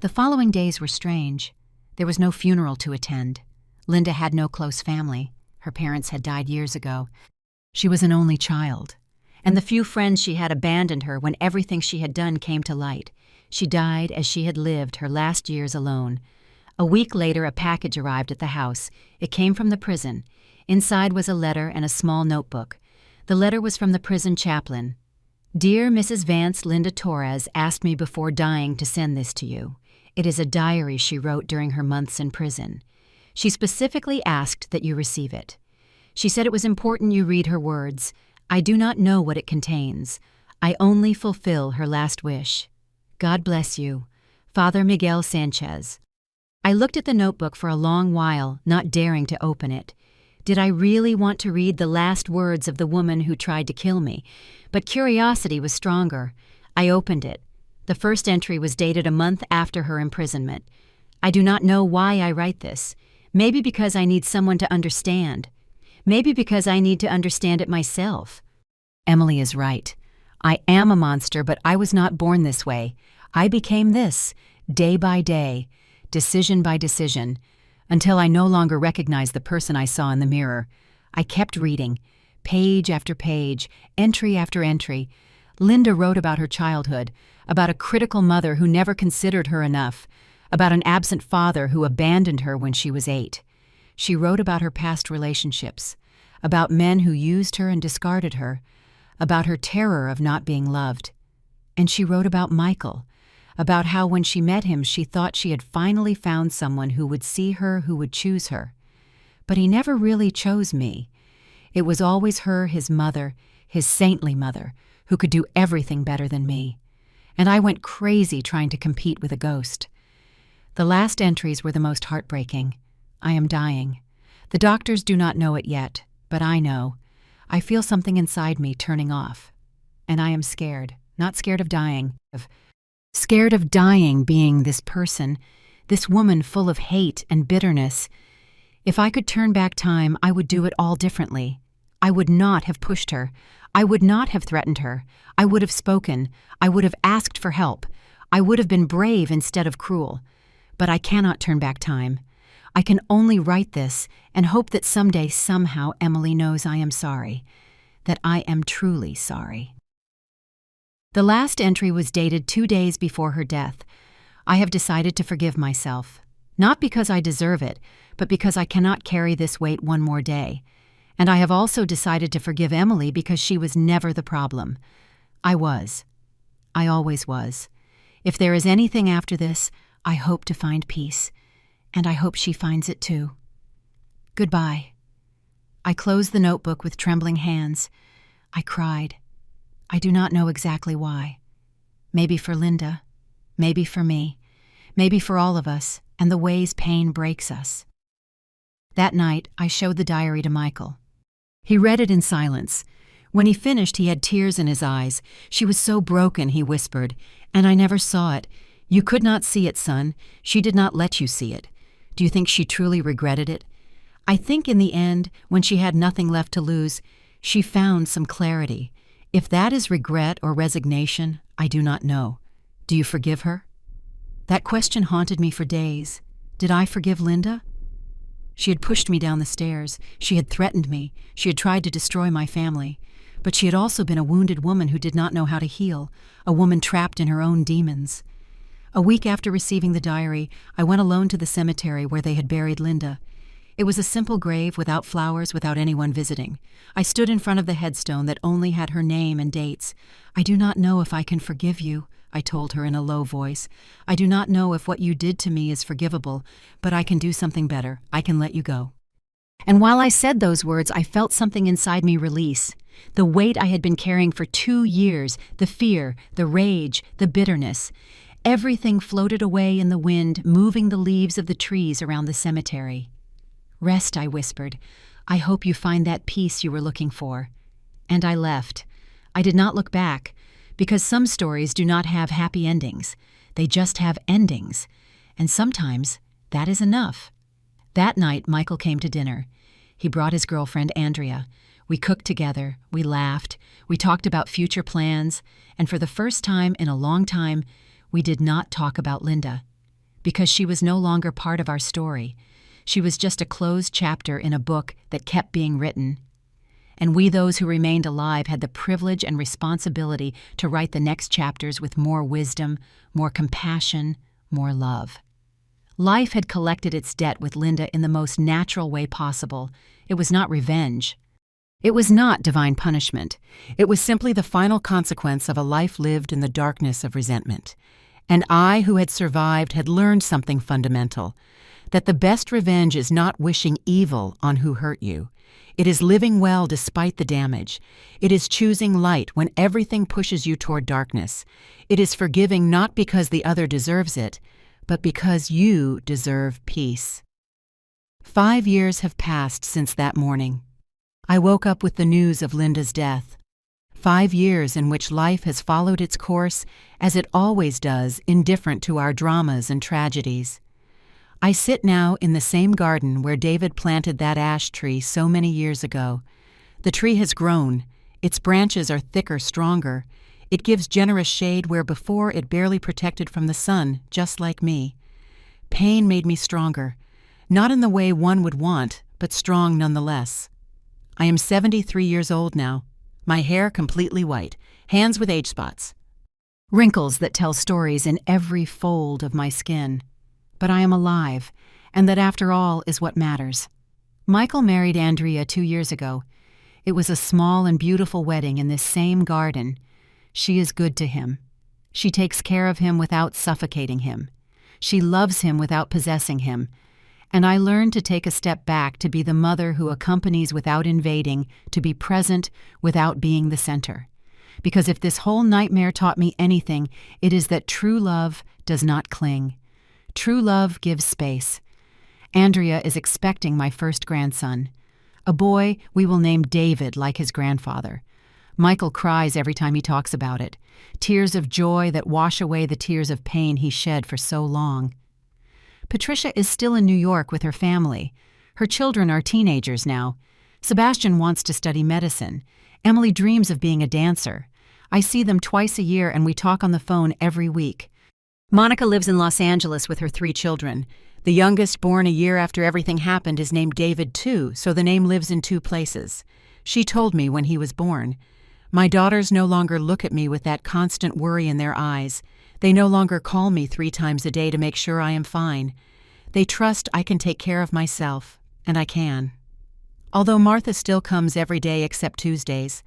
The following days were strange. There was no funeral to attend. Linda had no close family. Her parents had died years ago. She was an only child. And the few friends she had abandoned her when everything she had done came to light. She died as she had lived her last years alone. A week later, a package arrived at the house. It came from the prison. Inside was a letter and a small notebook. The letter was from the prison chaplain. "Dear Mrs. Vance, Linda Torres asked me before dying to send this to you. It is a diary she wrote during her months in prison. She specifically asked that you receive it. She said it was important you read her words. I do not know what it contains. I only fulfill her last wish. God bless you. Father Miguel Sanchez." I looked at the notebook for a long while, not daring to open it. Did I really want to read the last words of the woman who tried to kill me? But curiosity was stronger. I opened it. The first entry was dated a month after her imprisonment. I do not know why I write this. Maybe because I need someone to understand. Maybe because I need to understand it myself. Emily is right. I am a monster, but I was not born this way. I became this, day by day, decision by decision, until I no longer recognized the person I saw in the mirror. I kept reading, page after page, entry after entry. Linda wrote about her childhood, about a critical mother who never considered her enough, about an absent father who abandoned her when she was 8. She wrote about her past relationships, about men who used her and discarded her, about her terror of not being loved. And she wrote about Michael, about how when she met him she thought she had finally found someone who would see her, who would choose her. But he never really chose me. It was always her, his mother, his saintly mother, who could do everything better than me. And I went crazy trying to compete with a ghost. The last entries were the most heartbreaking. I am dying. The doctors do not know it yet, but I know. I feel something inside me turning off. And I am scared, not scared of dying, scared of dying being this person, this woman full of hate and bitterness. If I could turn back time, I would do it all differently. I would not have pushed her. I would not have threatened her. I would have spoken. I would have asked for help. I would have been brave instead of cruel. But I cannot turn back time. I can only write this and hope that someday, somehow, Emily knows I am sorry, that I am truly sorry. The last entry was dated 2 days before her death. I have decided to forgive myself, not because I deserve it, but because I cannot carry this weight one more day. And I have also decided to forgive Emily because she was never the problem. I was. I always was. If there is anything after this, I hope to find peace, and I hope she finds it too. Goodbye. I closed the notebook with trembling hands. I cried. I do not know exactly why. Maybe for Linda, maybe for me, maybe for all of us, and the ways pain breaks us. That night, I showed the diary to Michael. He read it in silence. When he finished, he had tears in his eyes. "She was so broken," he whispered, "and I never saw it. You could not see it, son. She did not let you see it. Do you think she truly regretted it? I think in the end, when she had nothing left to lose, she found some clarity. If that is regret or resignation, I do not know. Do you forgive her?" That question haunted me for days. Did I forgive Linda? She had pushed me down the stairs. She had threatened me. She had tried to destroy my family. But she had also been a wounded woman who did not know how to heal, a woman trapped in her own demons. A week after receiving the diary, I went alone to the cemetery where they had buried Linda. It was a simple grave without flowers, without anyone visiting. I stood in front of the headstone that only had her name and dates. "I do not know if I can forgive you," I told her in a low voice. "I do not know if what you did to me is forgivable, but I can do something better. I can let you go." And while I said those words, I felt something inside me release. The weight I had been carrying for 2 years, the fear, the rage, the bitterness. Everything floated away in the wind, moving the leaves of the trees around the cemetery. "Rest," I whispered. "I hope you find that peace you were looking for." And I left. I did not look back, because some stories do not have happy endings. They just have endings. And sometimes that is enough. That night, Michael came to dinner. He brought his girlfriend, Andrea. We cooked together, we laughed, we talked about future plans, and for the first time in a long time, we did not talk about Linda, because she was no longer part of our story. She was just a closed chapter in a book that kept being written. and we those who remained alive had the privilege and responsibility to write the next chapters with more wisdom, more compassion, more love. Life had collected its debt with Linda in the most natural way possible. It was not revenge. It was not divine punishment. It was simply the final consequence of a life lived in the darkness of resentment. And I, who had survived, had learned something fundamental, that the best revenge is not wishing evil on who hurt you. It is living well despite the damage. It is choosing light when everything pushes you toward darkness. It is forgiving not because the other deserves it, but because you deserve peace. 5 years have passed since that morning. I woke up with the news of Linda's death. 5 years in which life has followed its course, as it always does, indifferent to our dramas and tragedies. I sit now in the same garden where David planted that ash tree so many years ago. The tree has grown. Its branches are thicker, stronger. It gives generous shade where before it barely protected from the sun, just like me. Pain made me stronger, not in the way one would want, but strong nonetheless. I am 73 years old now, my hair completely white, hands with age spots, wrinkles that tell stories in every fold of my skin. But I am alive, and that after all is what matters. Michael married Andrea 2 years ago. It was a small and beautiful wedding in this same garden. She is good to him. She takes care of him without suffocating him. She loves him without possessing him. And I learned to take a step back, to be the mother who accompanies without invading, to be present without being the center. Because if this whole nightmare taught me anything, it is that true love does not cling. True love gives space. Andrea is expecting my first grandson. A boy we will name David, like his grandfather. Michael cries every time he talks about it, tears of joy that wash away the tears of pain he shed for so long. Patricia is still in New York with her family. Her children are teenagers now. Sebastian wants to study medicine. Emily dreams of being a dancer. I see them twice a year and we talk on the phone every week. Monica lives in Los Angeles with her 3 children. The youngest, born a year after everything happened, is named David too, so the name lives in 2 places. She told me when he was born. My daughters no longer look at me with that constant worry in their eyes. They no longer call me 3 times a day to make sure I am fine. They trust I can take care of myself, and I can. Although Martha still comes every day except Tuesdays.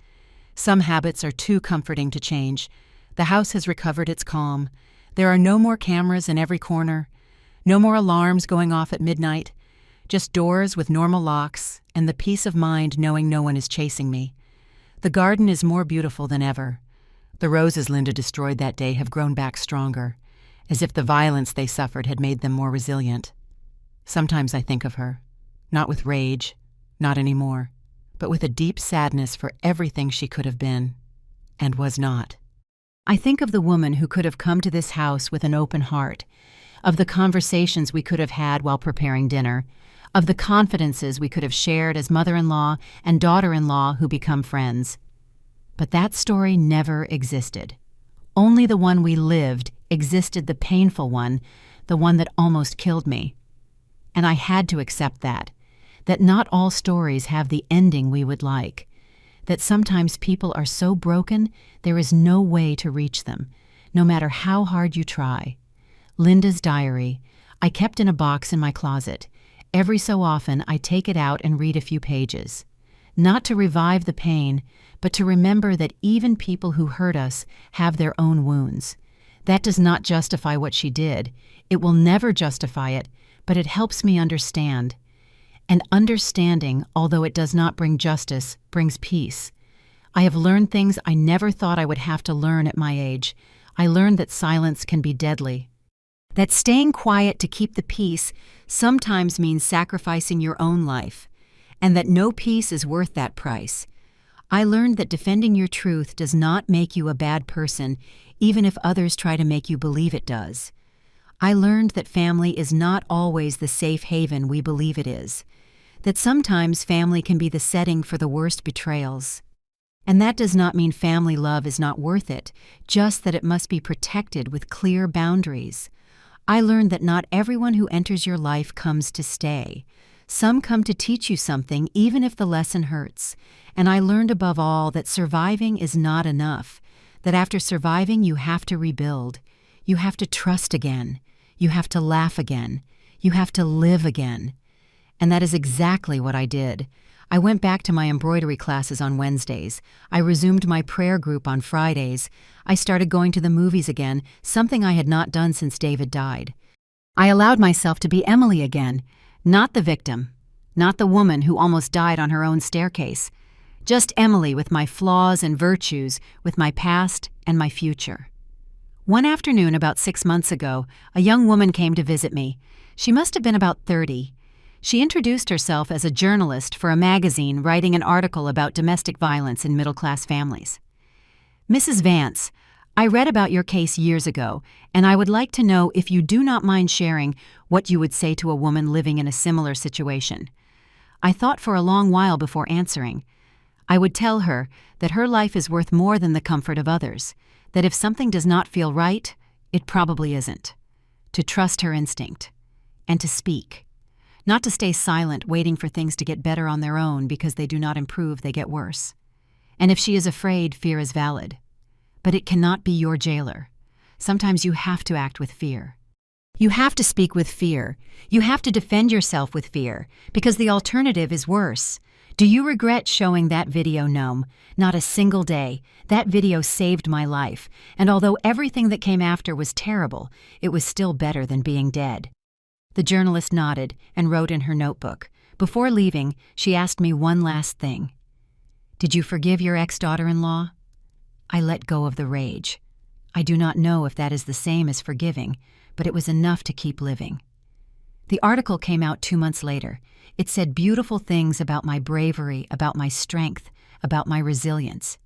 Some habits are too comforting to change. The house has recovered its calm. There are no more cameras in every corner, no more alarms going off at midnight, just doors with normal locks and the peace of mind knowing no one is chasing me. The garden is more beautiful than ever. The roses Linda destroyed that day have grown back stronger, as if the violence they suffered had made them more resilient. Sometimes I think of her, not with rage, not anymore, but with a deep sadness for everything she could have been, and was not. I think of the woman who could have come to this house with an open heart, of the conversations we could have had while preparing dinner, of the confidences we could have shared as mother-in-law and daughter-in-law who become friends. But that story never existed. Only the one we lived existed, the painful one, the one that almost killed me. And I had to accept that not all stories have the ending we would like, that sometimes people are so broken there is no way to reach them, no matter how hard you try. Linda's diary, I kept in a box in my closet. Every so often I take it out and read a few pages. Not to revive the pain, but to remember that even people who hurt us have their own wounds. That does not justify what she did. It will never justify it, but it helps me understand. And understanding, although it does not bring justice, brings peace. I have learned things I never thought I would have to learn at my age. I learned that silence can be deadly. That staying quiet to keep the peace sometimes means sacrificing your own life, and that no peace is worth that price. I learned that defending your truth does not make you a bad person, even if others try to make you believe it does. I learned that family is not always the safe haven we believe it is, that sometimes family can be the setting for the worst betrayals. And that does not mean family love is not worth it, just that it must be protected with clear boundaries. I learned that not everyone who enters your life comes to stay. Some come to teach you something even if the lesson hurts. And I learned above all that surviving is not enough, that after surviving you have to rebuild. You have to trust again. You have to laugh again. You have to live again. And that is exactly what I did. I went back to my embroidery classes on Wednesdays. I resumed my prayer group on Fridays. I started going to the movies again, something I had not done since David died. I allowed myself to be Emily again, not the victim, not the woman who almost died on her own staircase. Just Emily with my flaws and virtues, with my past and my future. One afternoon about 6 months ago, a young woman came to visit me. She must have been about 30. She introduced herself as a journalist for a magazine writing an article about domestic violence in middle-class families. "Mrs. Vance, I read about your case years ago, and I would like to know if you do not mind sharing what you would say to a woman living in a similar situation." I thought for a long while before answering. I would tell her that her life is worth more than the comfort of others, that if something does not feel right, it probably isn't. To trust her instinct, and to speak. Not to stay silent waiting for things to get better on their own because they do not improve, they get worse. And if she is afraid, fear is valid. But it cannot be your jailer. Sometimes you have to act with fear. You have to speak with fear. You have to defend yourself with fear, because the alternative is worse. Do you regret showing that video? No, not a single day. That video saved my life, and although everything that came after was terrible, it was still better than being dead. The journalist nodded and wrote in her notebook. Before leaving, she asked me one last thing. "Did you forgive your ex-daughter-in-law?" I let go of the rage. I do not know if that is the same as forgiving, but it was enough to keep living. The article came out 2 months later. It said beautiful things about my bravery, about my strength, about my resilience.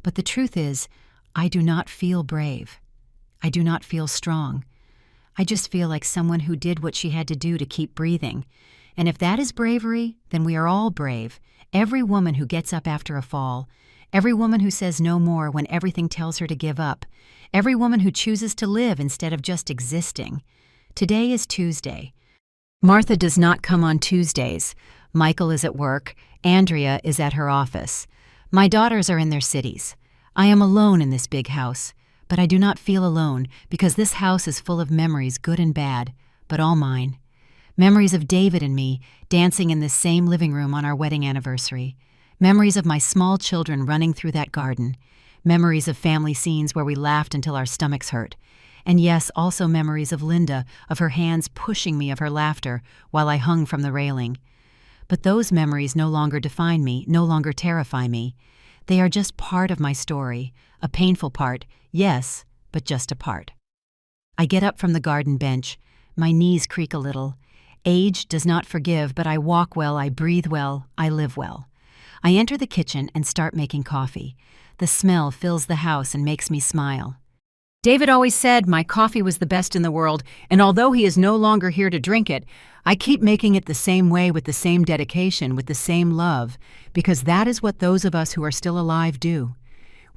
But the truth is, I do not feel brave. I do not feel strong. I just feel like someone who did what she had to do to keep breathing. And if that is bravery, then we are all brave. Every woman who gets up after a fall. Every woman who says no more when everything tells her to give up. Every woman who chooses to live instead of just existing. Today is Tuesday. Martha does not come on Tuesdays. Michael is at work. Andrea is at her office. My daughters are in their cities. I am alone in this big house. But I do not feel alone, because this house is full of memories, good and bad, but all mine. Memories of David and me dancing in this same living room on our wedding anniversary. Memories of my small children running through that garden. Memories of family scenes where we laughed until our stomachs hurt. And yes, also memories of Linda, of her hands pushing me, of her laughter, while I hung from the railing. But those memories no longer define me, no longer terrify me. They are just part of my story, a painful part, yes, but just a part. I get up from the garden bench. My knees creak a little. Age does not forgive, but I walk well, I breathe well, I live well. I enter the kitchen and start making coffee. The smell fills the house and makes me smile. David always said my coffee was the best in the world, and although he is no longer here to drink it, I keep making it the same way, with the same dedication, with the same love, because that is what those of us who are still alive do.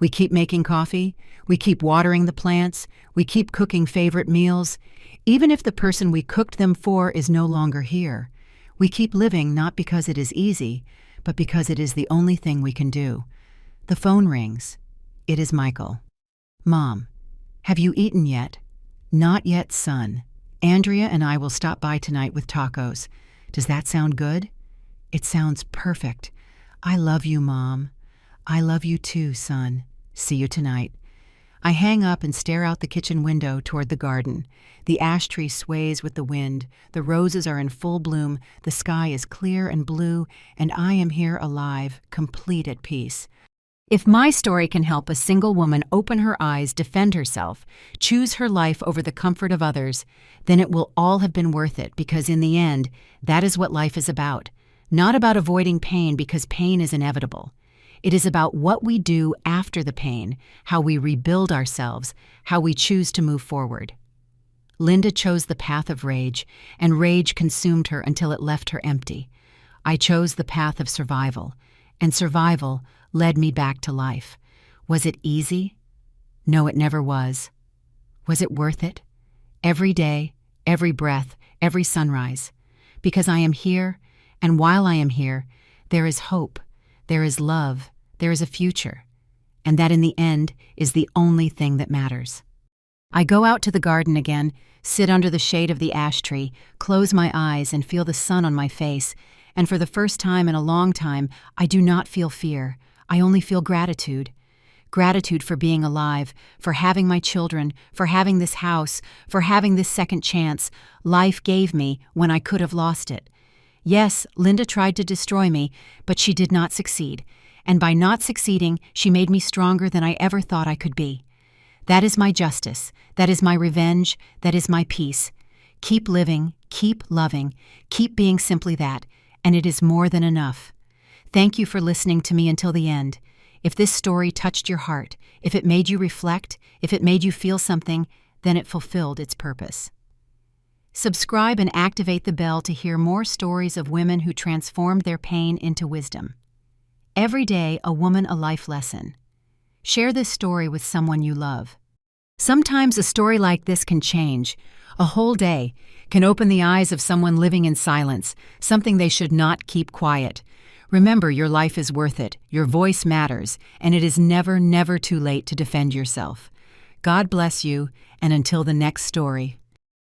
We keep making coffee, we keep watering the plants, we keep cooking favorite meals, even if the person we cooked them for is no longer here. We keep living not because it is easy, but because it is the only thing we can do. The phone rings. It is Michael. "Mom, have you eaten yet?" "Not yet, son. Andrea and I will stop by tonight with tacos. Does that sound good?" "It sounds perfect. I love you, Mom." "I love you too, son. See you tonight." I hang up and stare out the kitchen window toward the garden. The ash tree sways with the wind, the roses are in full bloom, the sky is clear and blue, and I am here alive, complete at peace. If my story can help a single woman open her eyes, defend herself, choose her life over the comfort of others, then it will all have been worth it, because in the end, that is what life is about. Not about avoiding pain, because pain is inevitable. It is about what we do after the pain, how we rebuild ourselves, how we choose to move forward. Linda chose the path of rage, and rage consumed her until it left her empty. I chose the path of survival, and survival led me back to life. Was it easy? No, it never was. Was it worth it? Every day, every breath, every sunrise. Because I am here, And while I am here, there is hope, there is love, there is a future, and that in the end is the only thing that matters. I go out to the garden again, sit under the shade of the ash tree, close my eyes and feel the sun on my face, and for the first time in a long time, I do not feel fear. I only feel gratitude. Gratitude for being alive, for having my children, for having this house, for having this second chance life gave me when I could have lost it. Yes, Linda tried to destroy me, but she did not succeed, and by not succeeding, she made me stronger than I ever thought I could be. That is my justice, that is my revenge, that is my peace. Keep living, keep loving, keep being simply that, and it is more than enough. Thank you for listening to me until the end. If this story touched your heart, if it made you reflect, if it made you feel something, then it fulfilled its purpose. Subscribe and activate the bell to hear more stories of women who transformed their pain into wisdom. Every day, a woman, a life lesson. Share this story with someone you love. Sometimes a story like this can change. A whole day can open the eyes of someone living in silence, something they should not keep quiet. Remember, your life is worth it, your voice matters, and it is never, never too late to defend yourself. God bless you, and until the next story.